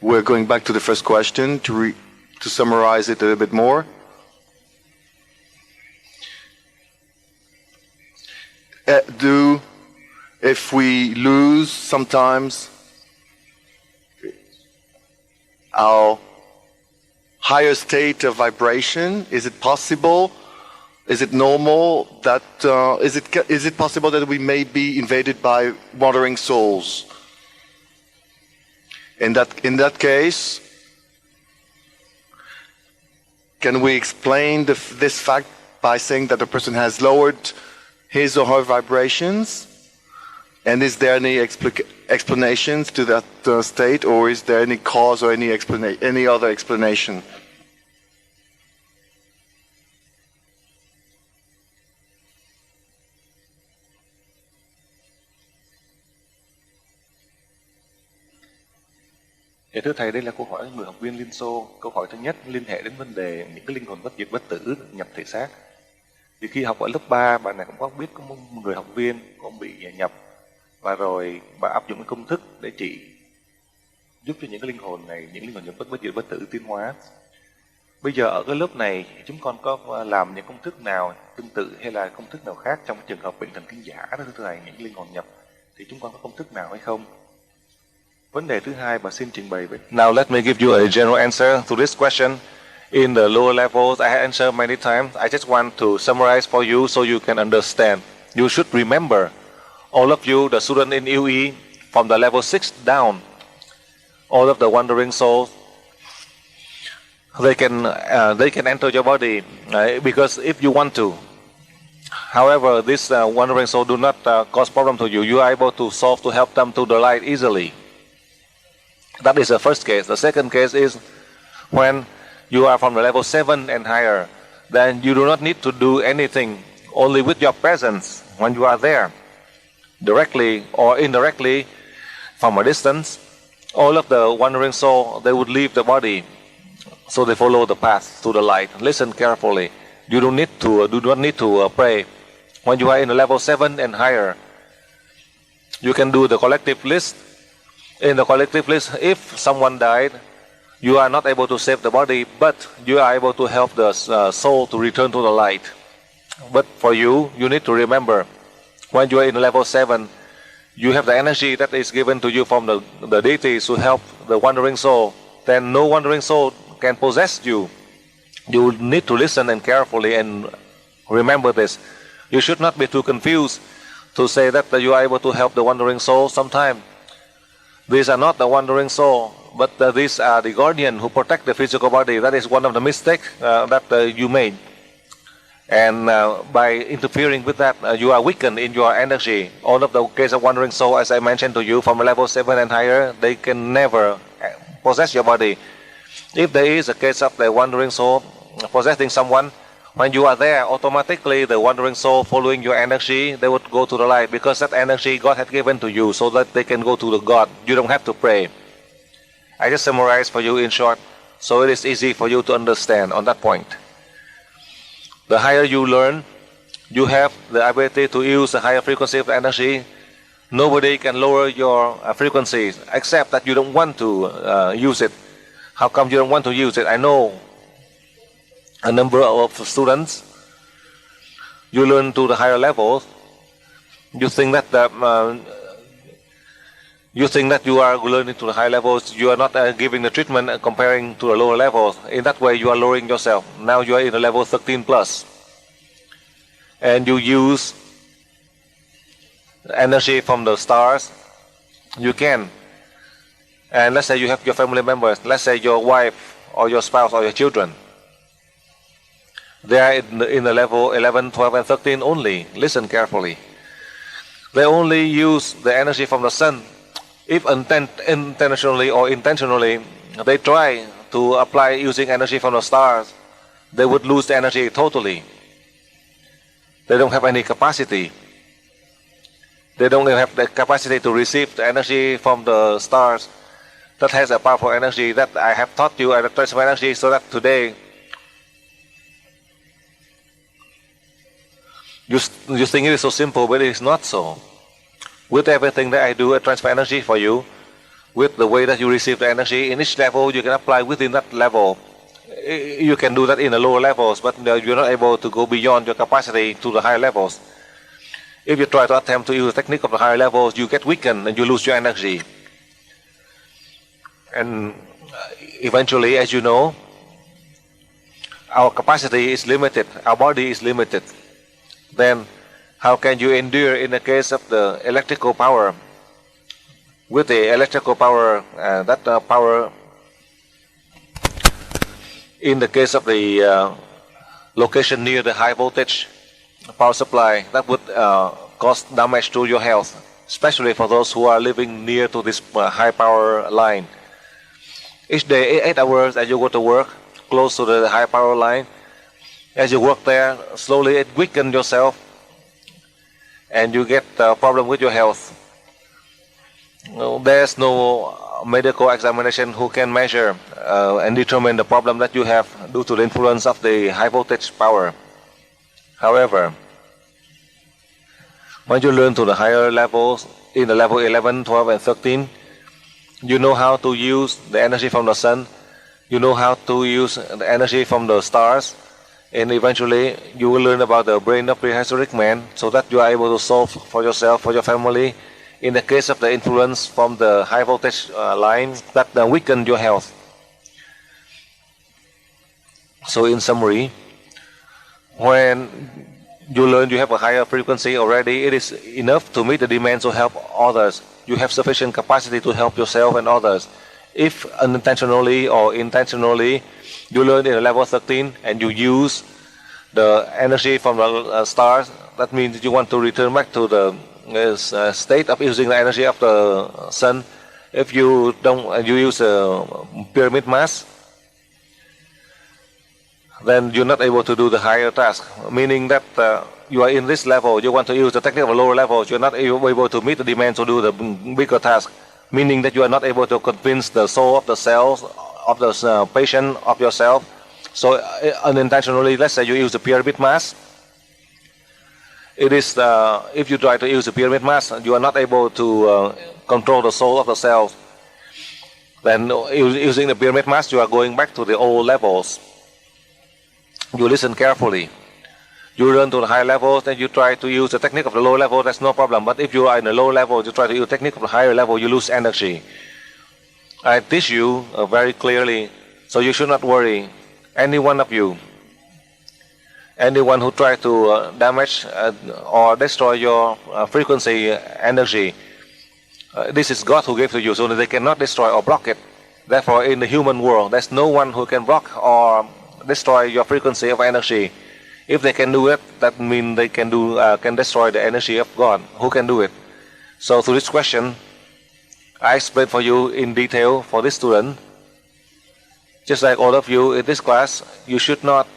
We're going back to the first question to summarize it a little bit more. If we lose sometimes our higher state of vibration, is it possible? Is it normal that is it possible that we may be invaded by wandering souls? In that case, can we explain this fact by saying that the person has lowered his or her vibrations? And is there any explanations to that state, or is there any cause or any other explanation? Thưa Thầy, đây là câu hỏi người học viên Liên Xô. Câu hỏi thứ nhất liên hệ đến vấn đề những cái linh hồn bất diệt bất tử nhập thể xác. Thì khi học ở lớp 3, bạn này cũng có biết có một người học viên cũng bị nhập, và rồi bà áp dụng cái công thức để trị, giúp cho những cái linh hồn này, những linh hồn nhập bất diệt bất tử tiến hóa. Bây giờ ở cái lớp này chúng con có làm những công thức nào tương tự hay là công thức nào khác trong trường hợp bệnh thần kinh giả đó thưa Thầy, những linh hồn nhập, thì chúng con có công thức nào hay không? Vấn đề thứ hai bà xin trình bày với. Now let me give you a general answer to this question. In the lower levels, I had answered many times. I just want to summarize for you so you can understand. You should remember, all of you, the students in UE, from the level 6 down, all of the wandering souls, they can enter your body because if you want to. However, this wandering soul do not cause problem to you. You are able to solve, to help them to the light easily. That is the first case. The second case is when you are from the level 7 and higher. Then you do not need to do anything. Only with your presence, when you are there, directly or indirectly, from a distance, all of the wandering soul, they would leave the body. So they follow the path to the light. Listen carefully. You do not need to pray. When you are in the level 7 and higher, you can do the collective list. In the collective list, if someone died, you are not able to save the body, but you are able to help the soul to return to the light. But for you, you need to remember, when you are in level 7, you have the energy that is given to you from the deities to help the wandering soul. Then no wandering soul can possess you. You need to listen and carefully and remember this. You should not be too confused to say that you are able to help the wandering soul sometime. These are not the wandering soul, but these are the guardian who protect the physical body. That is one of the mistakes that you made. And by interfering with that, you are weakened in your energy. All of the case of wandering soul, as I mentioned to you, from level 7 and higher, they can never possess your body. If there is a case of the wandering soul possessing someone, when you are there, automatically the wandering soul following your energy, they would go to the light, because that energy God had given to you so that they can go to the God. You don't have to pray. I just summarized for you in short, so it is easy for you to understand on that point. The higher you learn, you have the ability to use the higher frequency of energy. Nobody can lower your frequency except that you don't want to use it. How come you don't want to use it? I know a number of students, you learn to the higher levels, you think that you are learning to the high levels, you are not giving the treatment comparing to the lower levels. In that way, you are lowering yourself. Now you are in the level 13 plus. And you use energy from the stars. You can. And let's say you have your family members, let's say your wife or your spouse or your children. They are in the level 11, 12 and 13 only. Listen carefully. They only use the energy from the sun. If intentionally or intentionally they try to apply using energy from the stars, they would lose the energy totally. They don't have any capacity. They don't have the capacity to receive the energy from the stars that has a powerful energy that I have taught you, and transfer energy, so that today you think it is so simple, but it is not so. With everything that I do, I transfer energy for you. With the way that you receive the energy, in each level you can apply within that level. You can do that in the lower levels, but you're not able to go beyond your capacity to the higher levels. If you try to attempt to use the technique of the higher levels, you get weakened and you lose your energy. And eventually, as you know, our capacity is limited, our body is limited. Then how can you endure in the case of the electrical power? With the electrical power, power, in the case of the location near the high voltage power supply, that would cause damage to your health, especially for those who are living near to this high power line. Each day, 8 hours as you go to work, close to the high power line, as you work there, slowly it weakens yourself, and you get a problem with your health. There's no medical examination who can measure and determine the problem that you have due to the influence of the high voltage power. However, when you learn to the higher levels, in the level 11, 12 and 13, you know how to use the energy from the sun, you know how to use the energy from the stars, and eventually you will learn about the brain of prehistoric man, so that you are able to solve for yourself, for your family, in the case of the influence from the high voltage line that weaken your health. So in summary, when you learn you have a higher frequency already, it is enough to meet the demands to help others. you have sufficient capacity to help yourself and others. If unintentionally or intentionally you learn in a level 13 and you use the energy from the stars, that means you want to return back to the state of using the energy of the sun. If you don't, you use a pyramid mass, then you're not able to do the higher task, meaning that you are in this level, you want to use the technique of lower levels, you're not able to meet the demands to do the bigger task, meaning that you are not able to convince the soul of the cells, of the patient, of yourself. So unintentionally, let's say you use the pyramid mass. It is, if you try to use the pyramid mass, you are not able to control the soul of the cells. Then using the pyramid mass, you are going back to the old levels. You listen carefully. You learn to the high levels, then you try to use the technique of the lower level, that's no problem. But if you are in the lower level, you try to use the technique of the higher level, you lose energy. I teach you very clearly, so you should not worry. Any one of you, anyone who tries to damage or destroy your frequency energy, this is God who gave to you, so that they cannot destroy or block it. Therefore, in the human world, there's no one who can block or destroy your frequency of energy. If they can do it, that means they can destroy the energy of God. Who can do it? So through this question, I explained for you in detail for this student. Just like all of you in this class, you should not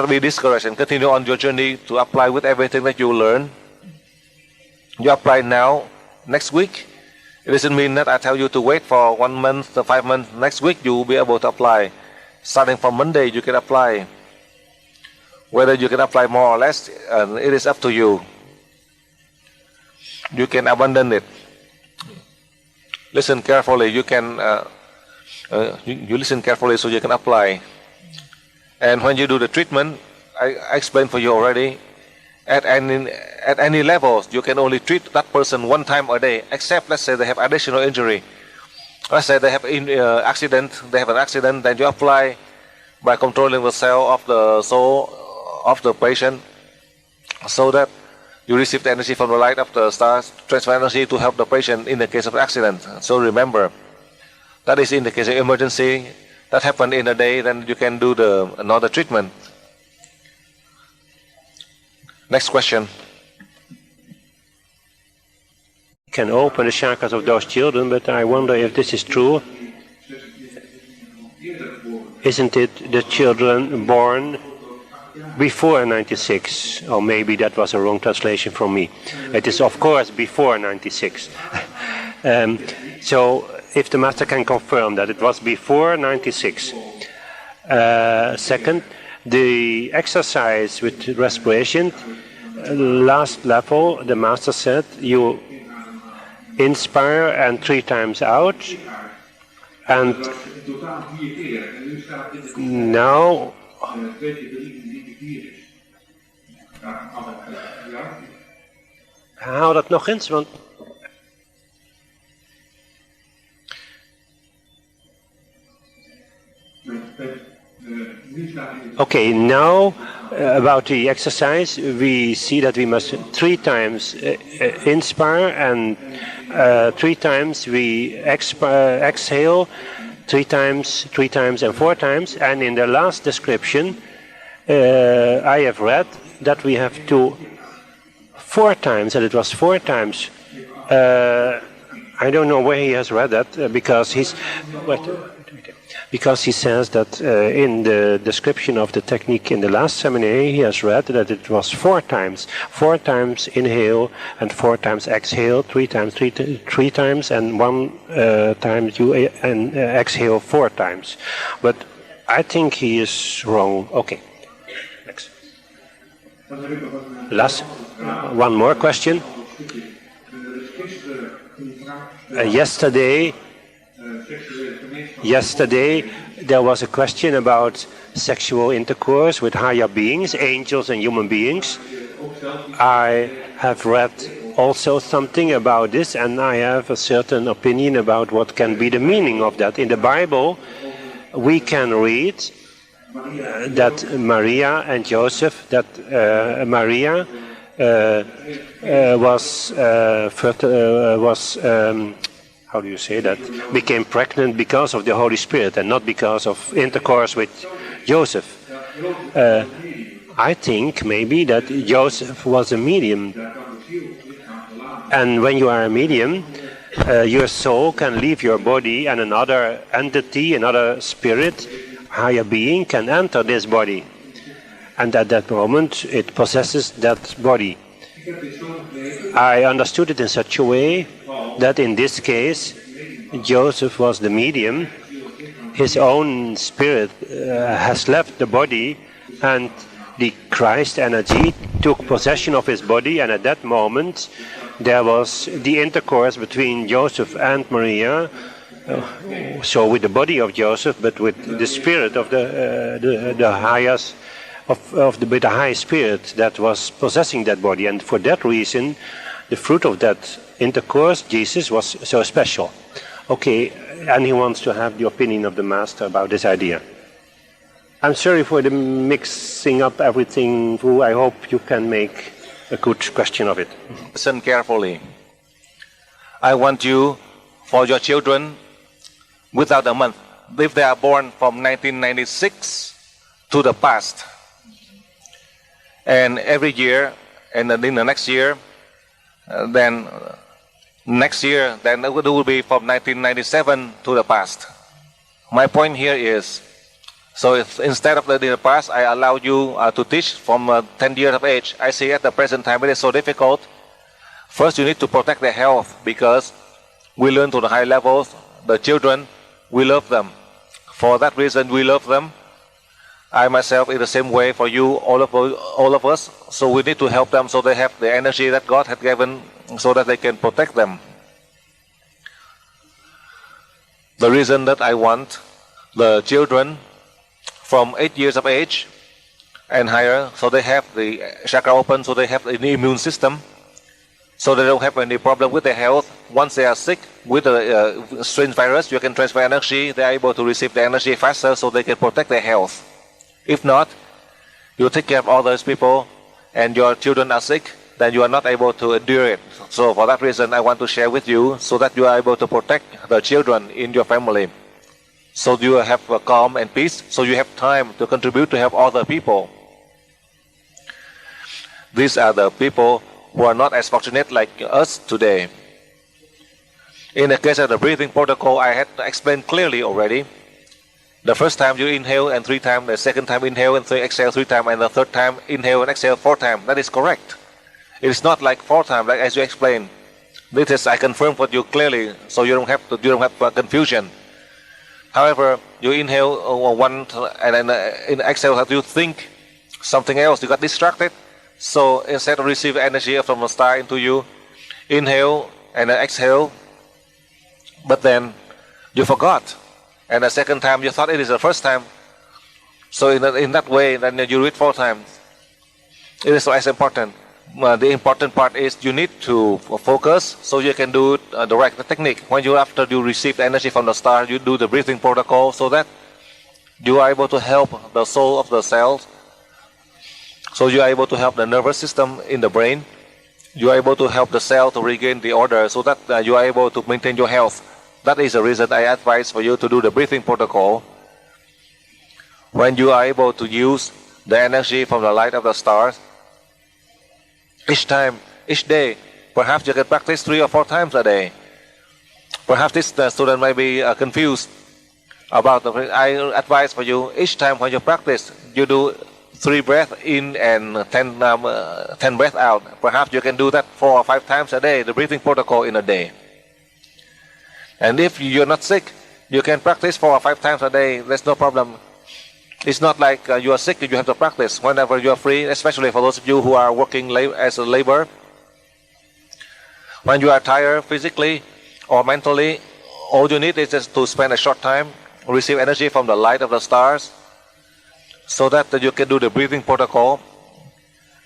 be discouraged and continue on your journey to apply with everything that you learn. You apply now, next week. It doesn't mean that I tell you to wait for 1 month or 5 months. Next week you will be able to apply. Starting from Monday you can apply. Whether you can apply more or less, it is up to you. You can abandon it. Listen carefully. You can you listen carefully so you can apply. And when you do the treatment, I explained for you already. At any levels, you can only treat that person 1 time a day, except let's say they have additional injury. Let's say they have accident, they have an accident, then you apply by controlling the cell of the soul of the patient, so that you receive the energy from the light of the stars, transfer energy to help the patient in the case of accident. So remember, that is in the case of emergency. That happened in a day, then you can do another treatment. Next question. Can open the chakras of those children, but I wonder if this is true. Isn't it the children born before 96? Or maybe that was a wrong translation from me. It is of course before 96. So if the Master can confirm that it was before 96. Second, the exercise with respiration, last level, the Master said, you inspire and 3 times out, and now hou dat nog eens, want okay, now about the exercise, we see that we must 3 times inspire and 3 times we exhale, 3 times and 4 times. And in the last description, I have read that we have to 4 times, and it was 4 times. I don't know where he has read that, because he says that in the description of the technique in the last seminary, he has read that it was 4 times. 4 times inhale and 4 times exhale, 3 times, and 1 time you exhale 4 times. But I think he is wrong. Okay, next. Last, one more question. Yesterday there was a question about sexual intercourse with higher beings, angels and human beings. I have read also something about this, and I have a certain opinion about what can be the meaning of that. In the Bible, we can read that Maria and Joseph, that Maria how do you say that? Became pregnant because of the Holy Spirit and not because of intercourse with Joseph. I think maybe that Joseph was a medium. And when you are a medium, your soul can leave your body and another entity, another spirit, higher being can enter this body. And at that moment, it possesses that body. I understood it in such a way that in this case, Joseph was the medium. His own spirit has left the body, and the Christ energy took possession of his body, and at that moment there was the intercourse between Joseph and Maria, so with the body of Joseph, but with the spirit of the highest, with the high spirit that was possessing that body, and for that reason, the fruit of that intercourse, Jesus, was so special. Okay, and he wants to have the opinion of the Master about this idea. I'm sorry for the mixing up everything, Wu. I hope you can make a good question of it. Listen carefully. I want you, for your children, without a month, if they are born from 1996 to the past, and every year, and in the next year, then next year, then it will be from 1997 to the past. My point here is, so if instead of the past, I allow you to teach from 10 years of age. I see at the present time it is so difficult. First, you need to protect their health, because we learn to the high levels. The children, we love them. For that reason, we love them. I myself, in the same way for you, all of us. So we need to help them so they have the energy that God had given, so that they can protect them. The reason that I want the children from 8 years of age and higher, so they have the chakra open, so they have the immune system, so they don't have any problem with their health. Once they are sick with a strange virus, you can transfer energy, they are able to receive the energy faster, so they can protect their health. If not, you take care of all those people and your children are sick, then you are not able to endure it. So for that reason, I want to share with you so that you are able to protect the children in your family. So you have calm and peace, so you have time to contribute to help other people. These are the people who are not as fortunate like us today. In the case of the breathing protocol, I had explained clearly already. The first time you inhale and 3 times, the second time inhale and exhale 3 times, and the third time inhale and exhale 4 times. That is correct. It is not like 4 times, like as you explained. This is, I confirm for you clearly, so you don't have confusion. However, you inhale one and then in exhale, you think something else. You got distracted. So instead of receiving energy from the star into you, inhale and then exhale, but then you forgot. And the second time you thought it is the first time. So in that way, then you read 4 times. It is so as important. The important part is you need to focus so you can do the right technique. After you receive the energy from the star, you do the breathing protocol so that you are able to help the soul of the cells. So you are able to help the nervous system in the brain. You are able to help the cell to regain the order so that you are able to maintain your health. That is the reason I advise for you to do the breathing protocol. When you are able to use the energy from the light of the stars, each time, each day, perhaps you can practice 3 or 4 times a day. Perhaps this student may be confused about I advise for you, each time when you practice, you do 3 breaths in and 10 breaths out. Perhaps you can do that 4 or 5 times a day, the breathing protocol in a day. And if you're not sick, you can practice 4 or 5 times a day. There's no problem. It's not like you are sick, you have to practice whenever you are free, especially for those of you who are working as a labor. When you are tired physically or mentally, all you need is just to spend a short time, receive energy from the light of the stars, so that you can do the breathing protocol,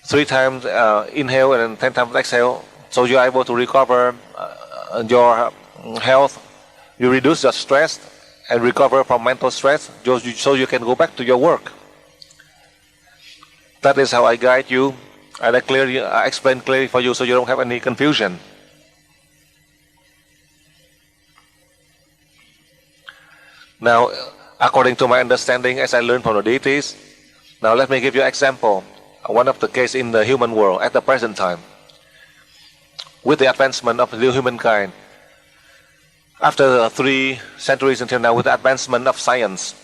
3 times inhale and 10 times exhale, so you are able to recover your health. You reduce your stress and recover from mental stress, so you can go back to your work. That is how I guide you And I explained clearly for you so you don't have any confusion. Now, according to my understanding, as I learned from the deities, now let me give you an example. One of the case in the human world at the present time. With the advancement of the humankind, after 3 centuries until now, with the advancement of science,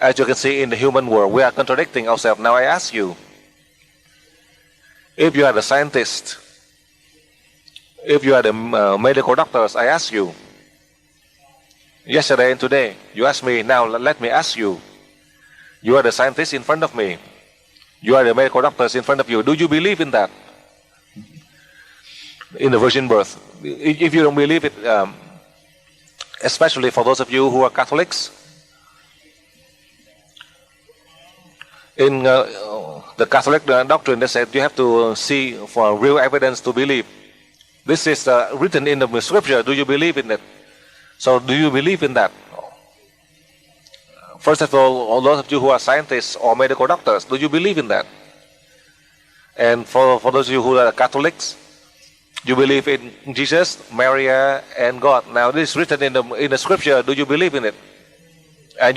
as you can see in the human world, we are contradicting ourselves. Now I ask you, if you are the scientist, if you are the medical doctors, I ask you, yesterday and today, you asked me, now let me ask you, you are the scientist in front of me, you are the medical doctors in front of you, do you believe in that? In the virgin birth? If you don't believe it, especially for those of you who are Catholics, in the Catholic doctrine, they said you have to see for real evidence to believe. This is written in the scripture. Do you believe in it? So do you believe in that? First of all those of you who are scientists or medical doctors, do you believe in that? And for those of you who are Catholics, you believe in Jesus, Maria, and God. Now this is written in the scripture. Do you believe in it? And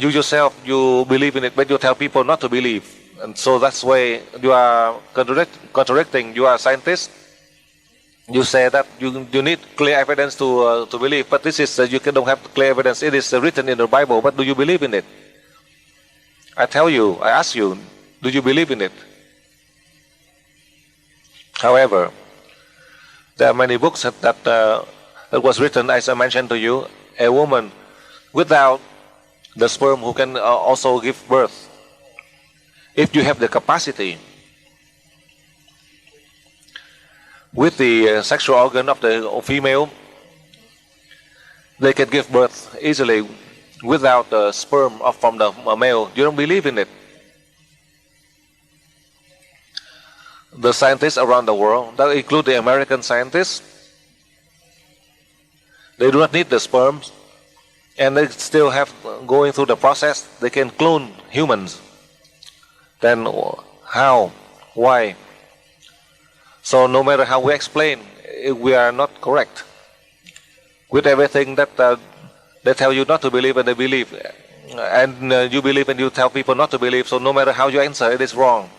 you yourself, you believe in it, but you tell people not to believe. And so that's why you are contradicting. You are a scientist. You say that you need clear evidence to believe, but this is you don't have clear evidence. It is written in the Bible, but do you believe in it? I ask you, do you believe in it? However, there are many books that was written, as I mentioned to you, a woman without the sperm who can also give birth. If you have the capacity with the sexual organ of the female, they can give birth easily without the sperm from the male. You don't believe in it. The scientists around the world, that include the American scientists, they do not need the sperms, and they still have going through the process. They can clone humans. Then how? Why? So no matter how we explain, we are not correct. With everything that they tell you not to believe and they believe, and you believe and you tell people not to believe, so no matter how you answer, it is wrong.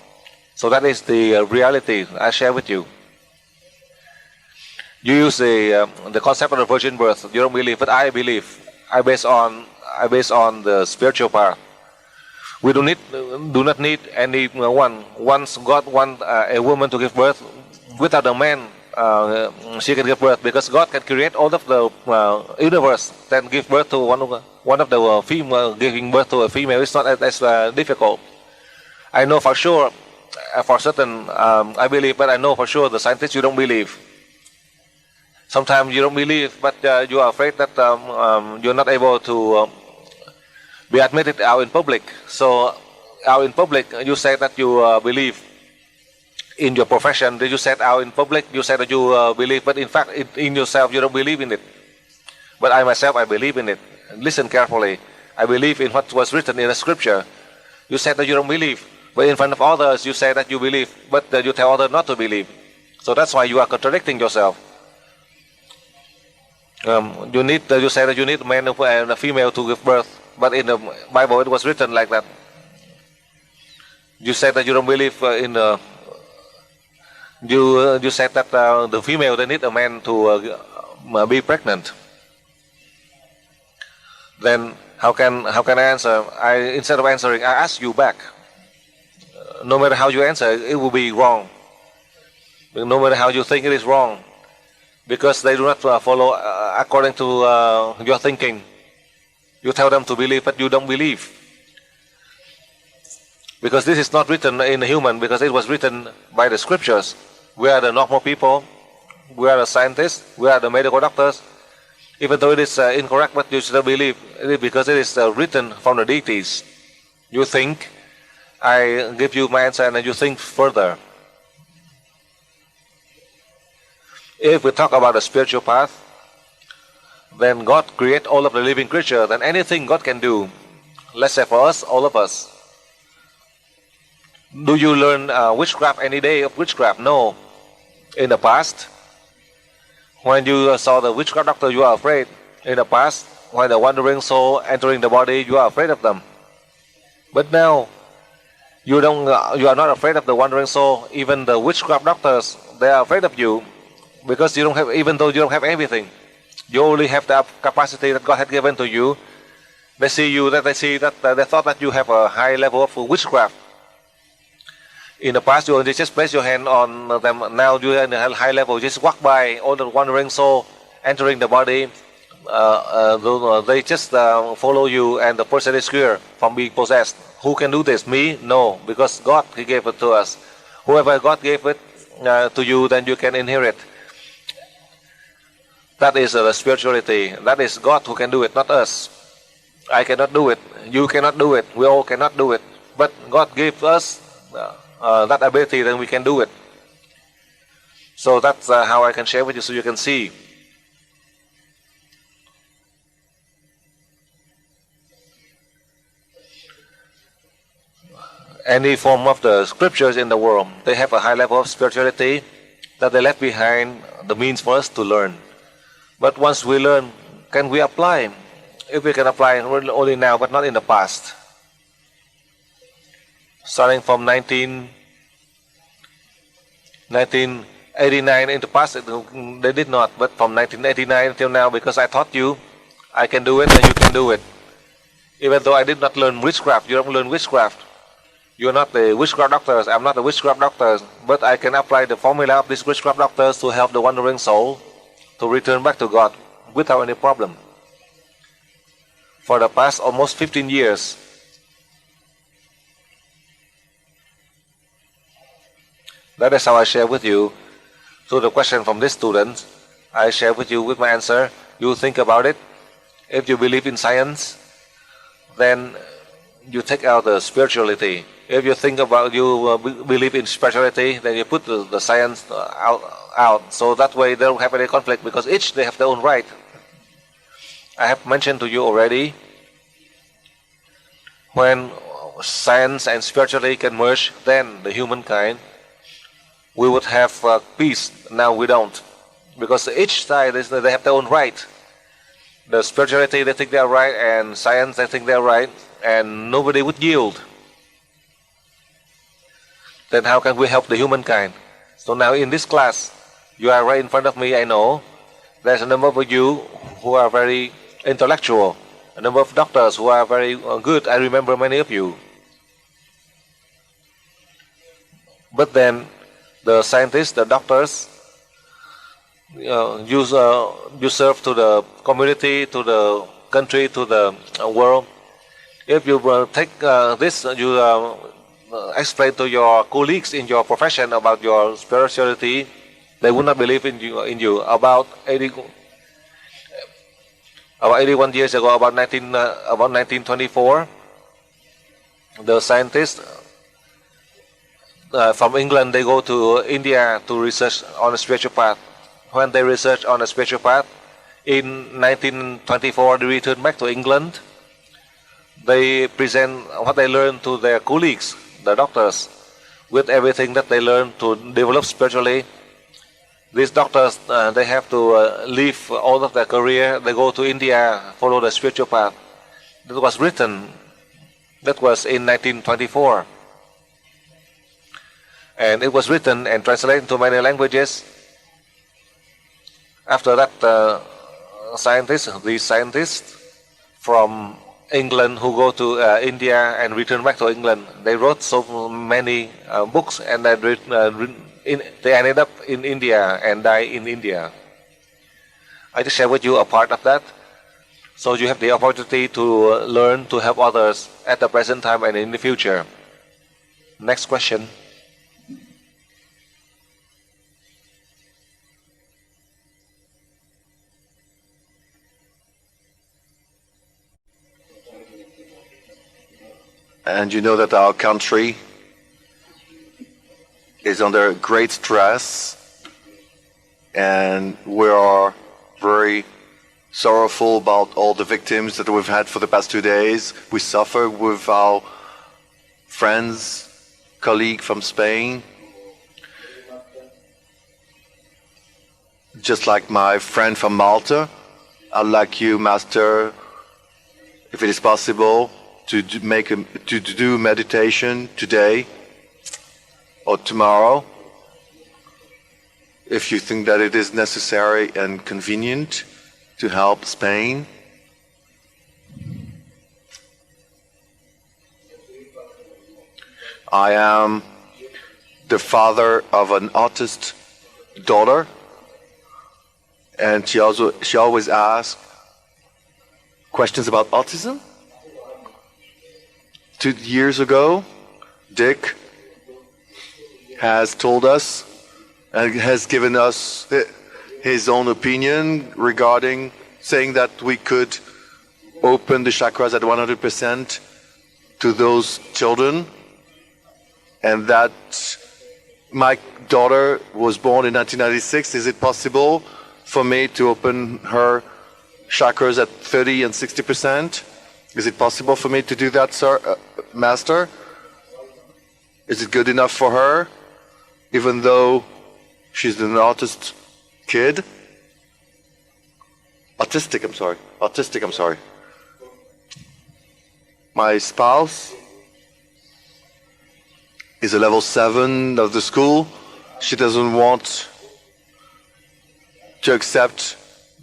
So that is the reality I share with you. You use the concept of the virgin birth. You don't believe, but I believe. I base on the spiritual part. We do not need anyone. Once God wants a woman to give birth, without a man, she can give birth, because God can create all of the universe, then give birth to one of the female. Giving birth to a female is not as difficult. I know for sure, for certain, I believe, but I know for sure the scientists, you don't believe. Sometimes you don't believe, but you are afraid that you're not able to be admitted out in public. So out in public, you say that you believe in your profession. Did you say out in public? You say that you believe, but in fact, in yourself, you don't believe in it. But I myself, I believe in it. Listen carefully. I believe in what was written in the scripture. You said that you don't believe, but in front of others, you say that you believe, but you tell others not to believe. So that's why you are contradicting yourself. You say that you need a man and a female to give birth, but in the Bible it was written like that. You said that you don't believe in the. You said that the female, they need a man to be pregnant. Then how can I answer? Instead of answering, I ask you back. No matter how you answer, it will be wrong. No matter how you think, it is wrong, because they do not follow according to your thinking. You tell them to believe, but you don't believe. Because this is not written in a human, because it was written by the scriptures. We are the normal people, we are the scientists, we are the medical doctors. Even though it is incorrect, but you still believe, because it is written from the deities. You think, I give you my answer, and then you think further. If we talk about the spiritual path, then God created all of the living creatures, then anything God can do, let's say for us, all of us, Do you learn witchcraft any day of witchcraft? No. In the past, when you saw the witchcraft doctor, you are afraid. In the past, when the wandering soul entering the body, you are afraid of them. But now, you are not afraid of the wandering soul. Even the witchcraft doctors, they are afraid of you, because you don't have, even though you don't have everything, you only have the capacity that God had given to you. They see you, that they thought that you have a high level of witchcraft. In the past, you just place your hand on them. Now you are in a high level. Just walk by all the wandering soul entering the body. They just follow you, and the person is clear from being possessed. Who can do this? Me? No, because God, He gave it to us. Whoever God gave it to you, then you can inherit. That is the spirituality. That is God who can do it, not us. I cannot do it. You cannot do it. We all cannot do it. But God gave us that ability, then we can do it. So that's how I can share with you, so you can see. Any form of the scriptures in the world, they have a high level of spirituality that they left behind the means for us to learn. But once we learn, can we apply? If we can apply only now, but not in the past. Starting from 1989 in the past, they did not. But from 1989 till now, because I taught you, I can do it and you can do it. Even though I did not learn witchcraft, you don't learn witchcraft. You are not the witchcraft doctors, I'm not the witchcraft doctor, but I can apply the formula of these witchcraft doctors to help the wandering soul to return back to God without any problem. For the past almost 15 years, that is how I share with you. So the question from this student, I share with you with my answer. You think about it. If you believe in science, then you take out the spirituality. If you think about, you believe in spirituality, then you put the science out. So that way they don't have any conflict, because each they have their own right. I have mentioned to you already, when science and spirituality can merge, then the humankind, we would have peace. Now we don't, because each side they have their own right. The spirituality, they think they are right, and science, they think they are right, and nobody would yield. Then how can we help the humankind? So now in this class, you are right in front of me, I know. There's a number of you who are very intellectual, a number of doctors who are very good. I remember many of you. But then the scientists, the doctors, you serve to the community, to the country, to the world. If you take this, you explain to your colleagues in your profession about your spirituality, they would not believe in you. About 81 years ago, about 1924, the scientists from England, they go to India to research on a spiritual path. When they research on a spiritual path, in 1924 they return back to England. They present what they learned to their colleagues, the doctors, with everything that they learned to develop spiritually. These doctors, they have to leave all of their career. They go to India, follow the spiritual path. That was written. That was in 1924. And it was written and translated into many languages. After that, these scientists from England who go to India and return back to England, they wrote so many books, and they ended up in India and died in India. I just share with you a part of that, so you have the opportunity to learn to help others at the present time and in the future. Next question. And you know that our country is under great stress, and we are very sorrowful about all the victims that we've had for the past 2 days. We suffer with our friends colleague from Spain, just like my friend from Malta. I'd like you, Master, if it is possible, to do meditation today or tomorrow, if you think that it is necessary and convenient to help Spain. I am the father of an autist daughter, and she always asks questions about autism. 2 years ago, Dick has told us and has given us his own opinion regarding saying that we could open the chakras at 100% to those children, and that my daughter was born in 1996. Is it possible for me to open her chakras at 30 and 60%? Is it possible for me to do that, sir, Master? Is it good enough for her, even though she's an autistic, I'm sorry. My spouse is a level 7 of the school. She doesn't want to accept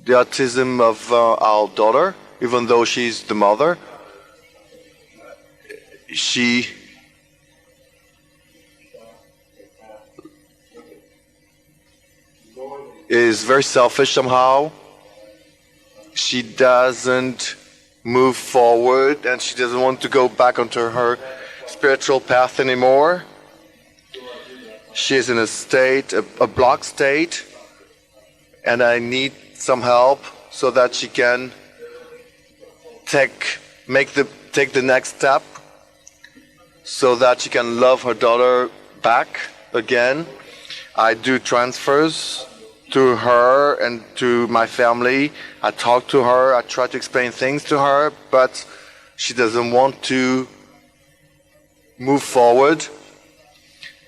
the autism of our daughter, even though she's the mother. She is very selfish somehow. She doesn't move forward, and she doesn't want to go back onto her spiritual path anymore. She is in a state, a block state, and I need some help so that she can take the next step, so that she can love her daughter back again. I do transfers to her and to my family. I talk to her, I try to explain things to her, but she doesn't want to move forward.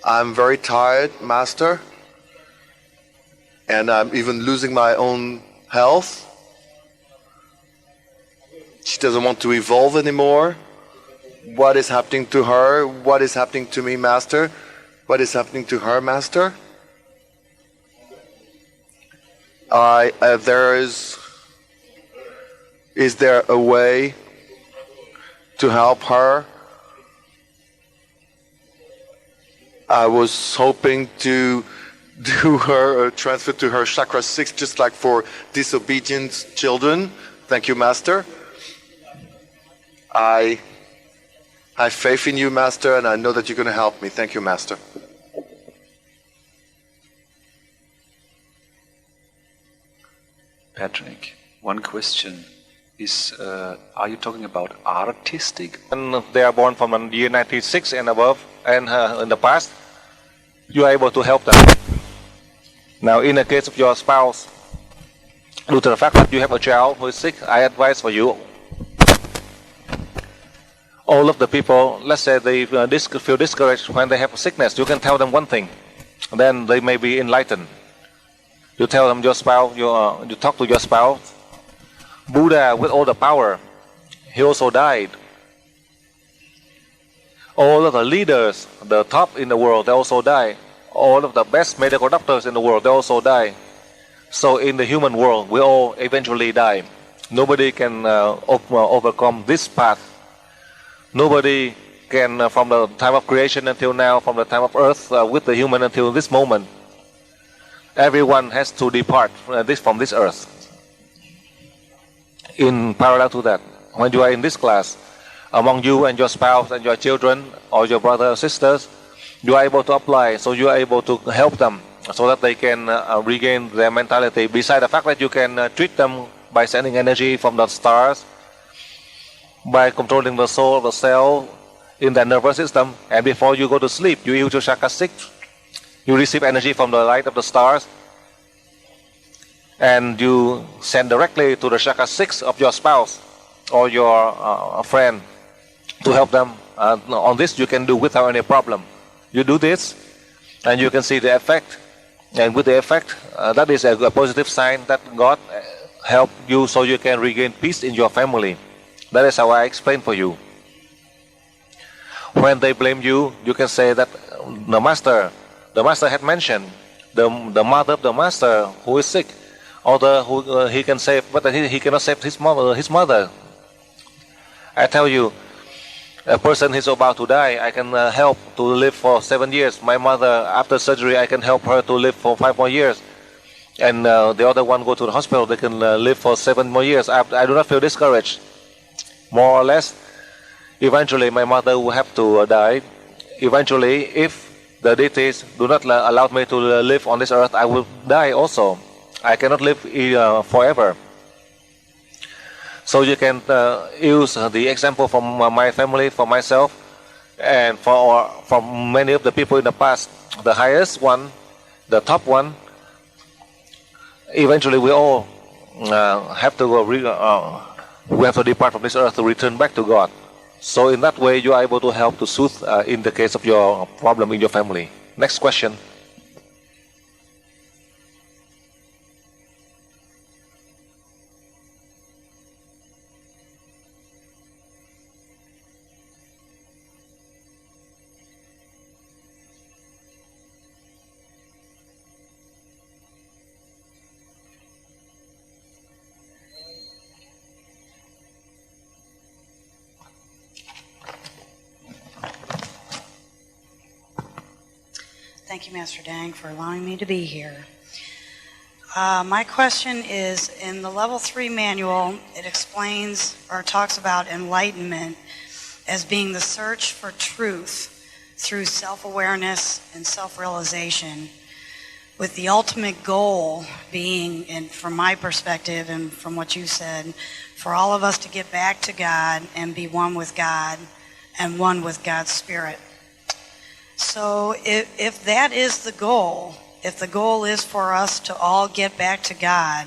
I'm very tired, Master, and I'm even losing my own health. She doesn't want to evolve anymore. What is happening to her? What is happening to me, Master? What is happening to her, Master? Is there a way to help her? I was hoping to do her transfer to her chakra 6, just like for disobedient children. Thank you, Master. I have faith in you, Master, and I know that you're going to help me. Thank you, Master. Patrick, one question is, are you talking about artistic? And they are born from the year 96 and above, and in the past, you are able to help them. Now, in the case of your spouse, due to the fact that you have a child who is sick, I advise for you, all of the people, let's say they feel discouraged when they have a sickness, you can tell them one thing, then they may be enlightened. You tell them your spouse, you talk to your spouse, Buddha with all the power, he also died. All of the leaders, the top in the world, they also die. All of the best medical doctors in the world, they also die. So in the human world, we all eventually die. Nobody can overcome this path. Nobody can, from the time of creation until now, from the time of earth with the human until this moment, everyone has to depart from this earth. In parallel to that, when you are in this class, among you and your spouse and your children or your brothers or sisters, you are able to apply, so you are able to help them so that they can regain their mentality. Besides the fact that you can treat them by sending energy from the stars, by controlling the soul of the cell in the nervous system, and before you go to sleep, you use your chakra 6. You receive energy from the light of the stars, and you send directly to the chakra 6 of your spouse or your friend to help them. On this you can do without any problem. You do this, and you can see the effect. And with the effect, that is a positive sign that God help you so you can regain peace in your family. That is how I explain for you. When they blame you, you can say that the master had mentioned the mother of the master who is sick, although who he can save, but he cannot save his mother. I tell you, a person is about to die, I can help to live for 7 years. My mother, after surgery, I can help her to live for 5 more years. And the other one go to the hospital, they can live for 7 more years. I do not feel discouraged. More or less, eventually my mother will have to die. Eventually, if the deities do not allow me to live on this earth, I will die also. I cannot live forever. So you can use the example from my family, for myself, and from many of the people in the past. The highest one, the top one, eventually we all have to we have to depart from this earth to return back to God. So in that way, you are able to help to soothe in the case of your problem in your family. Next question. Thank you, Master Dang, for allowing me to be here. My question is, in the Level 3 manual, it explains or talks about enlightenment as being the search for truth through self-awareness and self-realization, with the ultimate goal being, and from my perspective and from what you said, for all of us to get back to God and be one with God and one with God's Spirit. So if that is the goal, if the goal is for us to all get back to God,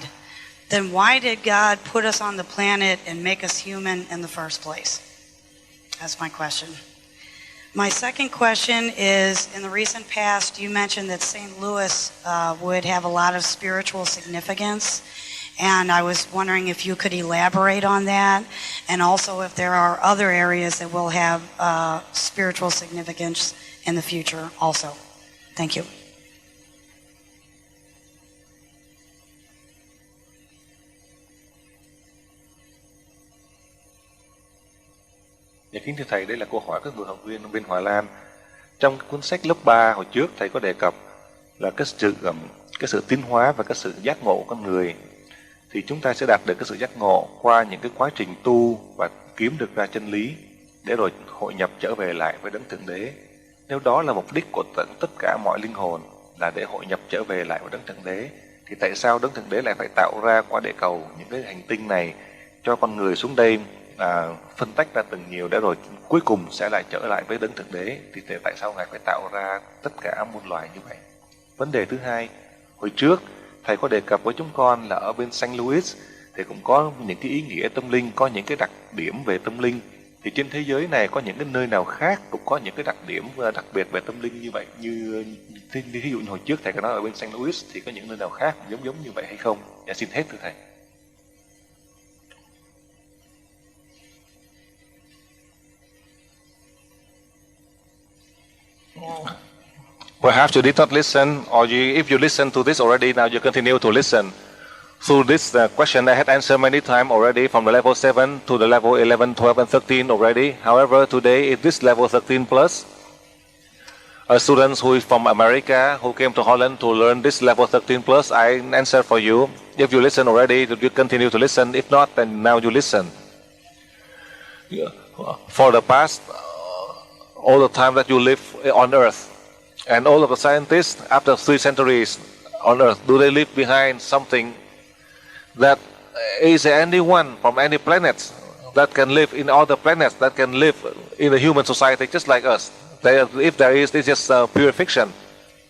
then why did God put us on the planet and make us human in the first place? That's my question. My second question is, in the recent past, you mentioned that St. Louis would have a lot of spiritual significance, and I was wondering if you could elaborate on that, and also if there are other areas that will have spiritual significance in the future also. Thank you. Dạ, kính thưa thầy, đây là câu hỏi các người học viên bên Hòa Lan. Trong cuốn sách lớp 3 hồi trước, thầy có đề cập là cái sự tiến hóa và cái sự giác ngộ của con người. Thì chúng ta sẽ đạt được cái sự giác ngộ qua những cái quá trình tu và kiếm được ra chân lý, để rồi hội nhập trở về lại với đấng thượng đế. Nếu đó là mục đích của tất cả mọi linh hồn, là để hội nhập trở về lại với đấng thượng đế, thì tại sao đấng thượng đế lại phải tạo ra qua địa cầu những cái hành tinh này cho con người xuống đây phân tách ra từng nhiều, để rồi cuối cùng sẽ lại trở lại với đấng thượng đế? Thì tại sao ngài phải tạo ra tất cả muôn loài như vậy? Vấn đề thứ hai, hồi trước thầy có đề cập với chúng con là ở bên St. Louis thì cũng có những cái ý nghĩa tâm linh, có những cái đặc điểm về tâm linh. Thì trên thế giới này có những cái nơi nào khác cũng có những cái đặc điểm đặc biệt về tâm linh như vậy, như ví dụ như hồi trước thầy có nói ở bên St. Louis, thì có những nơi nào khác giống như vậy hay không? Dạ, xin hết thưa thầy. Perhaps you did not listen, or if you listened to this already, now you continue to listen. So this question I had answered many times already, from the level 7 to the level 11, 12 and 13 already. However, today is this level 13 plus. Students who is from America, who came to Holland to learn this level 13 plus, I answer for you. If you listen already, you continue to listen. If not, then now you listen. For the past, all the time that you live on earth, and all of the scientists, after 3 centuries on earth, do they leave behind something that is anyone from any planet that can live in other planets, that can live in a human society just like us? If there is, this is just pure fiction.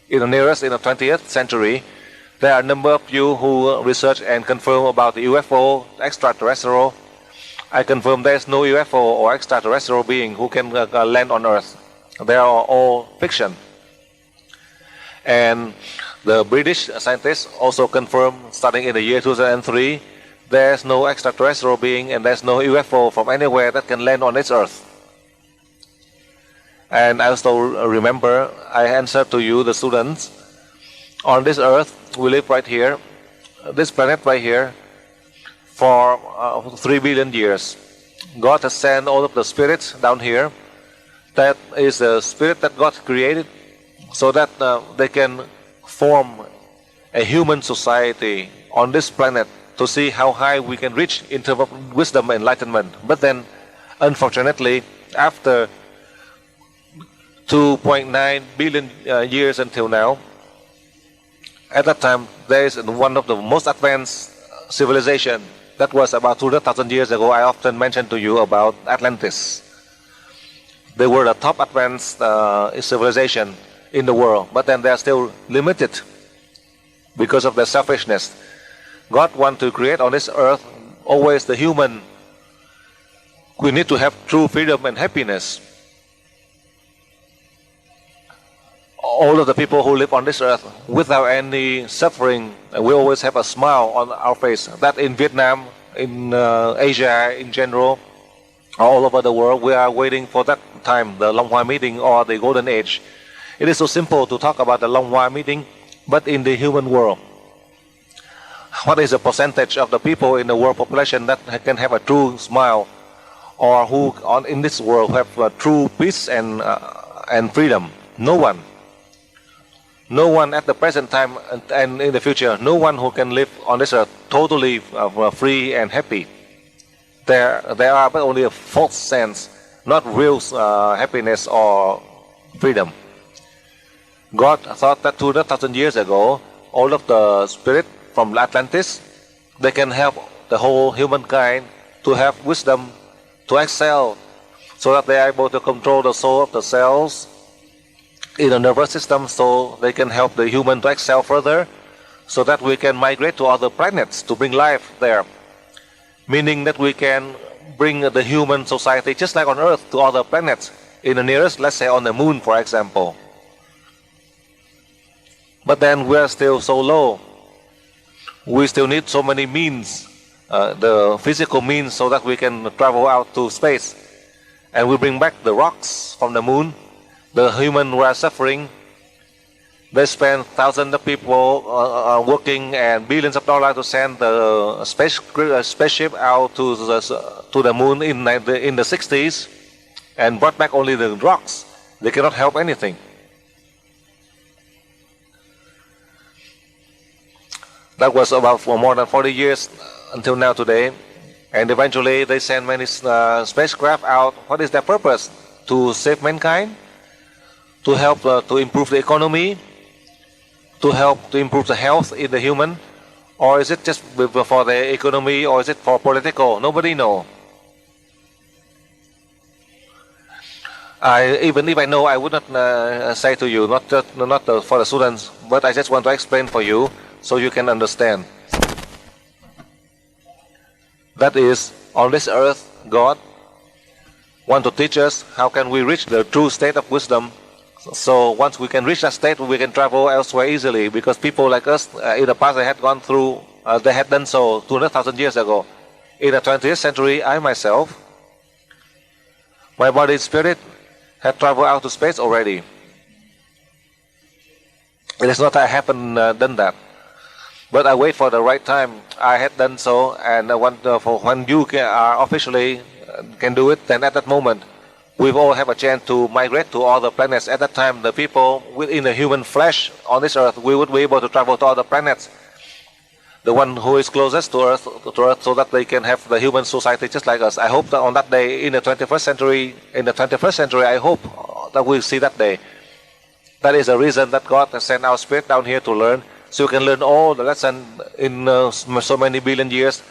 In the nearest, in the 20th century, there are a number of you who research and confirm about the UFO, extraterrestrial. I confirm there is no UFO or extraterrestrial being who can land on Earth. They are all fiction. And the British scientists also confirmed, starting in the year 2003, there's no extraterrestrial being and there's no UFO from anywhere that can land on this earth. And I also remember I answered to you, the students, on this earth, we live right here, this planet right here, for 3 billion years. God has sent all of the spirits down here. That is the spirit that God created so that they can form a human society on this planet to see how high we can reach in terms of wisdom and enlightenment. But then, unfortunately, after 2.9 billion years until now, at that time, there is one of the most advanced civilization. That was about 200,000 years ago. I often mentioned to you about Atlantis. They were the top advanced civilization in the world, but then they are still limited because of their selfishness. God wants to create on this earth always the human. We need to have true freedom and happiness. All of the people who live on this earth without any suffering, we always have a smile on our face. That in Vietnam, in Asia in general, all over the world, we are waiting for that time, the Long Hoa meeting or the Golden Age. It is so simple to talk about the Long Hoa meeting, but in the human world, what is the percentage of the people in the world population that can have a true smile, or who in this world have a true peace and freedom? No one. No one at the present time and in the future, no one who can live on this earth totally free and happy. There are but only a false sense, not real happiness or freedom. God thought that 200,000 years ago, all of the spirit from Atlantis, they can help the whole humankind to have wisdom, to excel, so that they are able to control the soul of the cells in the nervous system, so they can help the human to excel further, so that we can migrate to other planets to bring life there. Meaning that we can bring the human society, just like on Earth, to other planets, in the nearest, let's say on the moon, for example. But then we are still so low. We still need so many means, the physical means, so that we can travel out to space. And we bring back the rocks from the moon. The human who are suffering, they spend thousands of people working and billions of dollars to send the spaceship out to the moon in the 60s, and brought back only the rocks. They cannot help anything. That was about for more than 40 years until now today, and eventually they send many spacecraft out. What is their purpose? To save mankind? To help to improve the economy, to help to improve the health in the human, or is it just for the economy, or is it for political? Nobody knows. Even if I know, I would not say to you, not for the students, but I just want to explain for you so you can understand. That is, on this earth, God wants to teach us how can we reach the true state of wisdom. So once we can reach that state, we can travel elsewhere easily, because people like us in the past, they had gone through, they had done so 200,000 years ago. In the 20th century, I myself, my body and spirit had traveled out to space already. It is not that I haven't done that, but I wait for the right time. I had done so, and I want for when you are officially can do it, then at that moment, we all have a chance to migrate to other planets. At that time, the people within the human flesh on this earth, we would be able to travel to other planets. The one who is closest to Earth, so that they can have the human society just like us. I hope that on that day, in the 21st century, I hope that we'll see that day. That is the reason that God has sent our spirit down here to learn, so we can learn all the lessons in so many billion years,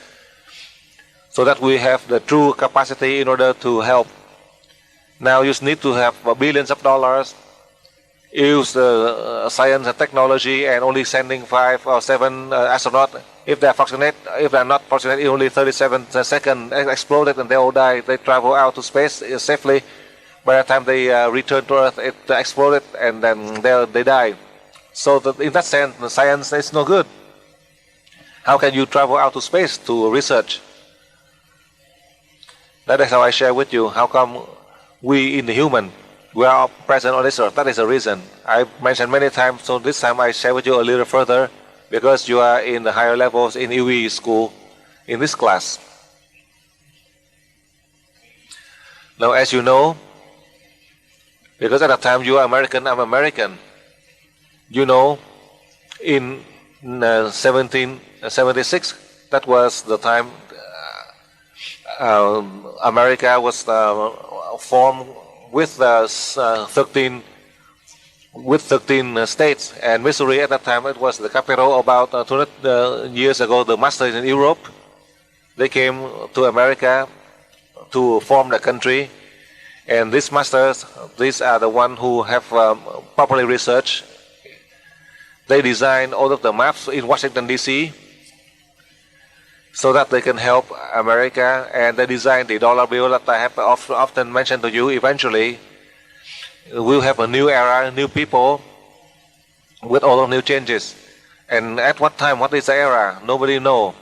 so that we have the true capacity in order to help. Now you need to have billions of dollars, use science and technology, and only sending 5 or 7 astronauts. If they are fortunate, if they are not fortunate, only 37 seconds exploded and they all die. They travel out to space safely. By the time they return to Earth, it exploded and then they die. So that in that sense, the science is no good. How can you travel out to space to research? That is how I share with you. How come we in the human, we are present on this earth? That is the reason. I mentioned many times, so this time I share with you a little further because you are in the higher levels in UE school in this class. Now, as you know, because at the time you are American, I'm American. You know, in 1776, that was the time America was formed with 13 states, and Missouri at that time it was the capital. About 200 years ago, the masters in Europe, they came to America to form the country, and these masters, these are the ones who have properly researched. They designed all of the maps in Washington D.C. so that they can help America, and they designed the dollar bill that I have often mentioned to you. Eventually, we'll have a new era, new people, with all of new changes. And at what time, what is the era? Nobody knows.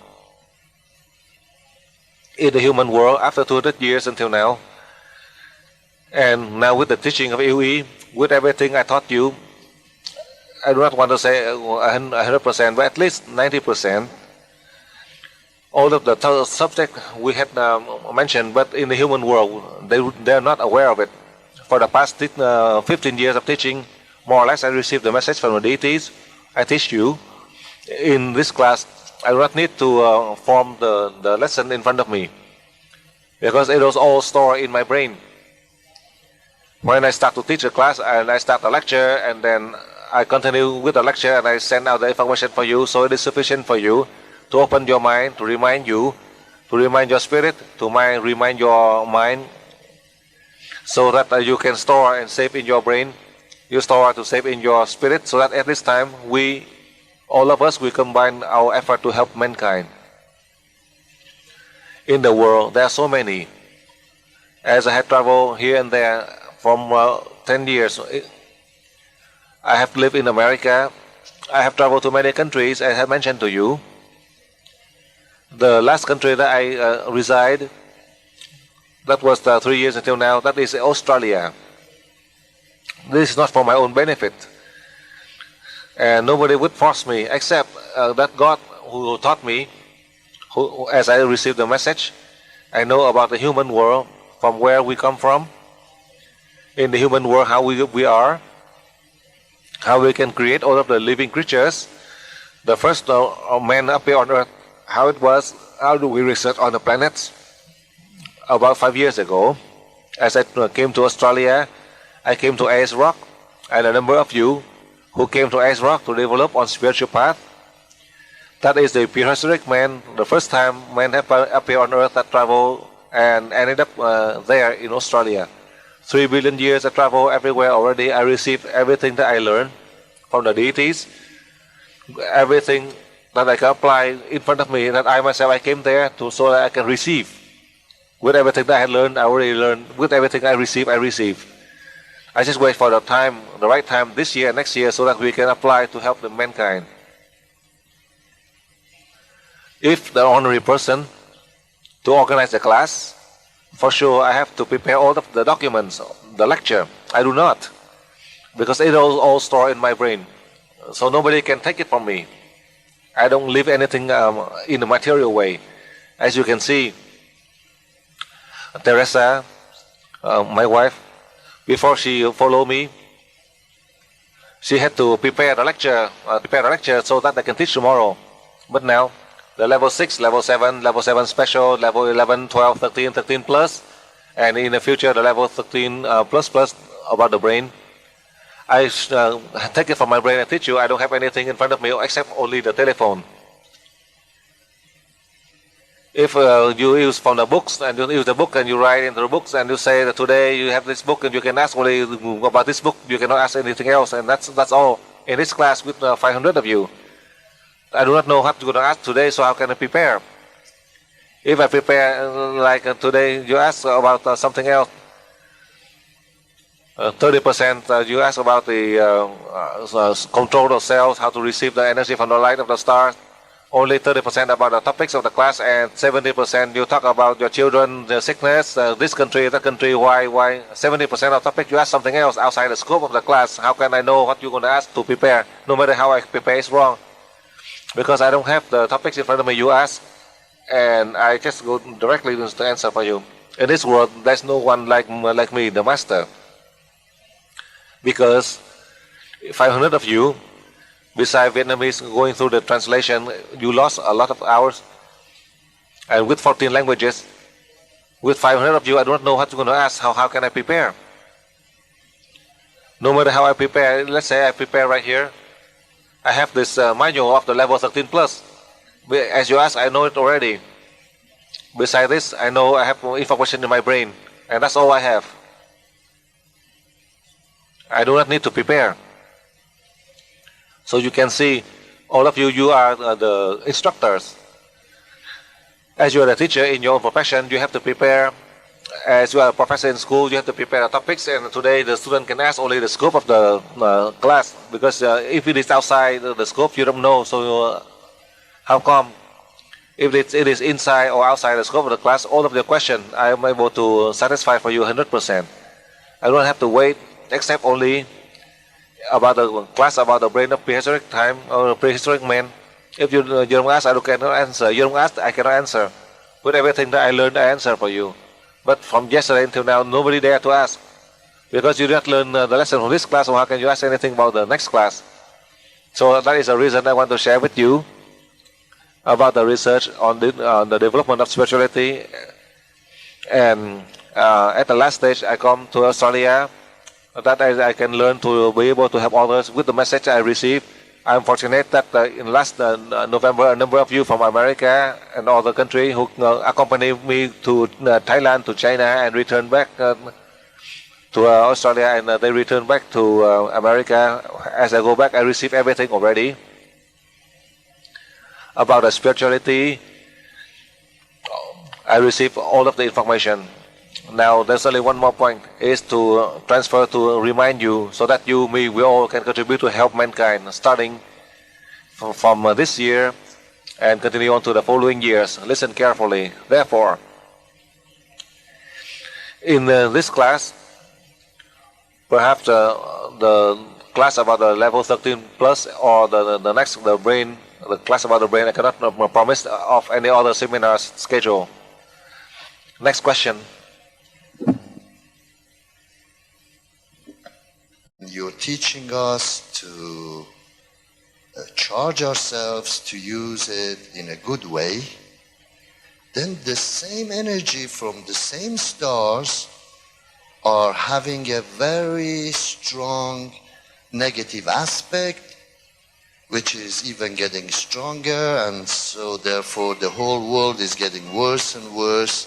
In the human world, after 200 years until now, and now with the teaching of UE, with everything I taught you, I do not want to say 100%, but at least 90%. All of the subject we had mentioned, but in the human world, they are not aware of it. For the past 15 years of teaching, more or less, I received the message from the deities. I teach you. In this class, I do not need to form the lesson in front of me, because it was all stored in my brain. When I start to teach a class, and I start a lecture, and then I continue with the lecture, and I send out the information for you, so it is sufficient for you to open your mind, to remind you, to remind your spirit, to remind your mind, so that you can store and save in your brain. You store to save in your spirit, so that at this time, all of us, we combine our effort to help mankind. In the world, there are so many. As I have traveled here and there from 10 years, I have lived in America. I have traveled to many countries, as I have mentioned to you. The last country that I reside, that was 3 years until now, that is Australia. This is not for my own benefit. And nobody would force me, except that God who taught me, as I received the message, I know about the human world, from where we come from. In the human world, how we are, how we can create all of the living creatures. The first man appeared on Earth, how it was, how do we research on the planets? About 5 years ago, as I came to Australia, I came to Ice Rock, and a number of you who came to Ice Rock to develop on spiritual path. That is the prehistoric man, the first time man have appeared on Earth that traveled and ended up there in Australia. 3 billion years I travel everywhere already. I received everything that I learned from the deities, everything that I can apply in front of me, that I myself, I came there so that I can receive. With everything that I had learned, I already learned. With everything I receive, I receive. I just wait for the time, the right time, this year, next year, so that we can apply to help the mankind. If the honorary person to organize the class, for sure I have to prepare all of the documents, the lecture. I do not, because it is all stored in my brain. So nobody can take it from me. I don't leave anything in a material way. As you can see, Teresa, my wife, before she followed me, she had to prepare a lecture so that I can teach tomorrow. But now, the level 6, level 7 special, level 11, 12, 13, 13 plus, and in the future the level 13 plus about the brain. I take it from my brain and teach you. I don't have anything in front of me except only the telephone. If you use from the books, and you use the book and you write into the books and you say that today you have this book and you can ask only about this book, you cannot ask anything else, and that's all. In this class with 500 of you, I do not know what you're going to ask today, so how can I prepare? If I prepare like today, you ask about something else, 30% you ask about the control of cells, how to receive the energy from the light of the stars. Only 30% about the topics of the class, and 70% you talk about your children, their sickness, this country, that country, why. 70% of topic you ask something else outside the scope of the class. How can I know what you're going to ask to prepare? No matter how I prepare, it's wrong. Because I don't have the topics in front of me, you ask, and I just go directly to the answer for you. In this world, there's no one like me, the master. Because 500 of you, besides Vietnamese going through the translation, you lost a lot of hours. And with 14 languages, with 500 of you, I don't know what you're going to ask. How can I prepare? No matter how I prepare, let's say I prepare right here. I have this manual of the level 13 plus. As you ask, I know it already. Besides this, I know I have information in my brain. And that's all I have. I do not need to prepare. So you can see, all of you, you are the instructors. As you are a teacher in your own profession, you have to prepare. As you are a professor in school, you have to prepare the topics. And today the student can ask only the scope of the class. Because if it is outside the scope, you don't know. So how come? If it is inside or outside the scope of the class, all of the questions I am able to satisfy for you 100%. I don't have to wait, except only about the class about the brain of prehistoric time or prehistoric man. If you don't ask, I cannot answer. You don't ask, I cannot answer. With everything that I learned, I answer for you. But from yesterday until now, nobody dare to ask. Because you did not learn the lesson from this class, so how can you ask anything about the next class? So that is the reason I want to share with you about the research on the development of spirituality. And at the last stage, I come to Australia, that I can learn to be able to help others with the message I received. I'm fortunate that in last November, a number of you from America and other countries who accompanied me to Thailand, to China, and returned back to Australia, and they returned back to America. As I go back, I receive everything already about the spirituality. I receive all of the information. Now there's only one more point, is to transfer, to remind you, so that you, me, we all can contribute to help mankind, starting from this year and continue on to the following years. Listen carefully. Therefore, in this class, perhaps the class about the level 13 plus, or the next, the class about the brain, I cannot promise of any other seminars schedule. Next question. You're teaching us to charge ourselves, to use it in a good way. Then the same energy from the same stars are having a very strong negative aspect, which is even getting stronger, and so therefore the whole world is getting worse and worse,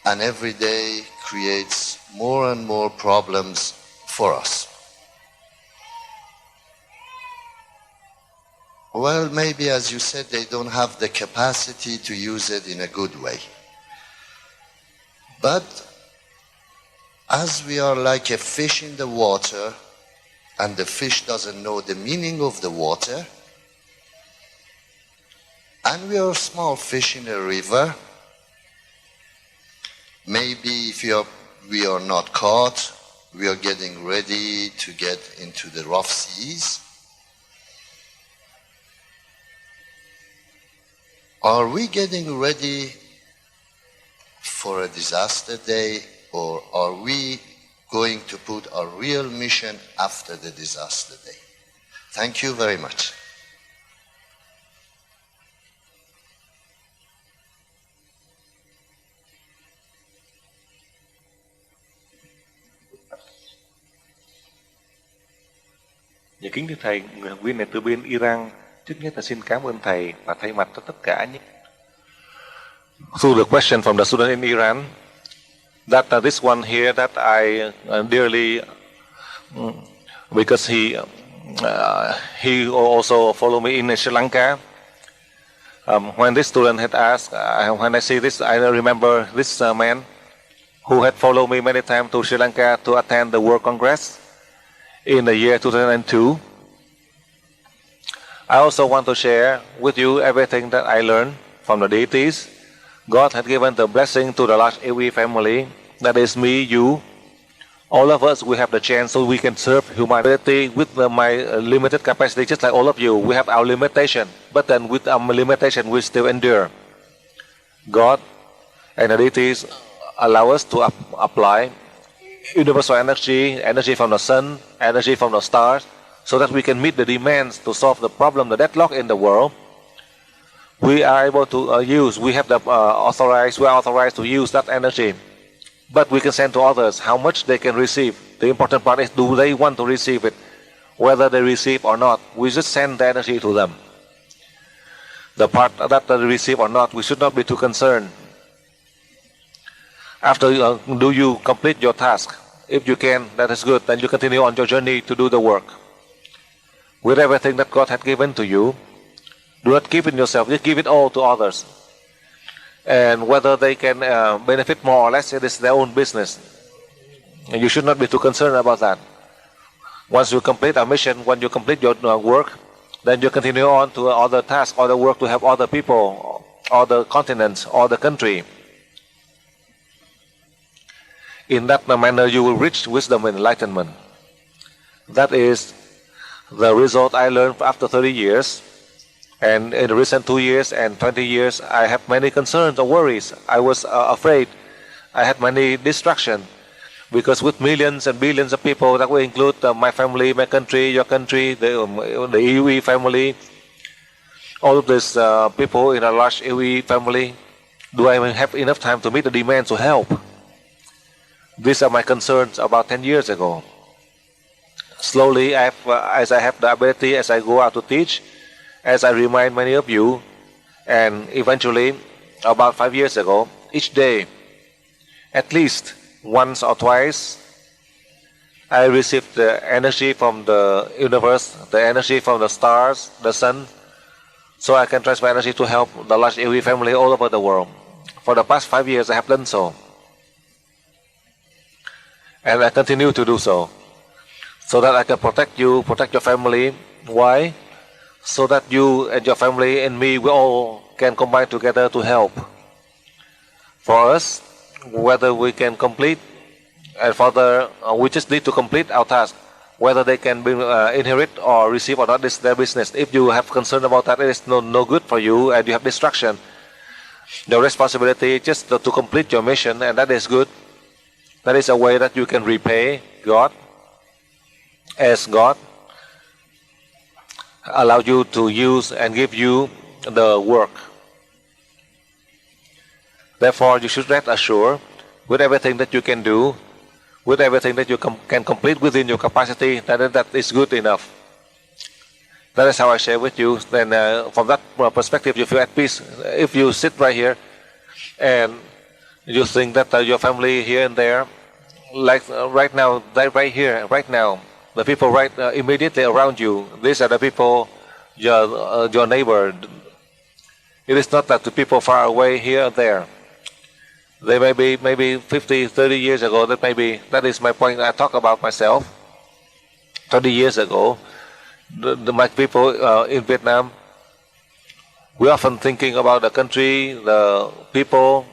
and every day creates more and more problems for us. Well, maybe, as you said, they don't have the capacity to use it in a good way. But as we are like a fish in the water, and the fish doesn't know the meaning of the water, and we are small fish in a river, maybe if we are not caught, we are getting ready to get into the rough seas. Are we getting ready for a disaster day, or are we going to put our real mission after the disaster day? Thank you very much. Dạ, kính thưa Thầy, người học viên này từ bên Iran. Trước nhất là xin cảm ơn Thầy và thay mặt cho tất cả những... Through the question from the student in Iran, that this one here that I dearly, because he also followed me in Sri Lanka. When this student had asked, when I see this, I remember this man. who had followed me many times to Sri Lanka to attend the World Congress in the year 2002. I also want to share with you everything that I learned from the deities. God had given the blessing to the large AOE family, that is me, you. All of us, we have the chance so we can serve humanity with my limited capacity, just like all of you. We have our limitation, but then with our limitation, we still endure. God and the deities allow us to apply universal energy, energy from the sun, energy from the stars, so that we can meet the demands to solve the problem, the deadlock in the world. We are able to use, we have the we are authorized to use that energy. But we can send to others how much they can receive. The important part is, do they want to receive it? Whether they receive or not, we just send the energy to them. The part that they receive or not, we should not be too concerned. After do you complete your task? If you can, that is good. Then you continue on your journey to do the work. With everything that God had given to you, do not keep it yourself, just give it all to others. And whether they can benefit more or less, it is their own business. And you should not be too concerned about that. Once you complete a mission, when you complete your work, then you continue on to other tasks, other work to help other people, other continents, other country. In that manner, you will reach wisdom and enlightenment. That is the result I learned after 30 years. And in the recent 2 years and 20 years, I have many concerns or worries. I was afraid. I had many distractions. Because with millions and billions of people, that will include my family, my country, your country, the AOE family, all of these people in a large AOE family, do I have enough time to meet the demands to help? These are my concerns about 10 years ago. Slowly, as I have the ability, as I go out to teach, as I remind many of you, and eventually, about 5 years ago, each day, at least once or twice, I received the energy from the universe, the energy from the stars, the sun, so I can transfer energy to help the large AOE family all over the world. For the past 5 years, I have done so. And I continue to do so that I can protect you, protect your family. Why? So that you and your family and me, we all can combine together to help. For us, whether we can complete, and further, we just need to complete our task. Whether they can inherit or receive or not, is their business. If you have concern about that, it is no good for you, and you have distraction. The responsibility is just to complete your mission, and that is good. That is a way that you can repay God, as God allow you to use and give you the work. Therefore, you should rest assured with everything that you can do, with everything that you can complete within your capacity, that is good enough. That is how I share with you. Then from that perspective, you feel at peace. If you sit right here and you think that your family here and there, like right now, right here, right now, the people right immediately around you, these are the people, your neighbor. It is not that the people far away here and there. They may be maybe 50, 30 years ago, that is my point. I talk about myself. 30 years ago, my people in Vietnam, we often thinking about the country, the people,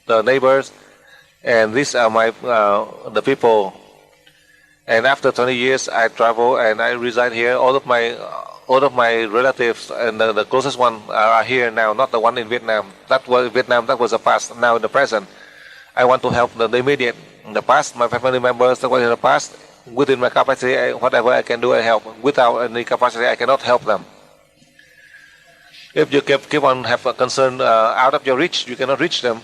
the neighbors, and these are the people. And after 20 years, I travel and I reside here. All of my relatives and the closest one are here now, not the one in Vietnam. That was Vietnam. That was the past. Now in the present, I want to help the immediate. In the past, my family members that were in the past, within my capacity, whatever I can do, I help. Without any capacity, I cannot help them. If you keep on have a concern out of your reach, you cannot reach them.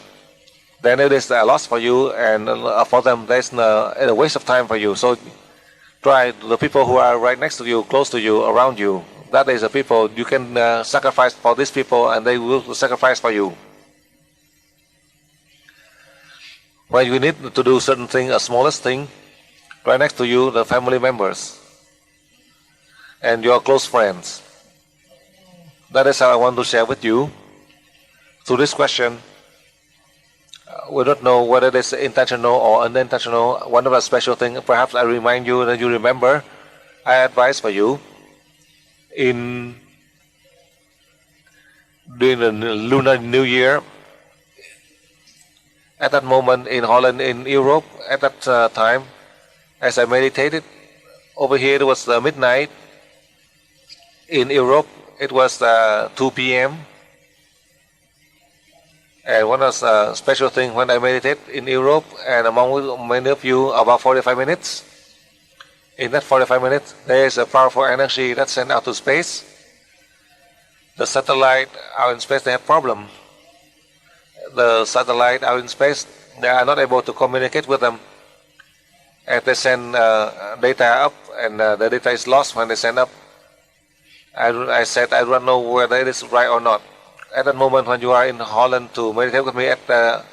Then it is a loss for you, and for them, there's a waste of time for you. So try the people who are right next to you, close to you, around you. That is the people you can sacrifice for these people, and they will sacrifice for you. When you need to do certain thing, a smallest thing, right next to you, the family members and your close friends. That is how I want to share with you. Through this question, We don't know whether it is intentional or unintentional. One of the special things, perhaps I remind you that you remember, I advise for you during the Lunar New Year, at that moment in Holland, in Europe, at that time, as I meditated, over here it was midnight. In Europe, it was 2 p.m. And one of the special thing when I meditate in Europe, and among many of you, about 45 minutes. In that 45 minutes, there is a powerful energy that's sent out to space. The satellite out in space, they have problem. The satellite out in space, they are not able to communicate with them. And they send data up, and the data is lost when they send up. I said, I don't know whether it is right or not. At that moment when you are in Holland to meditate with me at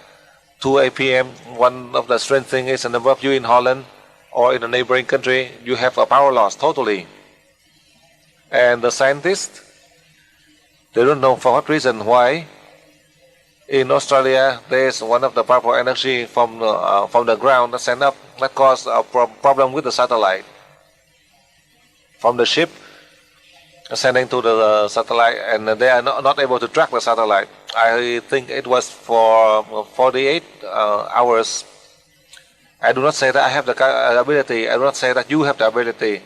2 p.m., one of the strange things is a number of you in Holland or in a neighboring country, you have a power loss totally. And the scientists, they don't know for what reason, why. In Australia, there is one of the powerful energy from the ground that sent up that caused a problem with the satellite. From the ship, sending to the satellite, and they are not able to track the satellite. I think it was for 48 hours. I do not say that I have the ability. I do not say that you have the ability.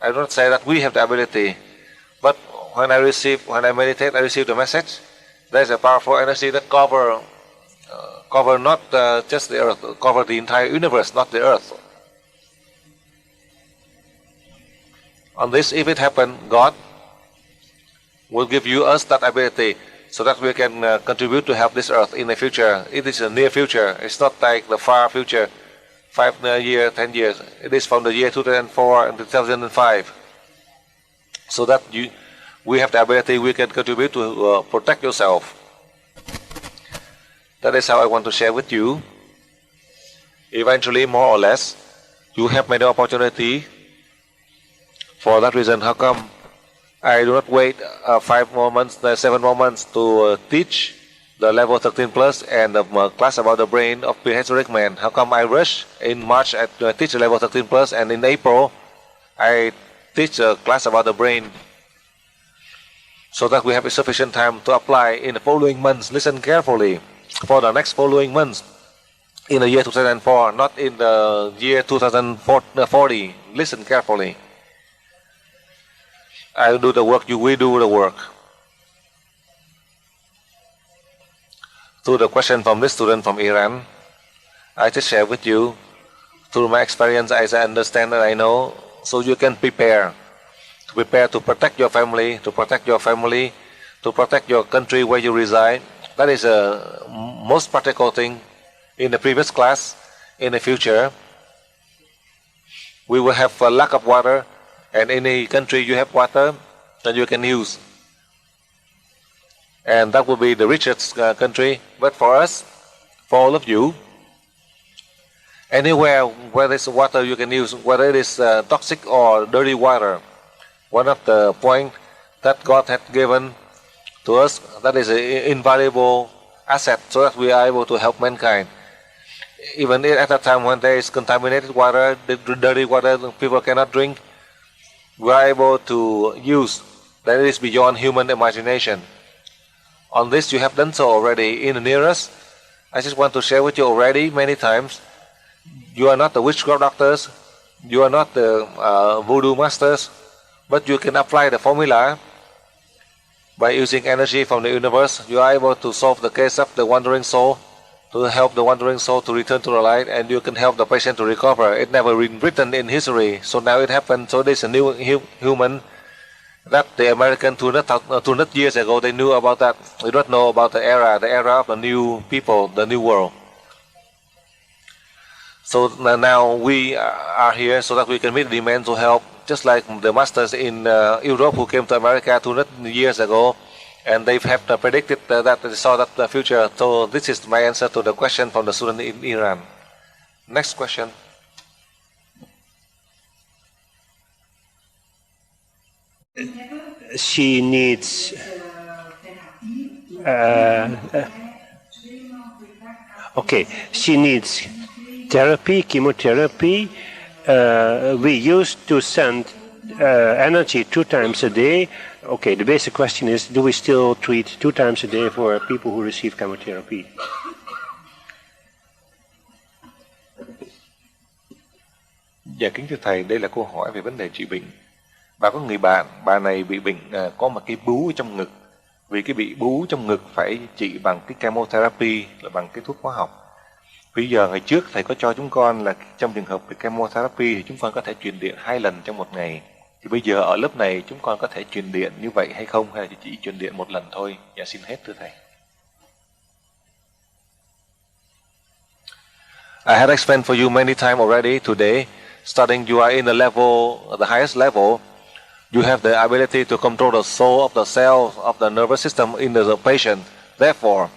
I do not say that we have the ability. But when I meditate, I receive the message. There is a powerful energy that cover not just the earth, cover the entire universe, not the earth. On this, if it happen, God will give us that ability so that we can contribute to help this earth in the future. It is a near future. It's not like the far future, 5 years, 10 years. It is from the year 2004 and 2005. So that we have the ability, we can contribute to protect yourself. That is how I want to share with you. Eventually, more or less, you have made the opportunity. For that reason, how come I do not wait 5 more months, 7 more months to teach the level 13 plus and the class about the brain of prehistoric man? How come I rush in March I teach the level 13 plus, and in April I teach a class about the brain, so that we have sufficient time to apply in the following months? Listen carefully. For the next following months, in the year 2004, not in the year 2040. Listen carefully. I do the work, we do the work. To the question from this student from Iran, I just share with you, through my experience, as I understand and I know, so you can prepare to protect your family, to protect your country where you reside. That is the most practical thing. In the previous class, in the future, we will have a lack of water, and in any country you have water that you can use. And that will be the richest country. But for us, for all of you, anywhere where there is water you can use, whether it is toxic or dirty water, one of the points that God had given to us, that is an invaluable asset, so that we are able to help mankind. Even at a time when there is contaminated water, the dirty water people cannot drink, we are able to use. That is beyond human imagination. On this, you have done so already in the nearest. I just want to share with you already many times. You are not the witchcraft doctors, you are not the voodoo masters, but you can apply the formula. By using energy from the universe, you are able to solve the case of the wandering soul, to help the wandering soul to return to the light, and you can help the patient to recover. It never been written in history, so now it happened. So there's a new human that the American 200 years ago, they knew about that. They don't know about the era of the new people, the new world. So now we are here so that we can meet the demand to help, just like the masters in Europe who came to America 200 years ago, and they have predicted that they saw that the future. So this is my answer to the question from the student in Iran. Next question. She needs Okay, she needs therapy, chemotherapy. We used to send energy 2 times a day. Okay, the basic question is, do we still treat 2 times a day for people who receive chemotherapy? Dạ kính thưa thầy, đây là câu hỏi về vấn đề trị bệnh. Và có người bà này bị bệnh có một cái bú trong ngực. Vì cái bị bú trong ngực phải trị bằng cái chemotherapy, là bằng cái thuốc hóa học. Bây giờ ngày trước thầy có cho chúng con là trong trường hợp về chemotherapy thì chúng con có thể truyền điện 2 lần trong một ngày. Thì bây giờ ở lớp này chúng con có thể truyền điện như vậy hay không, hay là chỉ truyền điện 1 lần thôi? Dạ xin hết thưa thầy. I had explained for you many times already today. Starting, you are in the level, the highest level. You have the ability to control the soul of the cells of the nervous system in the patient. Therefore,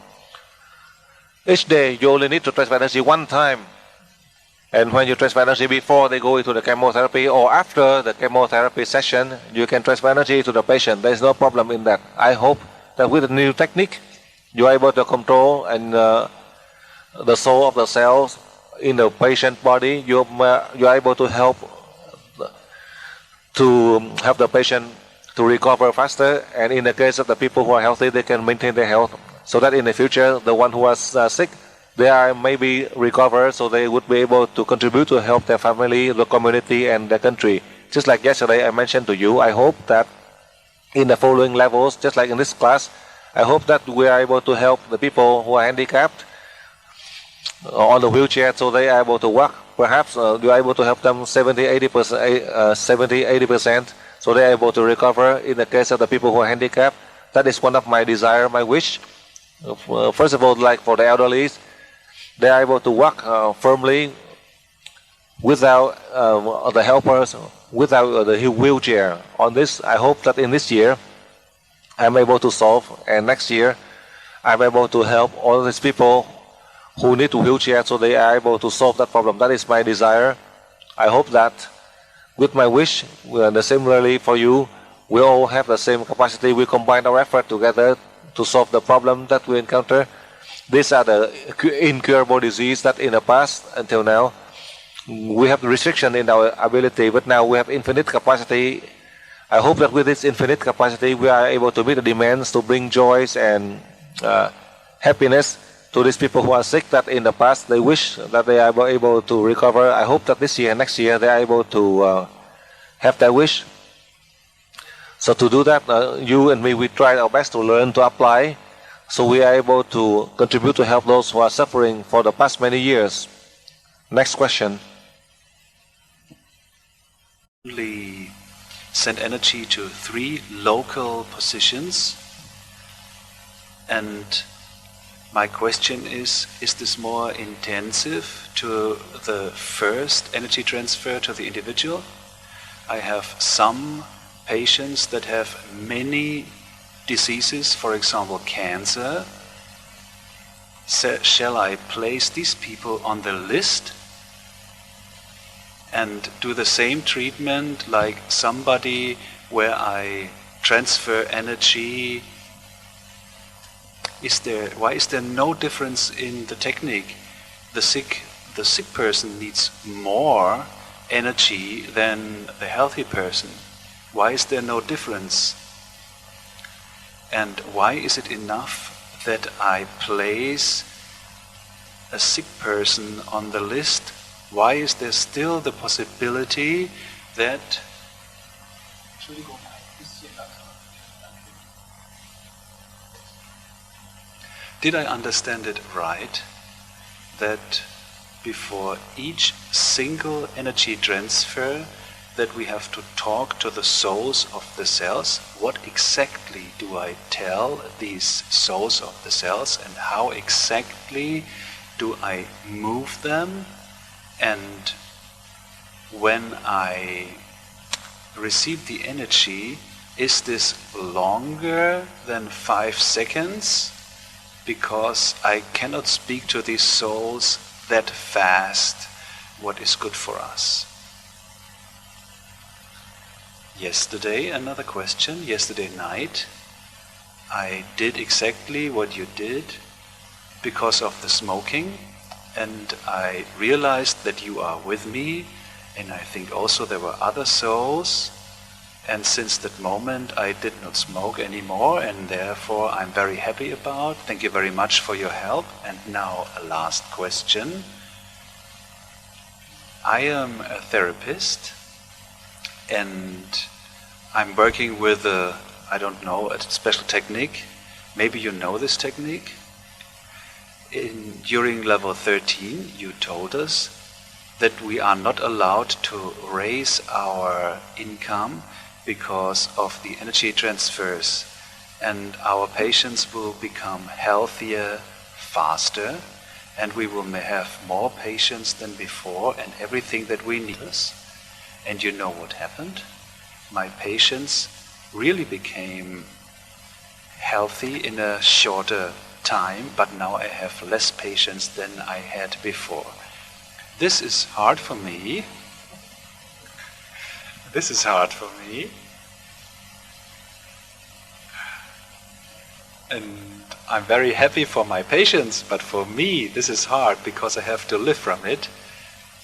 each day you only need to transfer energy 1 time. And when you transfer energy before they go into the chemotherapy or after the chemotherapy session, you can transfer energy to the patient. There is no problem in that. I hope that with the new technique, you are able to control and the soul of the cells in the patient body. You are able to help the patient to recover faster. And in the case of the people who are healthy, they can maintain their health, so that in the future, the one who was sick, they are maybe recover, so they would be able to contribute to help their family, the community, and the country. Just like yesterday I mentioned to you, I hope that in the following levels, just like in this class, I hope that we are able to help the people who are handicapped on the wheelchair, so they are able to walk. Perhaps you are able to help them 70-80%, so they are able to recover. In the case of the people who are handicapped, that is one of my desire, my wish. First of all, like for the elderly, they are able to walk firmly without the helpers, without the wheelchair. On this, I hope that in this year, I'm able to solve, and next year, I'm able to help all these people who need a wheelchair, so they are able to solve that problem. That is my desire. I hope that with my wish, similarly for you, we all have the same capacity. We combine our effort together to solve the problem that we encounter. These are the incurable disease that in the past until now we have restriction in our ability, but now we have infinite capacity. I hope that with this infinite capacity we are able to meet the demands to bring joys and happiness to these people who are sick, that in the past they wish that they are able to recover. I hope that this year and next year they are able to have that wish. So to do that, you and me, we try our best to learn, to apply, so we are able to contribute to help those who are suffering for the past many years. Next question. Only send energy to 3 local positions, and my question is this more intensive to the first energy transfer to the individual? I have some patients that have many diseases, for example cancer. Shall I place these people on the list and do the same treatment like somebody where I transfer energy? Why is there no difference in the technique? The sick person needs more energy than the healthy person. Why is there no difference? And why is it enough that I place a sick person on the list? Why is there still the possibility that did I understand it right, that before each single energy transfer that we have to talk to the souls of the cells? What exactly do I tell these souls of the cells, and how exactly do I move them? And when I receive the energy, is this longer than 5 seconds? Because I cannot speak to these souls that fast what is good for us. Yesterday, another question, yesterday night, I did exactly what you did because of the smoking, and I realized that you are with me, and I think also there were other souls, and since that moment I did not smoke anymore, and therefore I'm very happy about. Thank you very much for your help. And now a last question. I am a therapist, and I'm working with a special technique. Maybe you know this technique. During level 13, you told us that we are not allowed to raise our income because of the energy transfers, and our patients will become healthier faster, and we will have more patients than before, and everything that we need. And you know what happened? My patients really became healthy in a shorter time, but now I have less patients than I had before. This is hard for me. This is hard for me. And I'm very happy for my patients, but for me this is hard because I have to live from it.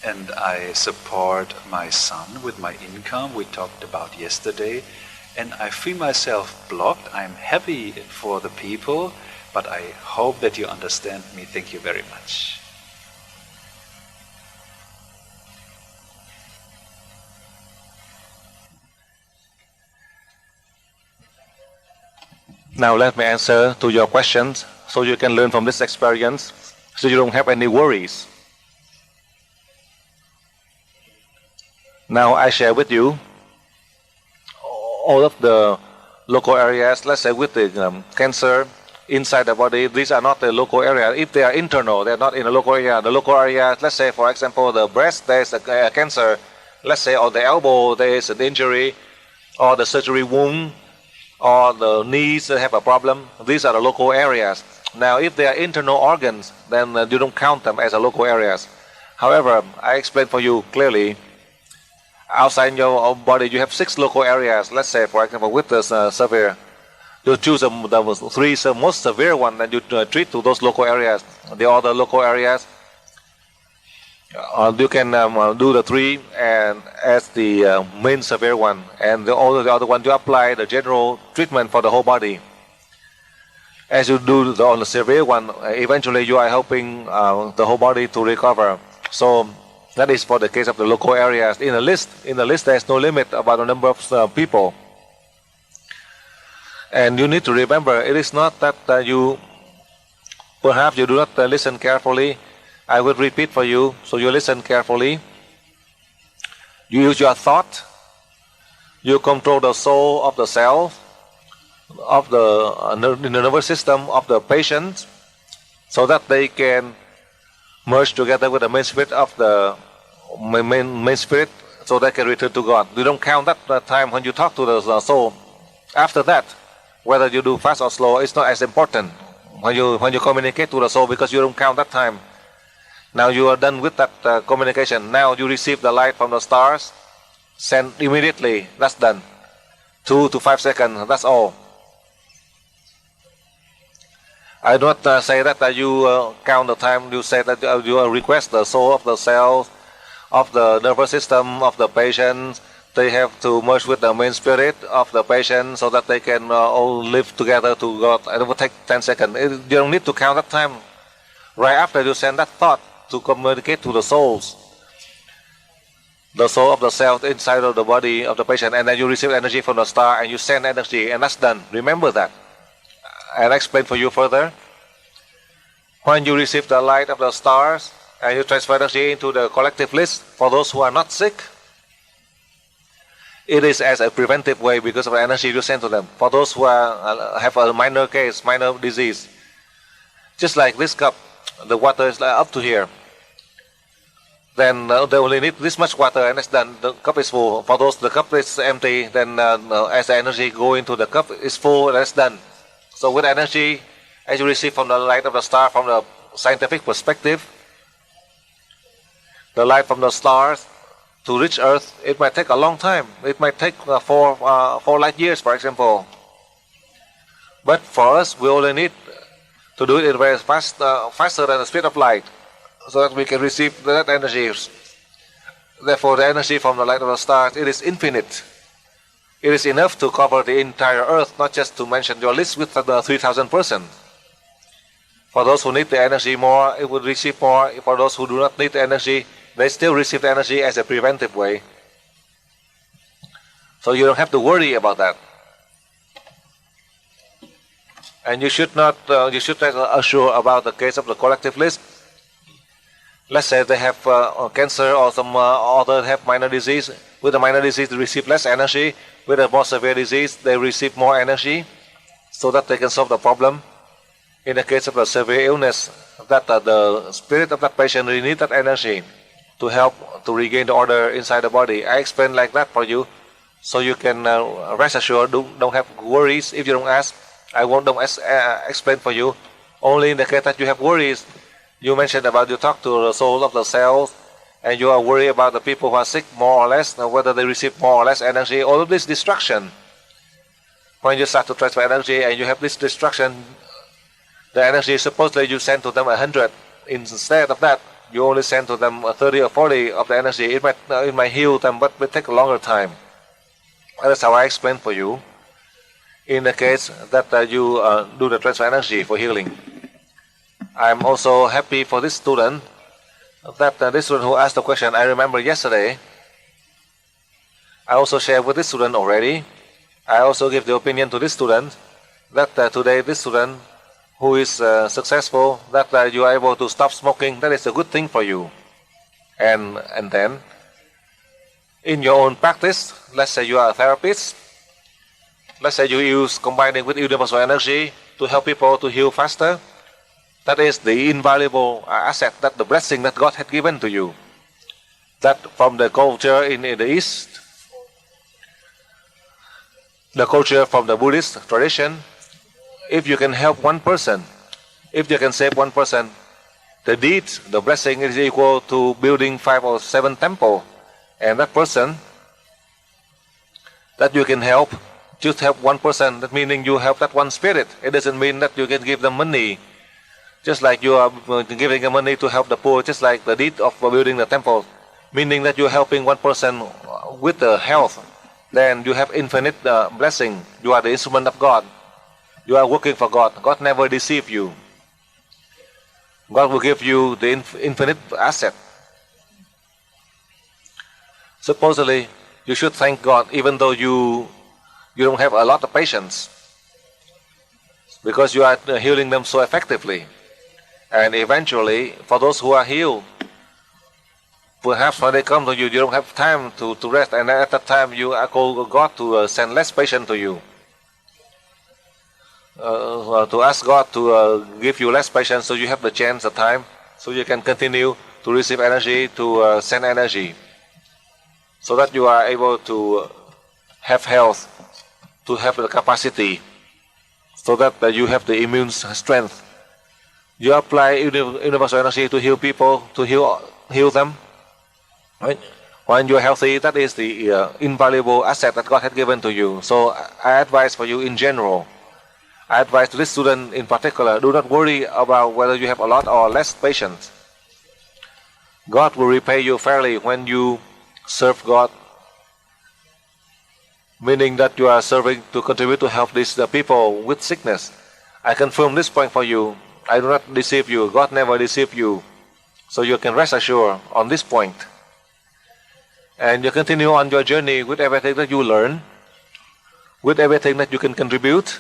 And I support my son with my income, we talked about yesterday, and I feel myself blocked. I'm happy for the people, but I hope that you understand me. Thank you very much. Now let me answer to your questions so you can learn from this experience, so you don't have any worries. Now I share with you all of the local areas, let's say with the cancer inside the body. These are not the local area. If they are internal, they are not in the local area. The local area, let's say for example the breast, there is a cancer. Let's say on the elbow there is an injury, or the surgery wound, or the knees have a problem. These are the local areas. Now if they are internal organs, then you don't count them as a local areas. However, I explained for you clearly, outside your body you have 6 local areas. Let's say for example with the severe, you choose the 3 most severe one, and you treat to those local areas. The other local areas, you can do the 3 and as the main severe one, and the other one you apply the general treatment for the whole body. As you do on the severe one, eventually you are helping the whole body to recover. So that is for the case of the local areas. In the list there is no limit about the number of people. And you need to remember, it is not that perhaps you do not listen carefully. I will repeat for you, so you listen carefully. You use your thought. You control the soul of the cell, of the nervous system of the patient, so that they can merge together with the main spirit of the main spirit, so they can return to God. You don't count that time when you talk to the soul. After that, whether you do fast or slow, it's not as important when you communicate to the soul, because you don't count that time. Now you are done with that communication. Now you receive the light from the stars, send immediately. That's done. 2 to 5 seconds. That's all. I do not say that you count the time. You say that you request the soul of the cells, of the nervous system of the patient. They have to merge with the main spirit of the patient so that they can all live together to God. It will take 10 seconds. You don't need to count that time. Right after you send that thought to communicate to the souls, the soul of the cells inside of the body of the patient, and then you receive energy from the star and you send energy, and that's done. Remember that. I'll explain for you further. When you receive the light of the stars and you transfer energy into the collective list for those who are not sick, it is as a preventive way because of the energy you send to them. For those who have a minor case, minor disease, just like this cup, the water is up to here. Then they only need this much water and it's done. The cup is full. For those the cup is empty, then as the energy go into the cup is full, and it's done. So with energy, as you receive from the light of the star, from the scientific perspective, the light from the stars to reach Earth, it might take a long time. It might take 4 light years, for example. But for us, we only need to do it in very fast, faster than the speed of light, so that we can receive that energy. Therefore, the energy from the light of the stars, it is infinite. It is enough to cover the entire earth, not just to mention your list with the 3,000 persons. For those who need the energy more, it will receive more. For those who do not need the energy, they still receive the energy as a preventive way. So you don't have to worry about that. And you should not assure about the case of the collective list. Let's say they have cancer or some other have minor disease. With the minor disease, they receive less energy. With a more severe disease, they receive more energy, so that they can solve the problem. In the case of a severe illness, that the spirit of that patient really needs that energy to help to regain the order inside the body. I explain like that for you, so you can rest assured. Don't have worries. If you don't ask, I won't explain for you. Only in the case that you have worries, you mentioned about you talk to the soul of the cells, and you are worried about the people who are sick more or less, whether they receive more or less energy. All of this distraction. When you start to transfer energy and you have this distraction, the energy supposedly you send to them 100. Instead of that, you only send to them 30 or 40 of the energy. It might heal them, but it will take a longer time. That's how I explain for you. In the case that you do the transfer energy for healing. I'm also happy for this student, that this student who asked the question, I remember yesterday, I also shared with this student already. I also give the opinion to this student, that today this student who is successful, that you are able to stop smoking, that is a good thing for you. And then, in your own practice, let's say you are a therapist, let's say you use combining with universal energy to help people to heal faster. That is the invaluable asset, that the blessing that God had given to you. That from the culture in the East, the culture from the Buddhist tradition, if you can help one person, if you can save one person, the deed, the blessing is equal to building 5 or 7 temples. And that person that you can help, just help one person, that meaning you help that one spirit. It doesn't mean that you can give them money. Just like you are giving them money to help the poor, just like the deed of building the temple, meaning that you're helping one person with the health, then you have infinite blessing. You are the instrument of God. You are working for God. God never deceives you. God will give you the infinite asset. Supposedly, you should thank God even though you don't have a lot of patients, because you are healing them so effectively. And eventually, for those who are healed, perhaps when they come to you, you don't have time to rest, and at that time you call God to send less patients to you. To ask God to give you less patience, so you have the chance, the time, so you can continue to receive energy, to send energy, so that you are able to have health, to have the capacity, so that you have the immune strength. You apply universal energy to heal people, to heal them. Right? When you are healthy, that is the invaluable asset that God had given to you. So I advise for you in general. I advise to this student in particular, do not worry about whether you have a lot or less patience. God will repay you fairly when you serve God, meaning that you are serving to contribute to help these people with sickness. I confirm this point for you. I do not deceive you. God never deceives you. So you can rest assured on this point. And you continue on your journey with everything that you learn, with everything that you can contribute.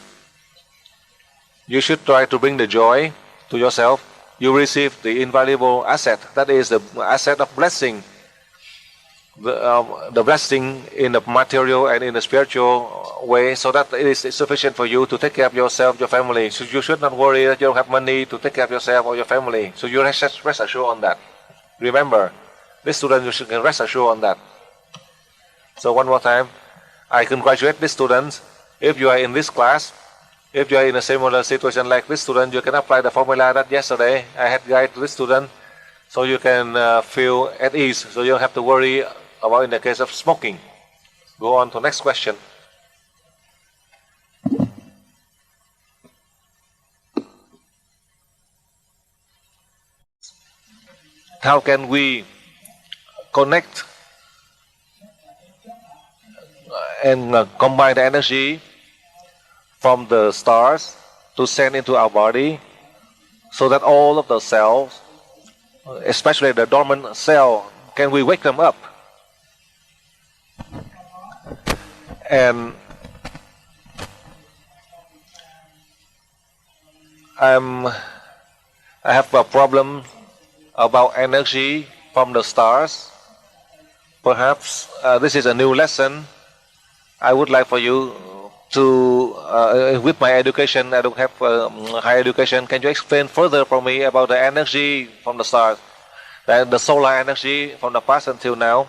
You should try to bring the joy to yourself. You receive the invaluable asset. That is the asset of blessing. The blessing in the material and in the spiritual way, so that it is sufficient for you to take care of yourself, your family. So you should not worry that you don't have money to take care of yourself or your family. So you rest assured on that. Remember, this student, you should rest assured on that. So one more time, I congratulate this student. If you are in this class, if you are in a similar situation like this student, you can apply the formula that yesterday I had guided to this student, so you can feel at ease, so you don't have to worry about in the case of smoking. Go on to the next question. how can we connect and combine the energy from the stars to send into our body, so that all of the cells, especially the dormant cell, can we wake them up? And I have a problem about energy from the stars. Perhaps this is a new lesson. I would like for you to, with my education, I don't have higher education, can you explain further for me about the energy from the stars, the solar energy from the past until now?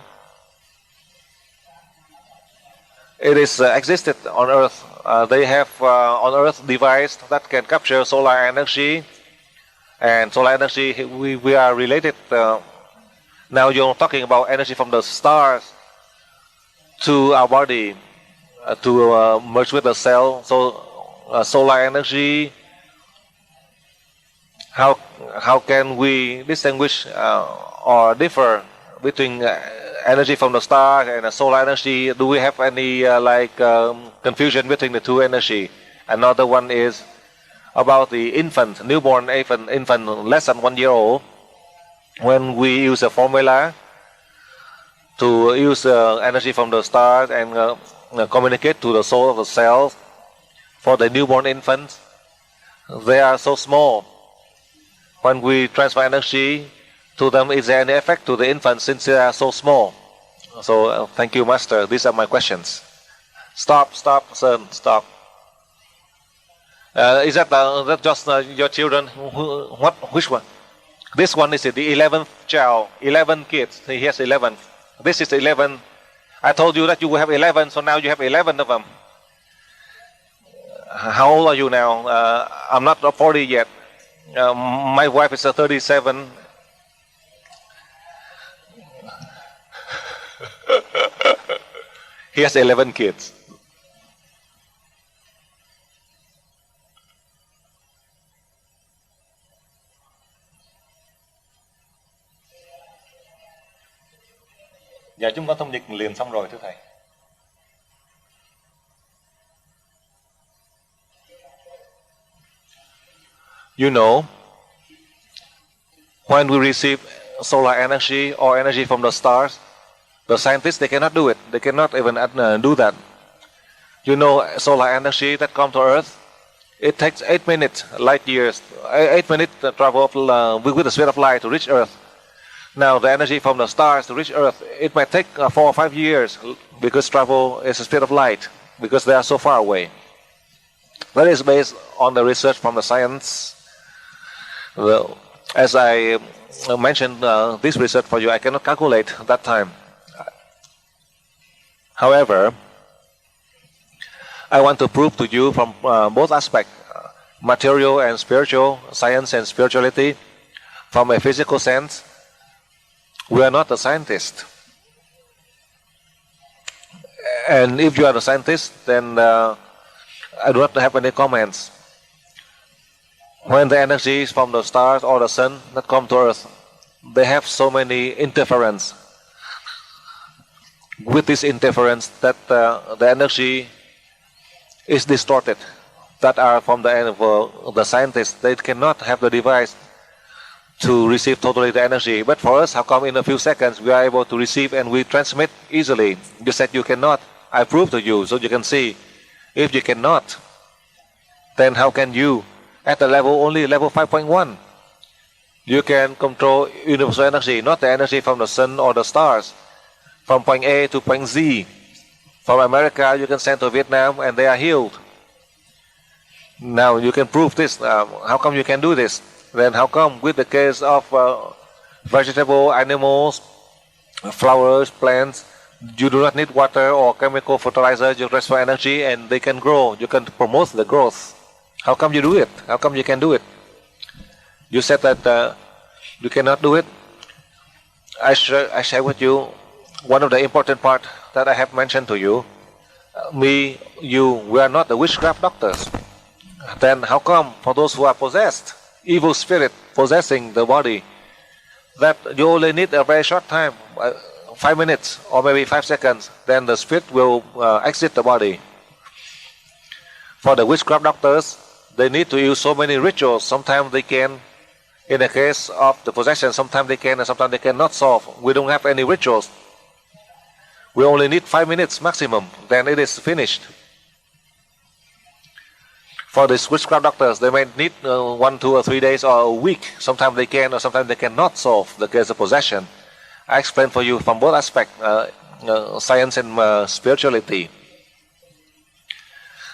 It is existed on Earth. They have on Earth device that can capture solar energy, and solar energy, we are related. Now you're talking about energy from the stars to our body, to merge with the cell. So solar energy, how can we distinguish or differ between energy from the star and solar energy? Do we have any confusion between the two energy? Another one is about the infant, newborn infant less than 1 year old. When we use a formula to use energy from the stars and communicate to the soul of the cells, for the newborn infants, they are so small. When we transfer energy to them, is there any effect to the infants since they are so small? So thank you, Master. These are my questions. Stop, son, stop. Is that just your children? Which one? This one is the 11th child, 11 kids. He has 11. This is 11. I told you that you will have 11, so now you have 11 of them. How old are you now? I'm not 40 yet. My wife is 37. He has 11 kids. Dạ chúng con thông dịch liền xong rồi thưa thầy. You know, when we receive solar energy or energy from the stars, the scientists, they cannot do it. They cannot even do that. You know, solar energy that comes to Earth, it takes 8 minutes, light years, 8 minutes travel with the speed of light to reach Earth. Now, the energy from the stars to reach Earth, it might take 4 or 5 years because travel is the speed of light, because they are so far away. That is based on the research from the science. Well, as I mentioned this research for you, I cannot calculate that time. However, I want to prove to you from both aspects, material and spiritual, science and spirituality, from a physical sense. We are not a scientist. And if you are a scientist, then I do not have any comments. When the energies from the stars or the sun that come to Earth, they have so many interference. With this interference, that the energy is distorted. That are from the scientists. They cannot have the device to receive totally the energy. But for us, how come in a few seconds we are able to receive and we transmit easily? You said you cannot. I prove to you so you can see. If you cannot, then how can you, at the level only level 5.1, you can control universal energy, not the energy from the sun or the stars, from point A to point Z. From America, you can send to Vietnam and they are healed. Now you can prove this. How come you can do this? Then how come with the case of vegetable, animals, flowers, plants, you do not need water or chemical fertilizer, you transfer energy and they can grow. You can promote the growth. How come you do it? How come you can do it? You said that you cannot do it. I share with you one of the important part that I have mentioned to you. Me, you, we are not the witchcraft doctors. Then how come for those who are possessed, evil spirit possessing the body, that you only need a very short time, 5 minutes or maybe 5 seconds, then the spirit will exit the body. For the witchcraft doctors, they need to use so many rituals. Sometimes they can, in the case of the possession, sometimes they can and sometimes they cannot solve. We don't have any rituals. We only need 5 minutes maximum, then it is finished. For the witchcraft doctors, they might need 1, 2 or 3 days or a week. Sometimes they can or sometimes they cannot solve the case of possession. I explained for you from both aspects, science and spirituality.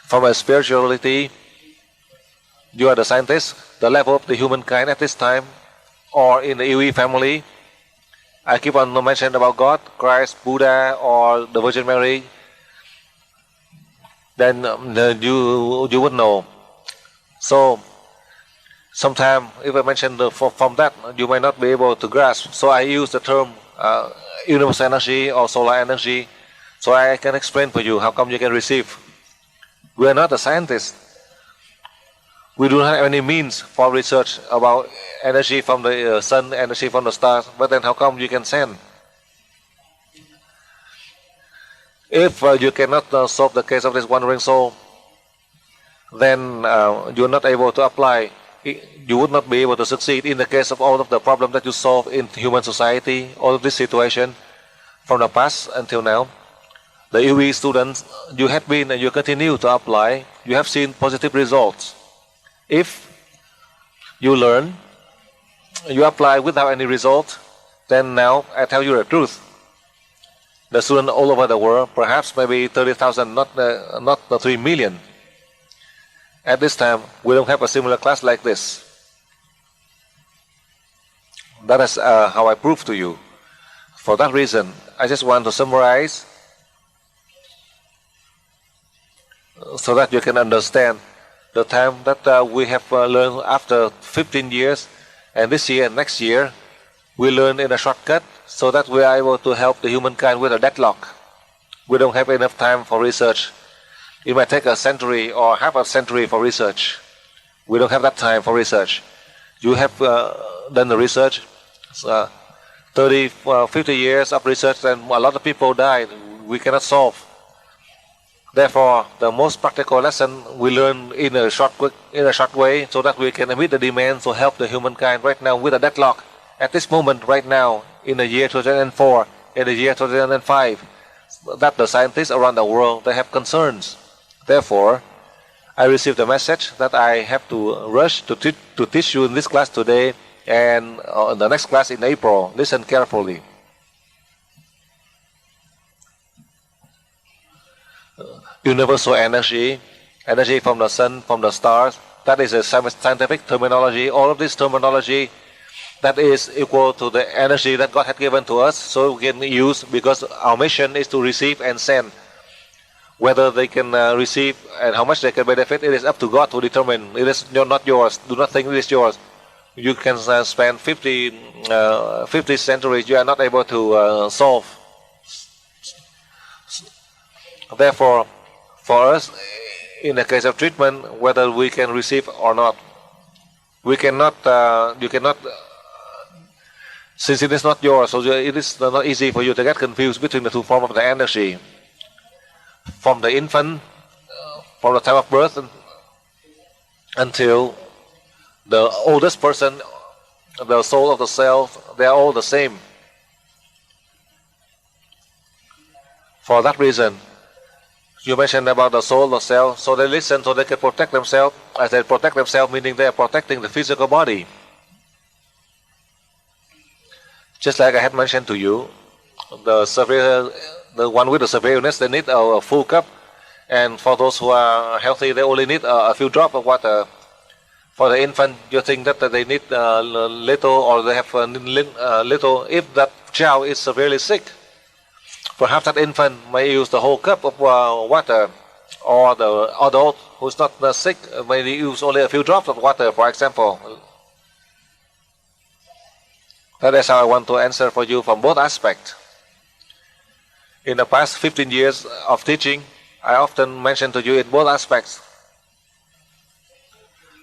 From a spirituality, you are the scientist, the level of the humankind at this time, or in the EV family. I keep on mentioning about God, Christ, Buddha, or the Virgin Mary. Then you would know. So, sometimes if I mention from that, you might not be able to grasp. So I use the term universal energy or solar energy, so I can explain for you how come you can receive. We are not a scientist. We do not have any means for research about energy from the sun, energy from the stars, but then how come you can send? If you cannot solve the case of this wandering soul, then you are not able to apply. You would not be able to succeed in the case of all of the problems that you solve in human society, all of this situation from the past until now. The EV students, you have been and you continue to apply, you have seen positive results. If you learn, you apply without any result, then now I tell you the truth. The students all over the world, perhaps maybe 30,000, not 3 million. At this time, we don't have a similar class like this. That is how I prove to you. For that reason, I just want to summarize so that you can understand the time that we have learned after 15 years, and this year and next year, we learn in a shortcut so that we are able to help the humankind with a deadlock. We don't have enough time for research. It might take a century or half a century for research. We don't have that time for research. You have done the research, 30, 50 years of research, and a lot of people died. We cannot solve. Therefore, the most practical lesson we learn in a short way so that we can meet the demand to help the humankind right now with a deadlock. At this moment, right now, in the year 2004, in the year 2005, that the scientists around the world, they have concerns. Therefore, I received the message that I have to rush to teach you in this class today and the next class in April. Listen carefully. Universal energy, energy from the sun, from the stars, that is a scientific terminology. All of this terminology that is equal to the energy that God had given to us, so we can use, because our mission is to receive and send. Whether they can receive and how much they can benefit, it is up to God to determine. It is not yours. Do not think it is yours. You can spend 50 centuries, you are not able to solve. Therefore, for us, in the case of treatment, whether we can receive or not, we cannot, you cannot, since it is not yours, so it is not easy for you to get confused between the two forms of the energy. From the infant, from the time of birth until the oldest person, the soul of the self, they are all the same. For that reason, you mentioned about the soul, the self, so they listen so they can protect themselves. As they protect themselves, meaning they are protecting the physical body. Just like I had mentioned to you, the one with the severe illness, they need a full cup, and for those who are healthy, they only need a few drops of water. For the infant, you think that they need little, or they have little. If that child is severely sick, perhaps that infant may use the whole cup of water, or the adult who is not sick may use only a few drops of water, for example. That is how I want to answer for you from both aspects. In the past 15 years of teaching, I often mention to you in both aspects.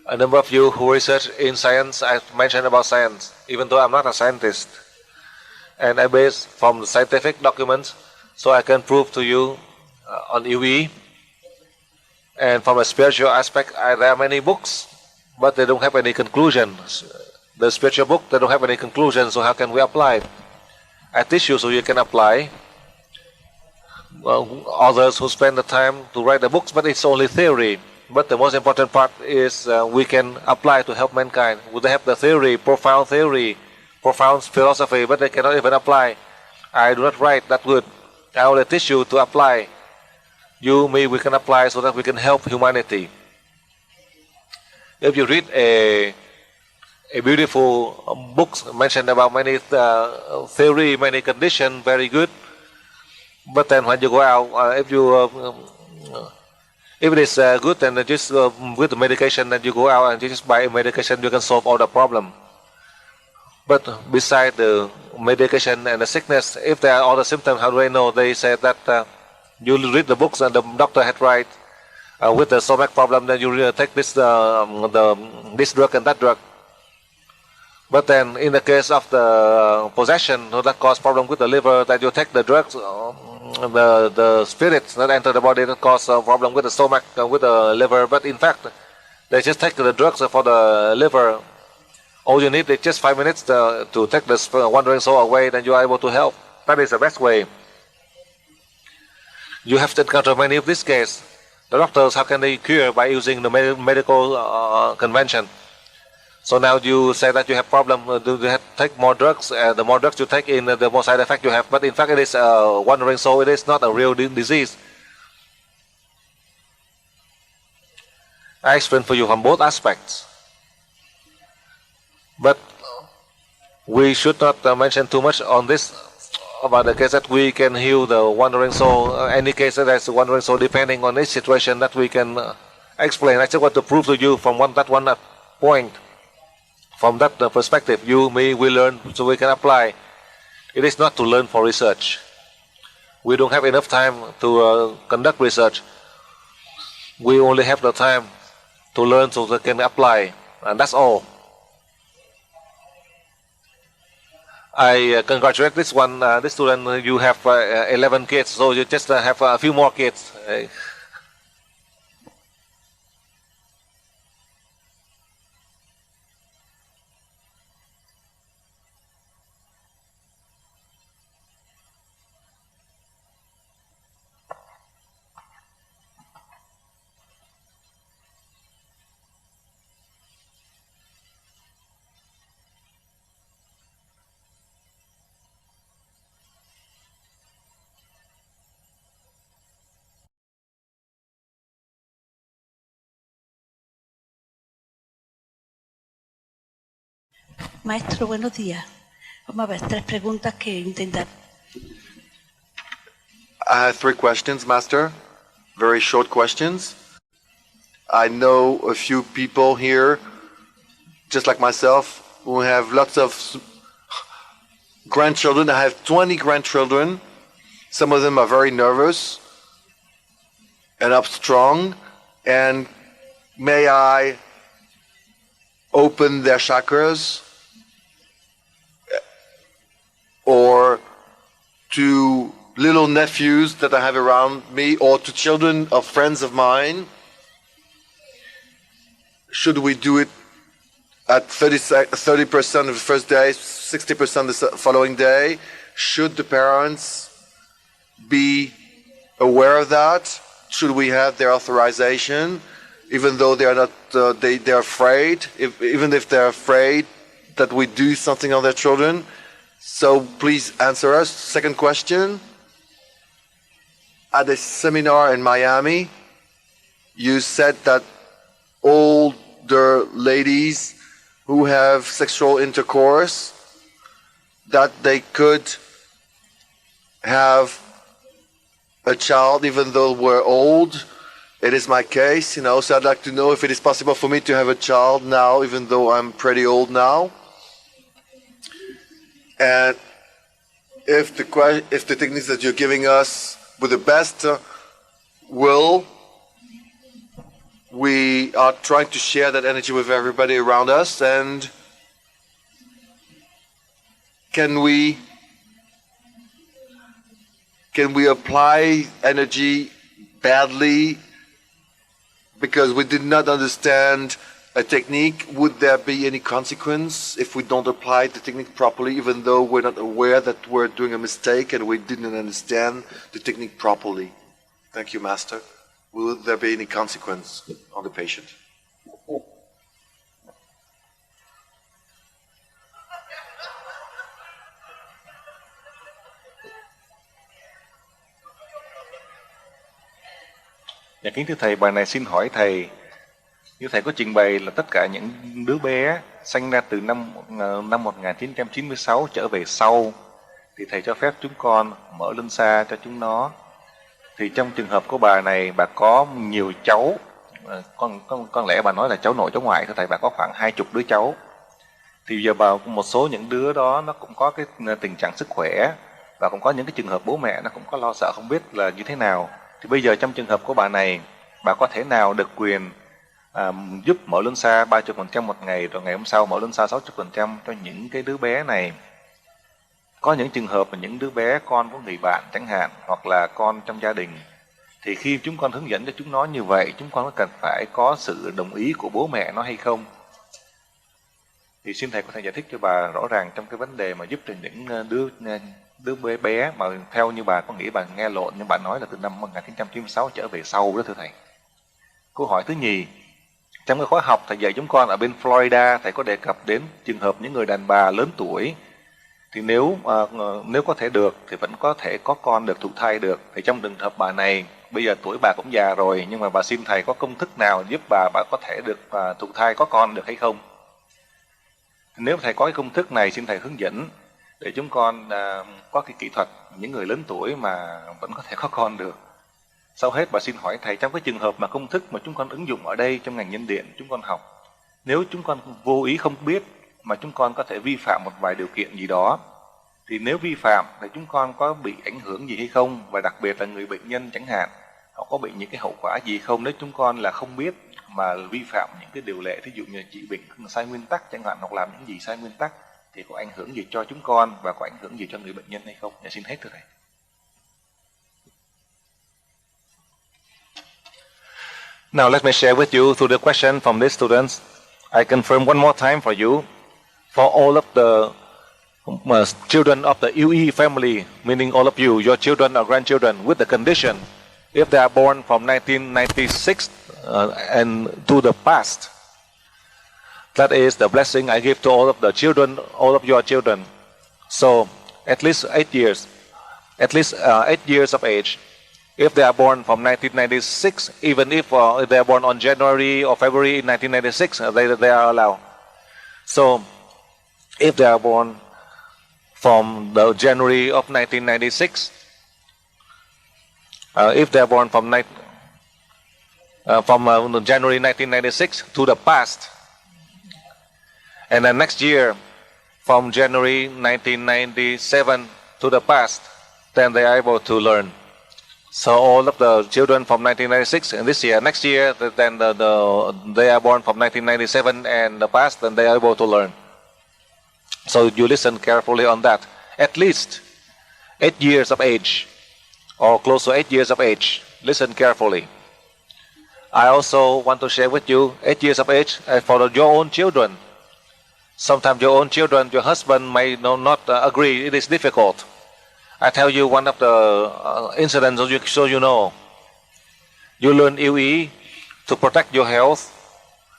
A number of you who research in science, I mentioned about science, even though I'm not a scientist. And I base from the scientific documents, so I can prove to you on UV. And from a spiritual aspect, there are many books, but they don't have any conclusions. The spiritual book, they don't have any conclusions, so how can we apply? I teach you so you can apply. Others who spend the time to write the books, but it's only theory. But the most important part is we can apply to help mankind. They have the theory, profound philosophy, but they cannot even apply. I do not write that good. I only teach you to apply. You, me, we can apply so that we can help humanity. If you read a beautiful books mentioned about many theory, many conditions, very good. But then when you go out, if it is good, then just with the medication, then you go out and you just buy a medication, you can solve all the problem. But beside the medication and the sickness, if there are other symptoms, how do I know? They say that you read the books and the doctor had right. With the stomach problem, then you take this drug and that drug. But then in the case of the possession, that cause problem with the liver, that you take the drugs, the spirits that enter the body that cause a problem with the stomach, with the liver. But in fact, they just take the drugs for the liver. All you need is just 5 minutes to take this wandering soul away, then you are able to help. That is the best way. You have to encounter many of these cases. The doctors, how can they cure? By using the medical convention. So now you say that you have problem, do you have to take more drugs? The more drugs you take in, the more side effect you have. But in fact, it is wandering soul. It is not a real disease. I explain for you from both aspects. But we should not mention too much on this about the case that we can heal the wandering soul. Any case that has a wandering soul, depending on each situation, that we can explain. I just want to prove to you from that one point. From that perspective, you, me, we learn so we can apply. It is not to learn for research. We don't have enough time to conduct research. We only have the time to learn so we can apply. And that's all. I congratulate this student. You have 11 kids, so you just have a few more kids. Maestro, buenos días. Vamos a ver, 3 preguntas que intentar. I have 3 questions, Master. Very short questions. I know a few people here, just like myself, who have lots of grandchildren. I have 20 grandchildren. Some of them are very nervous and upstrung. And may I open their chakras? Or to little nephews that I have around me, or to children of friends of mine? Should we do it at 30% of the first day, 60% the following day? Should the parents be aware of that? Should we have their authorization, even though they are not? They're afraid. Even if they're afraid that we do something on their children. So please answer us. Second question. At a seminar in Miami, you said that older ladies who have sexual intercourse, that they could have a child even though we're old. It is my case, so I'd like to know if it is possible for me to have a child now, even though I'm pretty old now. And if the techniques that you're giving us with the best will we are trying to share that energy with everybody around us, and can we apply energy badly because we did not understand a technique? Would there be any consequence if we don't apply the technique properly, even though we're not aware that we're doing a mistake and we didn't understand the technique properly? Thank you, Master. Will there be any consequence on the patient? Dạ, kính thưa thầy, bài này xin hỏi thầy, như thầy có trình bày là tất cả những đứa bé sinh ra từ năm 1996 trở về sau thì thầy cho phép chúng con mở lưng xa cho chúng nó. Thì trong trường hợp của bà này, bà có nhiều cháu, con lẽ bà nói là cháu nội cháu ngoại, thưa thầy, bà có khoảng 20 đứa cháu. Thì giờ bà một số những đứa đó nó cũng có cái tình trạng sức khỏe và cũng có những cái trường hợp bố mẹ nó cũng có lo sợ không biết là như thế nào. Thì bây giờ trong trường hợp của bà này, bà có thể nào được quyền giúp mở lưng xa 30% một ngày, rồi ngày hôm sau mở lưng xa 60% cho những cái đứa bé này? Có những trường hợp mà những đứa bé con của người bạn chẳng hạn, hoặc là con trong gia đình, thì khi chúng con hướng dẫn cho chúng nó như vậy, chúng con có cần phải có sự đồng ý của bố mẹ nó hay không? Thì xin thầy có thể giải thích cho bà rõ ràng trong cái vấn đề mà giúp cho những đứa bé mà theo như bà có nghĩ bà nghe lộn, nhưng bà nói là từ năm 1996 trở về sau đó, thưa thầy. Câu hỏi thứ nhì, trong cái khóa học thầy dạy chúng con ở bên Florida, thầy có đề cập đến trường hợp những người đàn bà lớn tuổi. Thì nếu có thể được thì vẫn có thể có con được, thụ thai được. Thì trong trường hợp bà này, bây giờ tuổi bà cũng già rồi, nhưng mà bà xin thầy có công thức nào giúp bà có thể được thụ thai có con được hay không? Nếu thầy có cái công thức này, xin thầy hướng dẫn để chúng con có cái kỹ thuật những người lớn tuổi mà vẫn có thể có con được. Sau hết bà xin hỏi thầy, trong cái trường hợp mà công thức mà chúng con ứng dụng ở đây trong ngành nhân điện chúng con học, nếu chúng con vô ý không biết mà chúng con có thể vi phạm một vài điều kiện gì đó, thì nếu vi phạm thì chúng con có bị ảnh hưởng gì hay không? Và đặc biệt là người bệnh nhân chẳng hạn, họ có bị những cái hậu quả gì không nếu chúng con là không biết mà vi phạm những cái điều lệ, thí dụ như trị bệnh sai nguyên tắc chẳng hạn, hoặc làm những gì sai nguyên tắc, thì có ảnh hưởng gì cho chúng con và có ảnh hưởng gì cho người bệnh nhân hay không? Dạ, xin hết thưa thầy. Now let me share with you through the question from these students. I confirm one more time for you. For all of the children of the UE family, meaning all of you, your children or grandchildren, with the condition, if they are born from 1996 and to the past, that is the blessing I give to all of the children, all of your children. So at least 8 years, at least 8 years of age. If they are born from 1996, even if they are born on January or February 1996, they are allowed. So if they are born from the January of 1996, if they are born from January 1996 to the past, and then next year from January 1997 to the past, then they are able to learn. So all of the children from 1996 and this year, next year, then they are born from 1997 and the past, then they are able to learn. So you listen carefully on that. At least 8 years of age, or close to 8 years of age. Listen carefully. I also want to share with you 8 years of age for your own children. Sometimes your own children, your husband may not agree. It is difficult. I tell you one of the incidents so you know. You learn UE to protect your health.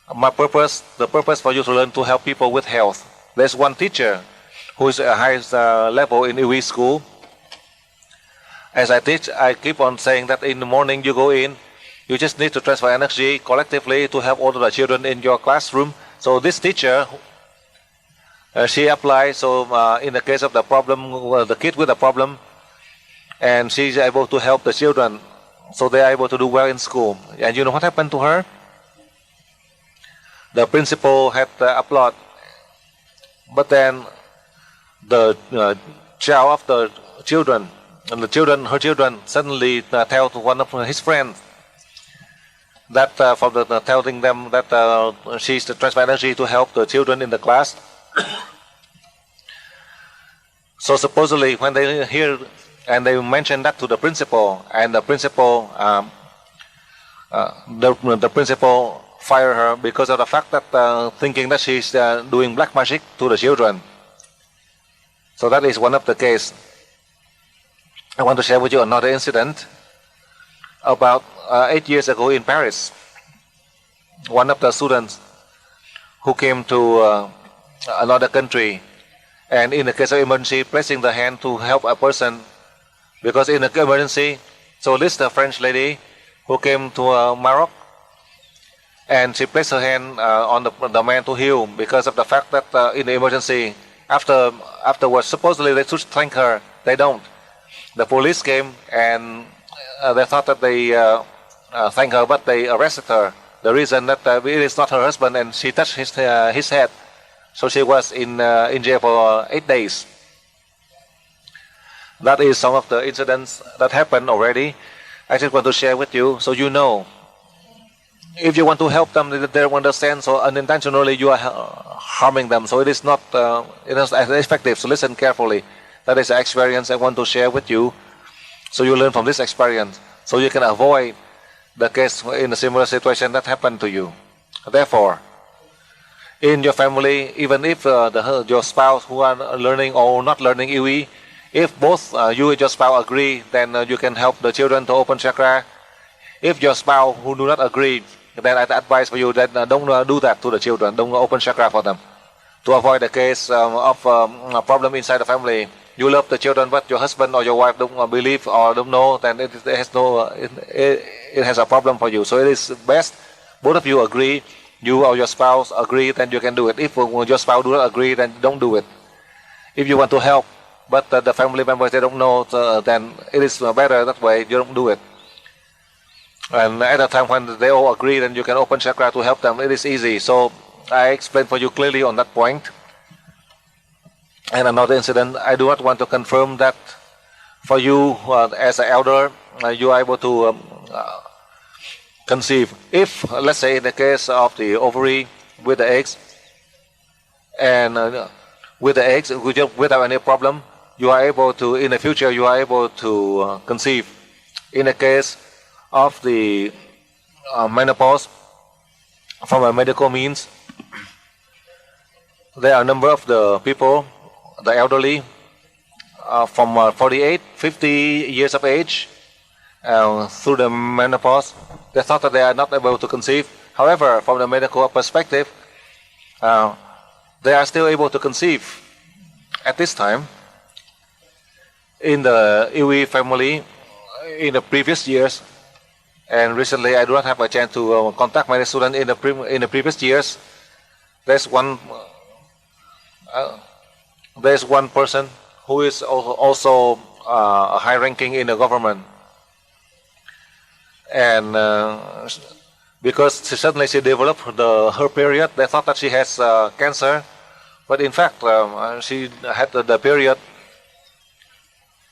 The purpose for you to learn to help people with health. There's one teacher who is at highest level in UE school. As I teach, I keep on saying that in the morning you go in, you just need to transfer energy collectively to help all of the children in your classroom. So this teacher, she applies, so in the case of the problem, the kid with a problem, and she's able to help the children, so they are able to do well in school. And you know what happened to her? The principal had applaud, but then the child of the children, and her children suddenly tell to one of his friends, that from telling them that she's the transfer energy to help the children in the class. So supposedly when they hear and they mention that to the principal, and the principal the principal fire her because of the fact that thinking that she's doing black magic to the children. So that is one of the case. I want to share with you another incident. About 8 years ago in Paris, one of the students who came to another country, and in the case of emergency, placing the hand to help a person, because in the emergency, so this is the French lady who came to Morocco, and she placed her hand on the man to heal because of the fact that in the emergency, afterwards, supposedly they should thank her, they don't. The police came and they thought that they thanked her, but they arrested her. The reason that it is not her husband, and she touched his head, so she was in jail for 8 days. That is some of the incidents that happened already. I just want to share with you, so you know. If you want to help them, they don't understand. So unintentionally, you are harming them. So it is not effective. So listen carefully. That is the experience I want to share with you. So you learn from this experience, so you can avoid the case in a similar situation that happened to you. Therefore, in your family, even if your spouse who are learning or not learning EV, if both you and your spouse agree, then you can help the children to open chakra. If your spouse who do not agree, then I advise for you that don't do that to the children. Don't open chakra for them. To avoid the case of a problem inside the family. You love the children, but your husband or your wife don't believe or don't know, then it has a problem for you. So it is best both of you agree, you or your spouse agree, then you can do it. If your spouse do not agree, then don't do it. If you want to help, but the family members they don't know, then it is better that way. You don't do it. And at the time when they all agree, then you can open chakra to help them. It is easy. So I explained for you clearly on that point. And another incident, I do not want to confirm that for you as an elder, you are able to conceive. If, let's say in the case of the ovary with the eggs, and with the eggs, without any problem, you are able to, in the future, you are able to conceive. In the case of the menopause, from a medical means, there are a number of the people, the elderly, from 48, 50 years of age, through the menopause, they thought that they are not able to conceive. However, from the medical perspective, they are still able to conceive at this time. In the Iwi family, in the previous years, and recently I do not have a chance to contact my students in the previous years, there's one person who is also high-ranking in the government, and because suddenly she developed her period, they thought that she has cancer, but in fact she had the period,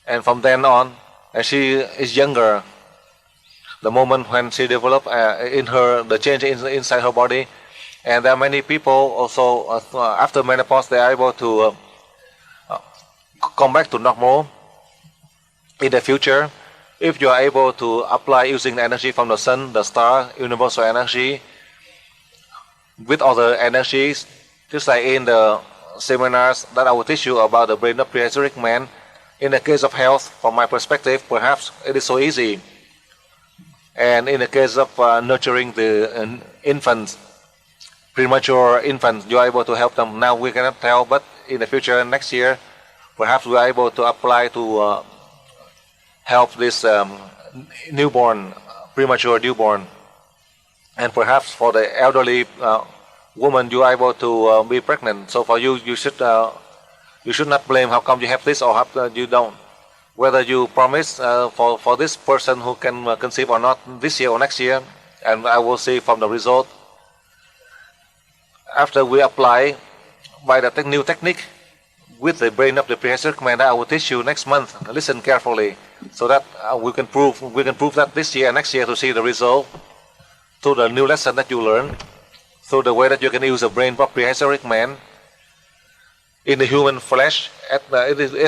and from then on, and she is younger. The moment when she developed the change inside her body, and there are many people also after menopause they are able to come back to normal. In the future, if you are able to apply using the energy from the sun, the star, universal energy, with other energies, just like in the seminars that I will teach you about the brain of prehistoric man. In the case of health, from my perspective, perhaps it is so easy. And in the case of nurturing the infants, premature infants, you are able to help them. Now we cannot tell, but in the future, next year, perhaps we are able to apply to help this newborn, premature newborn. And perhaps for the elderly woman, you are able to be pregnant. So for you, you should not blame how come you have this or how you don't. Whether you promise for this person who can conceive or not this year or next year, and I will see from the result. After we apply by the new technique with the brain of the prehistoric man, I will teach you next month. Listen carefully, so that we can prove that this year and next year to see the result. through the new lesson that you learn, through the way that you can use the brain of prehistoric man in the human flesh at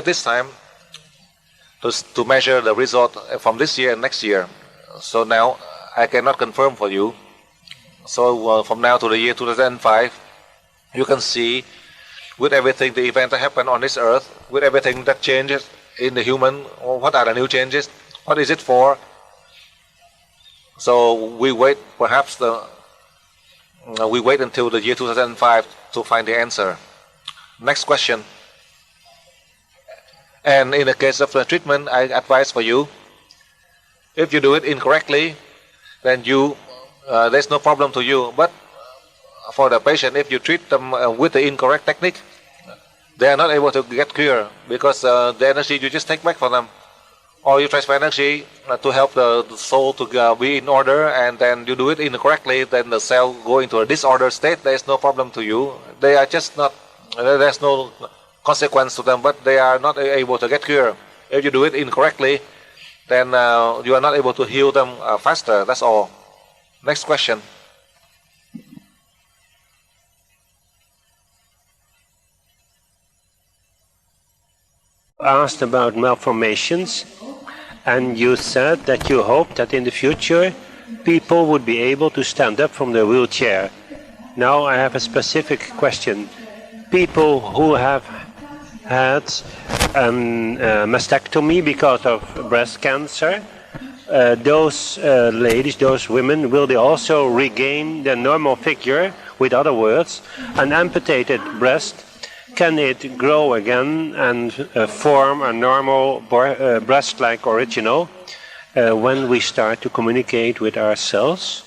this time to measure the result from this year and next year. So now I cannot confirm for you. So from now to the year 2005, you can see with everything, the event that happened on this earth, with everything that changes in the human, what are the new changes? What is it for? So we wait, perhaps we wait until the year 2005 to find the answer. Next question. And in the case of the treatment, I advise for you, if you do it incorrectly, then there's no problem to you. But for the patient, if you treat them with the incorrect technique, they are not able to get cure because the energy you just take back from them. Or you transfer energy to help the soul to be in order, and then you do it incorrectly, then the cell go into a disordered state. There is no problem to you. They are just not, there's no consequence to them, but they are not able to get cure. If you do it incorrectly, then you are not able to heal them faster. That's all. Next question. Asked about malformations, and you said that you hope that in the future people would be able to stand up from their wheelchair. Now I have a specific question. People who have had a mastectomy because of breast cancer, those ladies, those women, will they also regain their normal figure? With other words, an amputated breast, can it grow again and form a normal breast like original when we start to communicate with ourselves?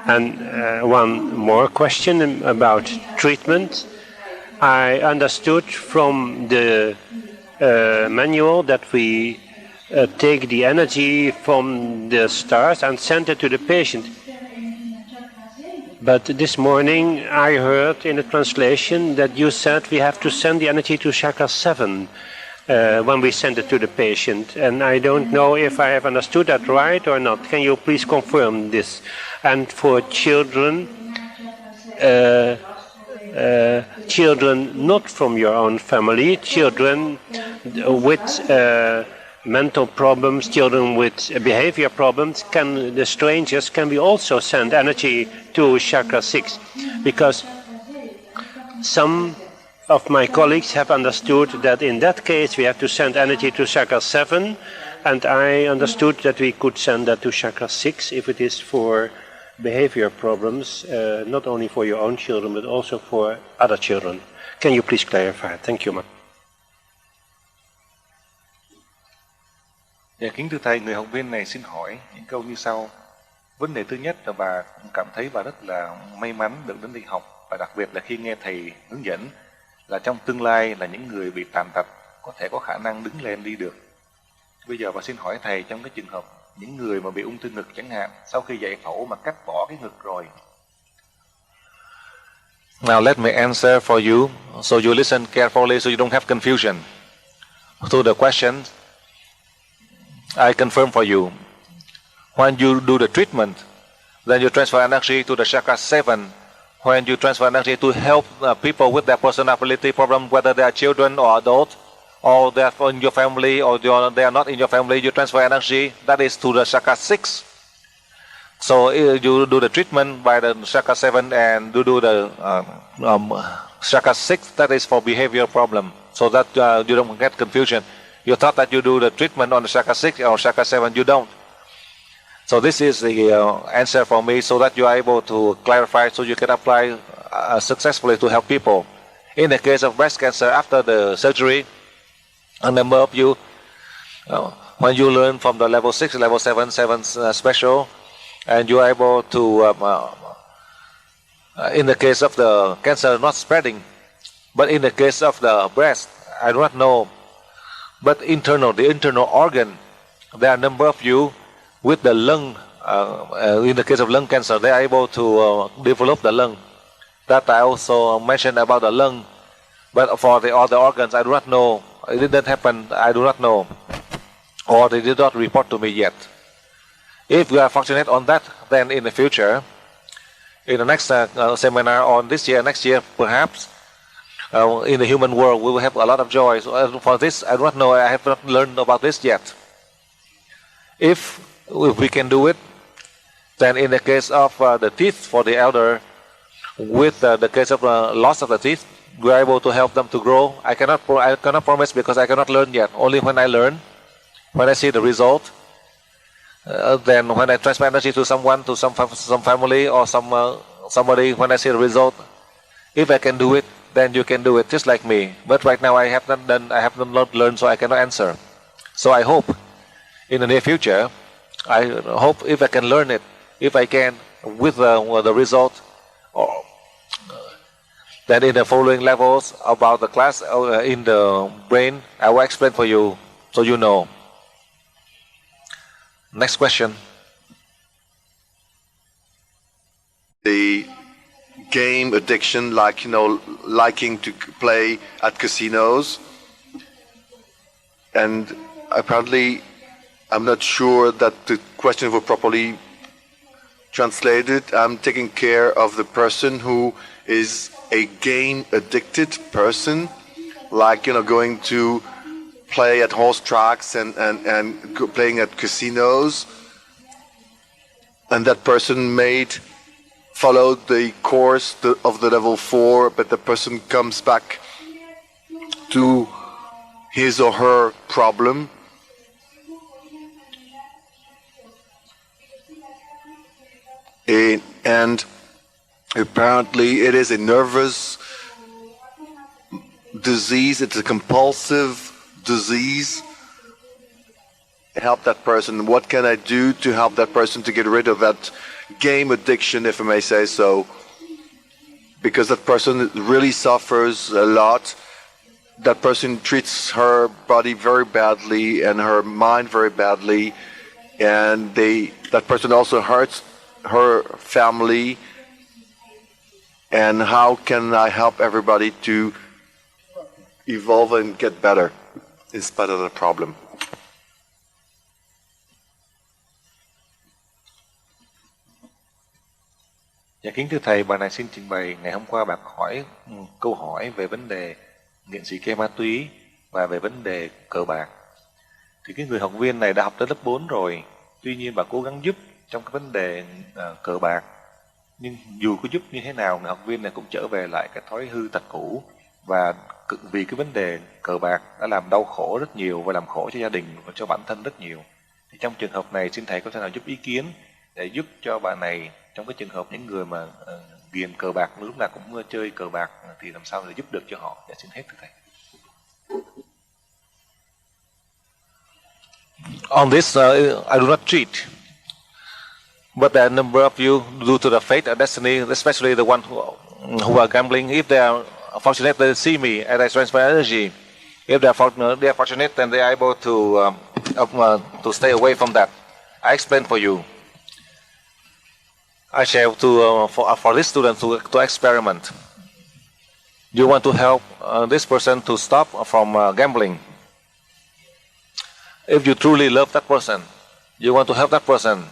And one more question about treatment. I understood from the manual that we take the energy from the stars and send it to the patient. But this morning I heard in the translation that you said we have to send the energy to chakra 7 when we send it to the patient. And I don't know if I have understood that right or not. Can you please confirm this? And for children, children not from your own family, children with mental problems, children with behavior problems, the strangers, can we also send energy to chakra 6? Because some of my colleagues have understood that in that case we have to send energy to chakra 7, and I understood that we could send that to chakra 6 if it is for behavior problems, not only for your own children but also for other children. Can you please clarify? Thank you, ma'am. Dạ, kính thưa thầy, người học viên này xin hỏi những câu như sau. Vấn đề thứ nhất là bà cảm thấy bà rất là may mắn được đến đây học, và đặc biệt là khi nghe thầy hướng dẫn là trong tương lai là những người bị tàn tật có thể có khả năng đứng lên đi được. Bây giờ bà xin hỏi thầy, trong cái trường hợp những người mà bị ung thư ngực chẳng hạn, sau khi giải phẫu mà cắt bỏ cái ngực rồi. Now let me answer for you, so you listen carefully so you don't have confusion. To the question, I confirm for you. When you do the treatment, then you transfer energy to the chakra 7. When you transfer energy to help people with their personality problem, whether they are children or adults, or they are in your family or they are not in your family, you transfer energy, that is to the chakra 6. So you do the treatment by the chakra 7 and you do the chakra 6, that is for behavior problem. So that you don't get confusion. You thought that you do the treatment on the chakra 6 or chakra 7, you don't. So this is the answer for me, so that you are able to clarify, so you can apply successfully to help people. In the case of breast cancer, after the surgery, a number of you, when you learn from the level 6, level 7 special, and you are able to, in the case of the cancer not spreading, but in the case of the breast, I do not know, but the internal organ, there are a number of you with the lung, in the case of lung cancer, they are able to develop the lung. That I also mentioned about the lung, but for the other organs, I do not know. It didn't happen, I do not know, or they did not report to me yet. If we are fortunate on that, then in the future, in the next seminar on this year, next year perhaps, in the human world, we will have a lot of joy. So, for this, I do not know, I have not learned about this yet. If we can do it, then in the case of the teeth for the elder, with the case of loss of the teeth, we are able to help them to grow. I cannot promise because I cannot learn yet. Only when I learn, when I see the result, then when I transfer energy to someone, to some family or somebody, when I see the result, if I can do it, then you can do it just like me. But right now I have not done, I have not learned, so I cannot answer. So I hope in the near future, I hope if I can learn it, if I can, with the result, or then in the following levels about the class in the brain, I will explain for you so you know. Next question. The game addiction, like, liking to play at casinos. And apparently, I'm not sure that the question was properly translated. I'm taking care of the person who is a game addicted person, like, going to play at horse tracks and playing at casinos. And that person followed the course of the level 4, but the person comes back to his or her problem. And apparently it is a nervous disease, it's a compulsive disease. Help that person. What can I do to help that person to get rid of that game addiction, if I may say so? Because that person really suffers a lot. That person treats her body very badly and her mind very badly, and that person also hurts her family. And how can I help everybody to evolve and get better in spite of the problem? Dạ kính thưa thầy, bài này xin trình bày. Ngày hôm qua bạn hỏi câu hỏi về vấn đề nghiện xì ke ma túy và về vấn đề cờ bạc. Thì cái người học viên này đã học tới lớp 4 rồi. Tuy nhiên bạn cố gắng giúp trong cái vấn đề cờ bạc. Nhưng dù có giúp như thế nào, người học viên này cũng trở về lại cái thói hư tật cũ. Và vì cái vấn đề cờ bạc đã làm đau khổ rất nhiều và làm khổ cho gia đình và cho bản thân rất nhiều. Thì trong trường hợp này xin thầy có thể nào giúp ý kiến để giúp cho bạn này, trong cái trường hợp những người mà ghiền cờ bạc lúc nào cũng chơi cờ bạc, thì làm sao để giúp được cho họ? Dạ xin hết thưa thầy. On this, I do not cheat. But there are a number of you, due to the fate and destiny, especially the ones who are gambling, if they are fortunate, they see me and I transfer energy. If they are fortunate, then they are able to stay away from that. I explain for you. I share for this student to experiment. You want to help this person to stop from gambling. If you truly love that person, you want to help that person,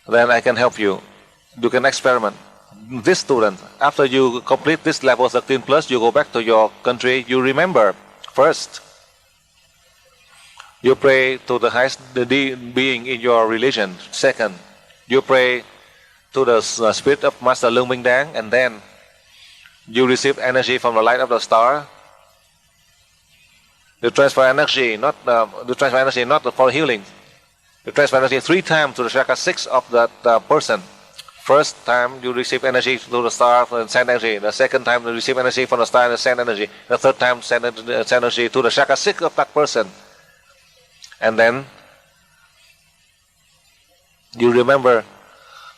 then I can help you. You can experiment. This student, after you complete this level 13 plus, you go back to your country, you remember, first, you pray to the highest being in your religion. Second, you pray to the spirit of Master Leung Minh Dang, and then you receive energy from the light of the star. You transfer energy, not for healing. You transfer energy 3 times to the chakra 6 of that person. First time you receive energy to the star and send energy. The second time you receive energy from the star and send energy. The third time send energy to the chakra 6 of that person. And then you remember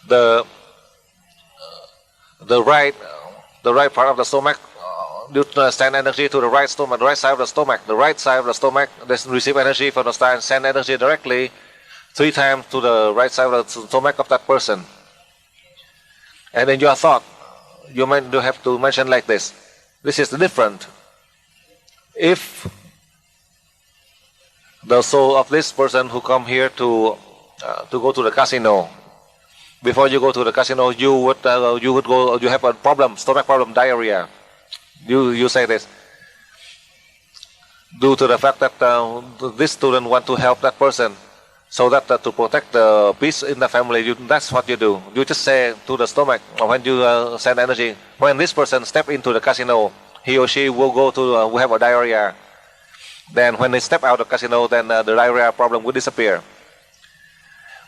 the right part of the stomach. You send energy to the right stomach, the right side of the stomach. The right side of the stomach, they receive energy from the star and send energy directly 3 times to the right side of the stomach of that person. And in your thought, you have to mention like this. This is different. If the soul of this person who come here to to go to the casino. Before you go to the casino, you would go. You have a problem, stomach problem, diarrhea. You say this due to the fact that this student want to help that person, so that to protect the peace in the family. That's what you do. You just say to the stomach when you send energy. When this person step into the casino, he or she will go to will have a diarrhea. Then when they step out of the casino, then the diarrhea problem will disappear.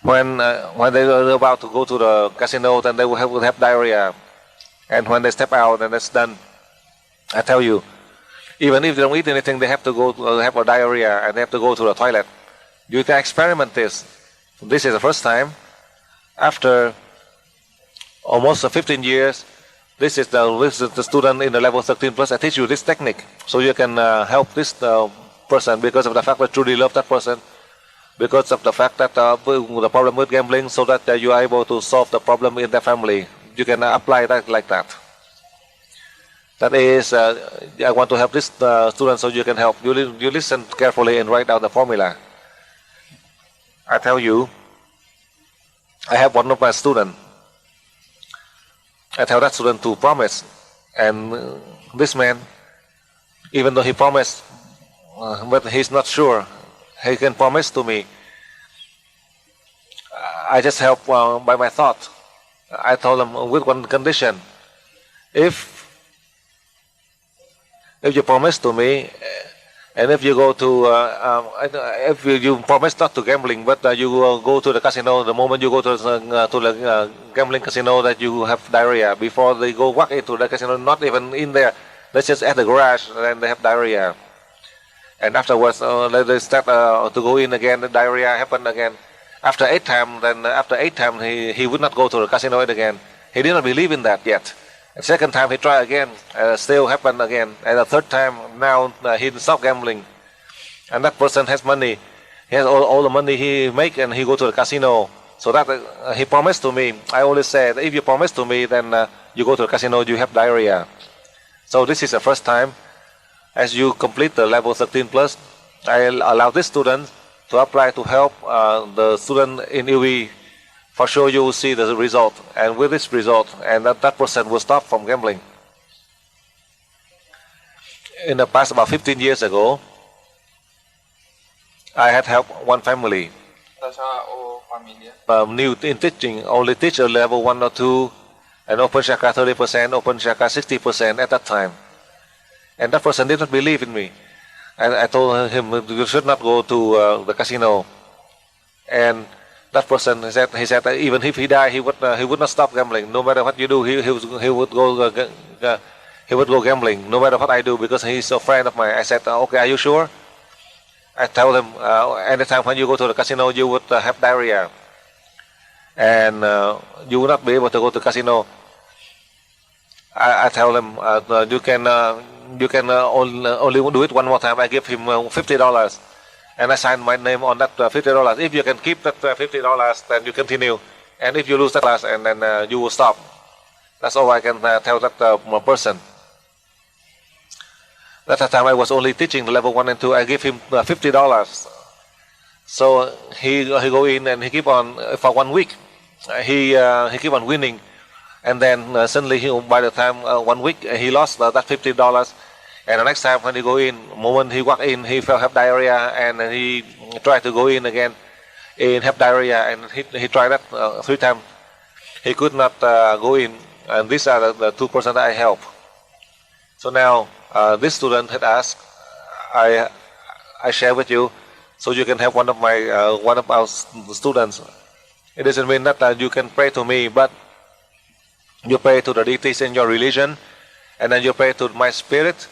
When they are about to go to the casino, then they will have diarrhea. And when they step out, then that's done. I tell you, even if they don't eat anything, they have to go have a diarrhea and they have to go to the toilet. You can experiment this. This is the first time. After almost 15 years, this is the student in the level 13 plus. I teach you this technique so you can help this person because of the fact that you truly love that person. Because of the fact that the problem with gambling, so that you are able to solve the problem in the family. You can apply that like that. That is, I want to help this student so you can help. You listen carefully and write down the formula. I tell you, I have one of my students. I tell that student to promise. And this man, even though he promised, but he's not sure, he can promise to me. I just help by my thought. I told him with one condition. If you promise to me, and if you go to, if you promise not to gambling, but you go to the casino, the moment you go to the gambling casino, that you have diarrhea before they go walk into the casino, not even in there, they just at the garage, and they have diarrhea. And afterwards, they start to go in again, the diarrhea happen again. After 8 times, then after 8 times, he would not go to the casino again. He did not believe in that yet. The second time he tried again, still happened again. And the third time, now he stopped gambling. And that person has money. He has all the money he make, and he go to the casino. So that he promised to me. I always said, if you promise to me, then you go to the casino, you have diarrhea. So this is the first time. As you complete the level 13 plus, I allow this student to apply to help the student in UE. For sure you will see the result, and with this result, and that person will stop from gambling. In the past, about 15 years ago, I had helped one family. New in teaching, only teach a level 1 or 2, and open chakra 30%, open chakra 60% at that time. And that person did not believe in me. And I told him, you should not go to the casino. And that person, he said even if he died, he would not stop gambling. No matter what you do, he would go gambling. No matter what I do, because he's a friend of mine. I said, okay, are you sure? I told him, anytime when you go to the casino, you would have diarrhea, and you will not be able to go to the casino. I tell him, you can only do it one more time. I give him $50, and I sign my name on that $50. If you can keep that $50, then you continue, and if you lose that class, and then you will stop. That's all I can tell that person. At that time I was only teaching the level 1 and 2. I give him $50. So he go in and he keep on for 1 week. He keep on winning. And then suddenly, by the time 1 week, he lost that $50. And the next time when he go in, moment he walk in, he felt have diarrhea, and he tried to go in again, and have diarrhea, and he tried that 3 times. He could not go in, and these are the 2 persons that I help. So now this student had asked, I share with you, so you can have one of our students. It doesn't mean that you can pray to me, but you pray to the deities in your religion, and then you pray to my spirit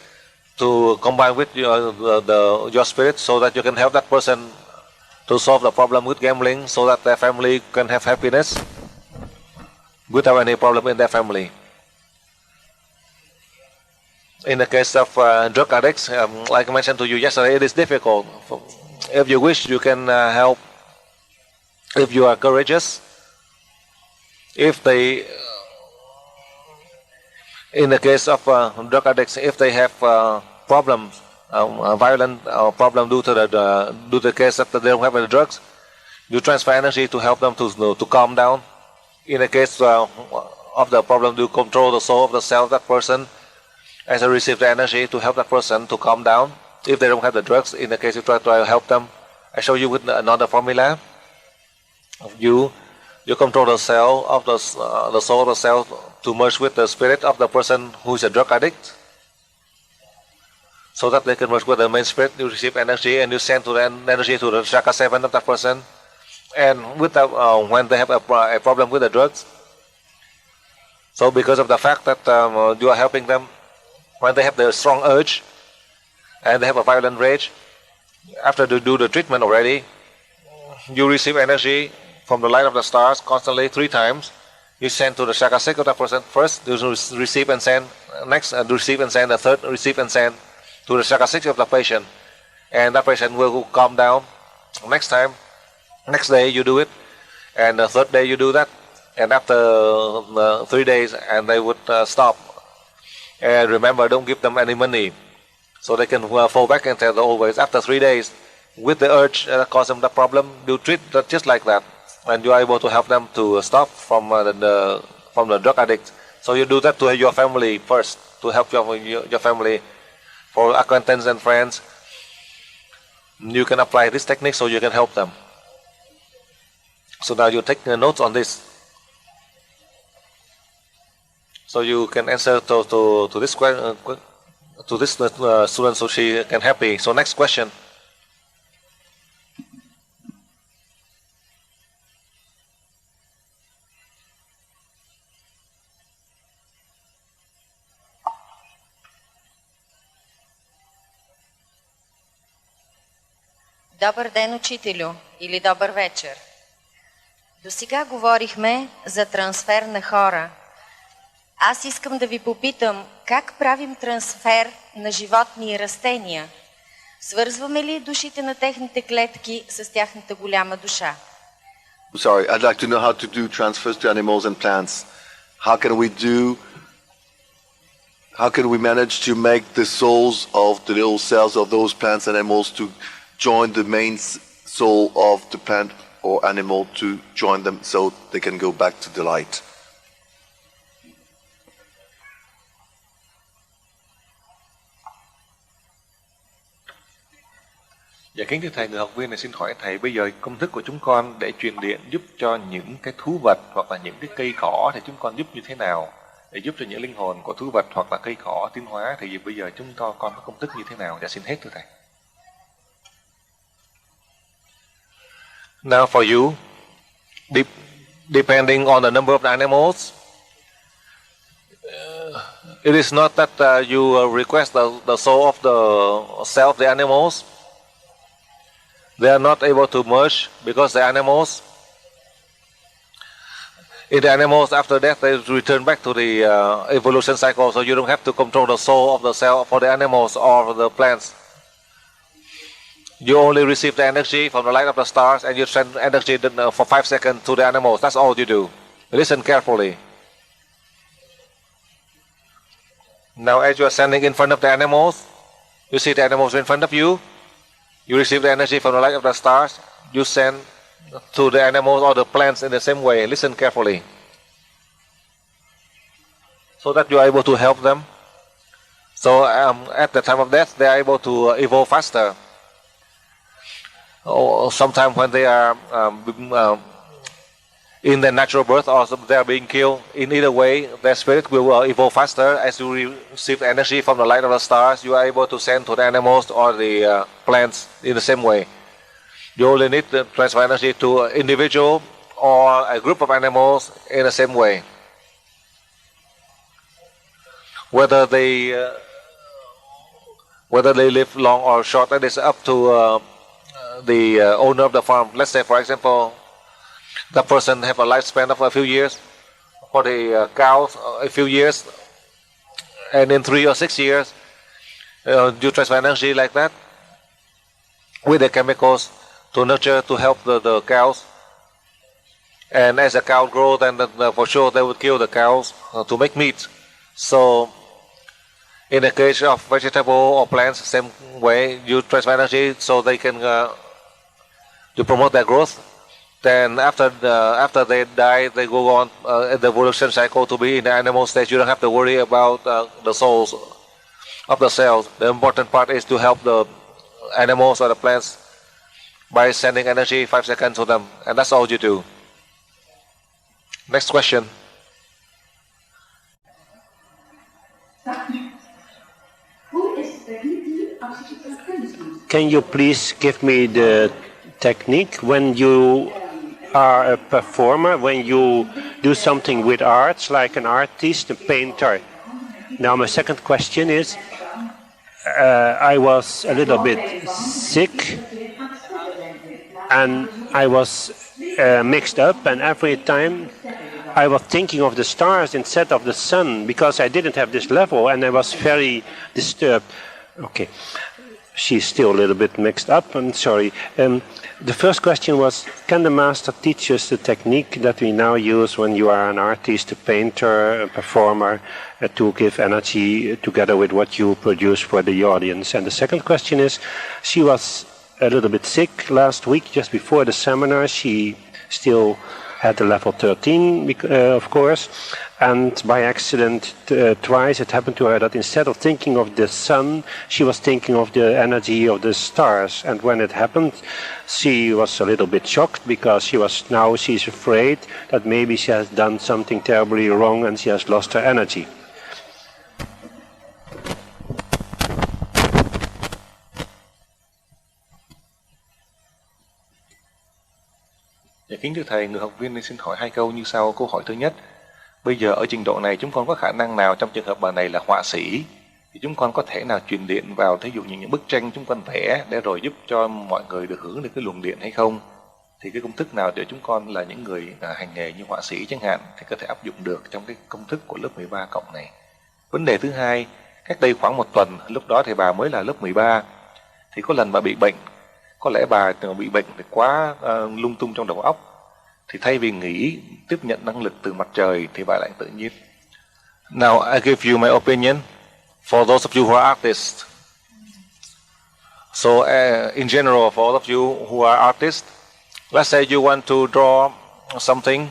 to combine with your spirit, so that you can help that person to solve the problem with gambling, so that their family can have happiness without any problem in their family. In the case of drug addicts, like I mentioned to you yesterday, it is difficult. If you wish, you can help. If you are courageous, if they in the case of drug addicts, if they have problems, violent problem due to the case that they don't have any drugs, You transfer energy to help them to calm down. In the case of the problem, you control the soul of the self, that person, as you receive the energy to help that person to calm down. If they don't have the drugs, in the case you try to help them, I show you with another formula. You control the cell of the soul of the self to merge with the spirit of the person who is a drug addict, so that they can merge with the main spirit. You receive energy and you send to the energy to the chakra 7 of that person. And with that, when they have a problem with the drugs, so because of the fact that you are helping them, when they have the strong urge and they have a violent rage, after they do the treatment already, you receive energy from the light of the stars constantly 3 times. You send to the chakra 6 of that person first, you receive and send, next receive and send, the third receive and send to the chakra 6 of the patient, and that patient will calm down. Next day you do it, and the third day you do that, and after 3 days, and they would stop. And remember, don't give them any money, so they can fall back into the old ways. After 3 days, with the urge that caused them the problem, you treat that just like that, and you are able to help them to stop from the drug addict. So you do that to your family first, to help your family. For acquaintances and friends, you can apply this technique so you can help them. So now you take notes on this, so you can answer to this question to this student, so she can happy. So next question. Добър ден, учителю, или добър вечер. До сега говорихме за трансфер на хора. Аз искам да ви попитам, как правим трансфер на животни и растения? Свързваме ли душите на техните клетки с тяхната голяма душа? Sorry, I'd like to know how to do transfers to animals and plants. How can we manage to make the souls of the little cells of those plants and animals to join the main soul of the plant or animal, to join them so they can go back to the light? Dạ kính thưa thầy, người học viên này xin hỏi thầy, bây giờ công thức của chúng con để truyền điện giúp cho những cái thú vật hoặc là những cái cây cỏ thì chúng con giúp như thế nào? Để giúp cho những linh hồn của thú vật hoặc là cây cỏ tiến hóa thì bây giờ chúng con có công thức như thế nào? Dạ xin hết thưa thầy. Now for you, depending on the number of the animals, it is not that you request the soul of the self, the animals. They are not able to merge because the animals, after death, they return back to the evolution cycle, so you don't have to control the soul of the cell for the animals or the plants. You only receive the energy from the light of the stars, and you send energy for 5 seconds to the animals. That's all you do. Listen carefully. Now as you are standing in front of the animals, you see the animals in front of you. You receive the energy from the light of the stars. You send to the animals or the plants in the same way. Listen carefully, so that you are able to help them. So at the time of death, they are able to evolve faster. Or sometimes when they are in their natural birth, or they are being killed, in either way, their spirit will evolve faster. As you receive energy from the light of the stars, you are able to send to the animals or the plants in the same way. You only need to transfer energy to an individual or a group of animals in the same way. Whether they live long or short, that is up to the owner of the farm. Let's say, for example, the person have a lifespan of a few years. For the cows, a few years, and in 3 or 6 years, you transfer energy like that with the chemicals to nurture, to help the cows. And as the cow grows, then for sure they would kill the cows to make meat. So in the case of vegetable or plants, same way, you transfer energy so they can to promote their growth. then after they die, they go on in the evolution cycle to be in the animal stage. You don't have to worry about the souls of the cells. The important part is to help the animals or the plants by sending energy 5 seconds to them, and that's all you do. Next question. Can you please give me the technique when you are a performer, when you do something with arts, like an artist, a painter? Now my second question is, I was a little bit sick and I was mixed up, and every time I was thinking of the stars instead of the sun, because I didn't have this level and I was very disturbed. Okay, she's still a little bit mixed up, I'm sorry. The first question was, can the master teach us the technique that we now use when you are an artist, a painter, a performer, to give energy together with what you produce for the audience? And the second question is, she was a little bit sick last week, just before the seminar. She still had the level 13, of course, and by accident twice it happened to her that instead of thinking of the sun, she was thinking of the energy of the stars. And when it happened, she was a little bit shocked, because she's afraid that maybe she has done something terribly wrong and she has lost her energy. Kính thưa Thầy, người học viên xin hỏi 2 câu như sau. Câu hỏi thứ nhất, bây giờ ở trình độ này chúng con có khả năng nào, trong trường hợp bà này là họa sĩ, thì chúng con có thể nào truyền điện vào, thí dụ như những bức tranh chúng con vẽ để rồi giúp cho mọi người được hưởng được cái luồng điện hay không? Thì cái công thức nào để chúng con là những người hành nghề như họa sĩ chẳng hạn thì có thể áp dụng được trong cái công thức của lớp 13 cộng này? Vấn đề thứ hai, cách đây khoảng 1 tuần, lúc đó thì bà mới là lớp 13, thì có lần bà bị bệnh. Có lẽ bà bị bệnh thì quá lung tung trong đầu óc, thì thay vì nghĩ tiếp nhận năng lực từ mặt trời thì bà lại tự nhiên. Now I give you my opinion for those of you who are artists. So in general, for all of you who are artists, let's say you want to draw something.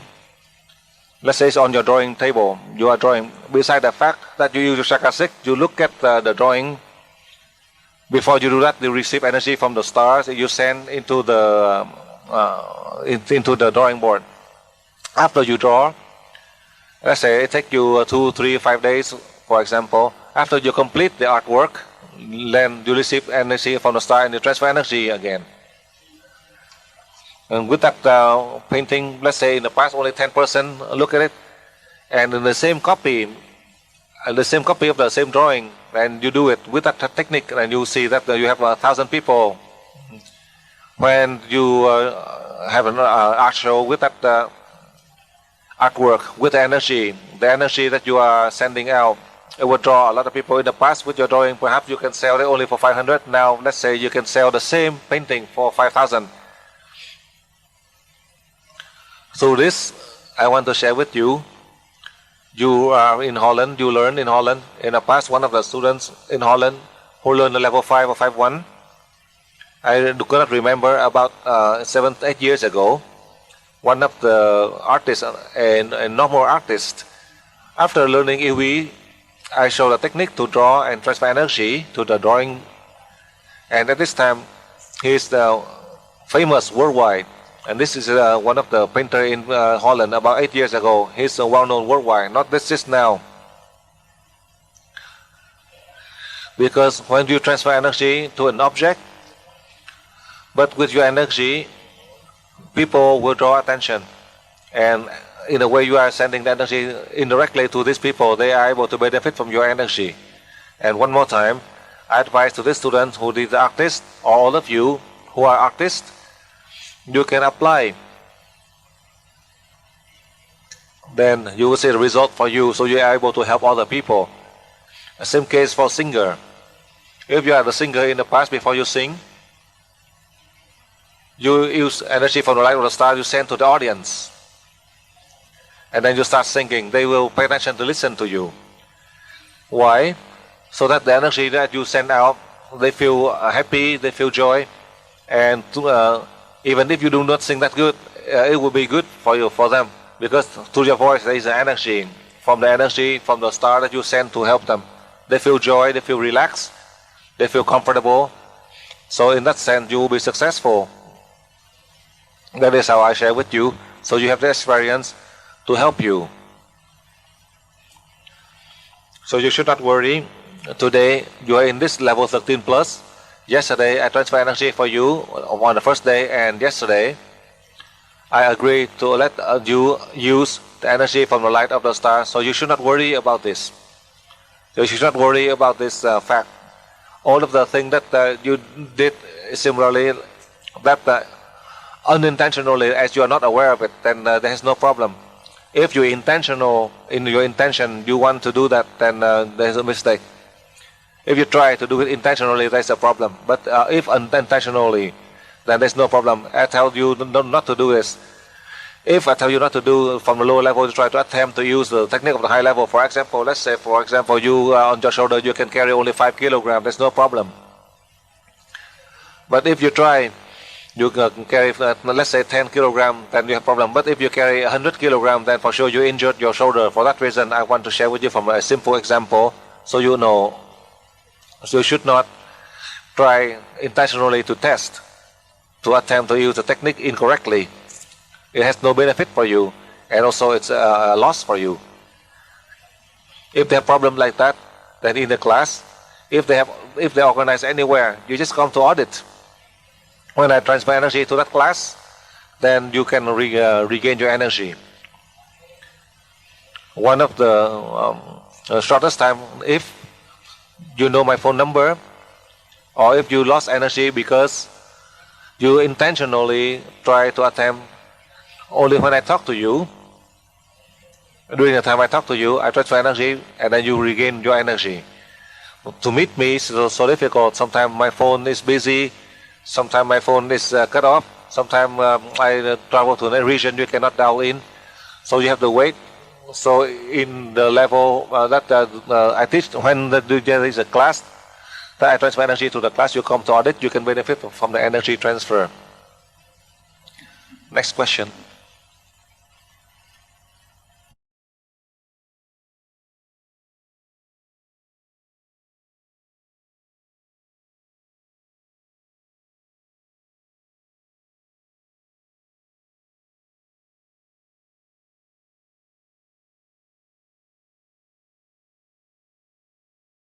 Let's say it's on your drawing table. You are drawing. Beside the fact that you use your chakra 6, you look at the drawing. Before you do that, you receive energy from the stars. You send into the drawing board. After you draw, let's say it takes you 2, 3, 5 days, for example. After you complete the artwork, then you receive energy from the star and you transfer energy again. And with that painting, let's say in the past only 10% look at it, and in the same copy of the same drawing, and you do it with that technique, and you see that you have 1,000 people. When you have an art show with that artwork, with the energy that you are sending out, it will draw a lot of people. In the past, with your drawing, perhaps you can sell it only for 500. Now, let's say you can sell the same painting for 5,000. So this, I want to share with you. You are in Holland, you learn in Holland. In the past, one of the students in Holland who learned the level 5 or 5-1, I do not remember, about 7, 8 years ago, one of the artists, a normal artist, after learning EV, I showed a technique to draw and transfer energy to the drawing. And at this time, he is famous worldwide. And this is one of the painters in Holland about 8 years ago. He's well known worldwide, not this is now. Because when you transfer energy to an object, but with your energy, people will draw attention. And in a way you are sending the energy indirectly to these people, they are able to benefit from your energy. And one more time, I advise to this student who is the artist, or all of you who are artists, you can apply. Then you will see the result for you, so you are able to help other people. The same case for singer. If you are the singer in the past, before you sing, you use energy from the light of the star, you send to the audience. And then you start singing. They will pay attention to listen to you. Why? So that the energy that you send out, they feel happy, they feel joy. And even if you do not sing that good, it will be good for you, for them, because through your voice there is an energy. From the energy, from the star that you send to help them, they feel joy, they feel relaxed, they feel comfortable. So in that sense, you will be successful. That is how I share with you. So you have the experience to help you. So you should not worry. Today you are in this level 13 plus. Yesterday I transfer energy for you on the first day, and yesterday I agree to let you use the energy from the light of the star. So you should not worry about this. You should not worry about this fact. All of the things that you did similarly, that unintentionally, as you are not aware of it, then there is no problem. If you intentional, in your intention, you want to do that, then there is a mistake. If you try to do it intentionally, there is a problem. But if unintentionally, then there is no problem. I tell you not to do this. If I tell you not to do from the lower level, you try to attempt to use the technique of the high level. For example, let's say, for example, you on your shoulder, you can carry only 5 kilograms. There's no problem. But if you try, you can carry, let's say, 10 kilograms, then you have problem. But if you carry 100 kilograms, then for sure you injured your shoulder. For that reason, I want to share with you from a simple example, so you know. So you should not try intentionally to test, to attempt to use the technique incorrectly. It has no benefit for you, and also it's a loss for you. If they have problem like that, then in the class, if they organize anywhere, you just come to audit. When I transfer energy to that class, then you can regain your energy. One of the shortest time, if you know my phone number, or if you lost energy because you intentionally try to attempt only when I talk to you, during the time I talk to you, I transfer energy and then you regain your energy. To meet me is so difficult. Sometimes my phone is busy, sometimes my phone is cut off, sometimes I travel to a region you cannot dial in, so you have to wait. So in the level that I teach, when there is a class, that I transfer energy to the class, you come to audit, you can benefit from the energy transfer. Next question.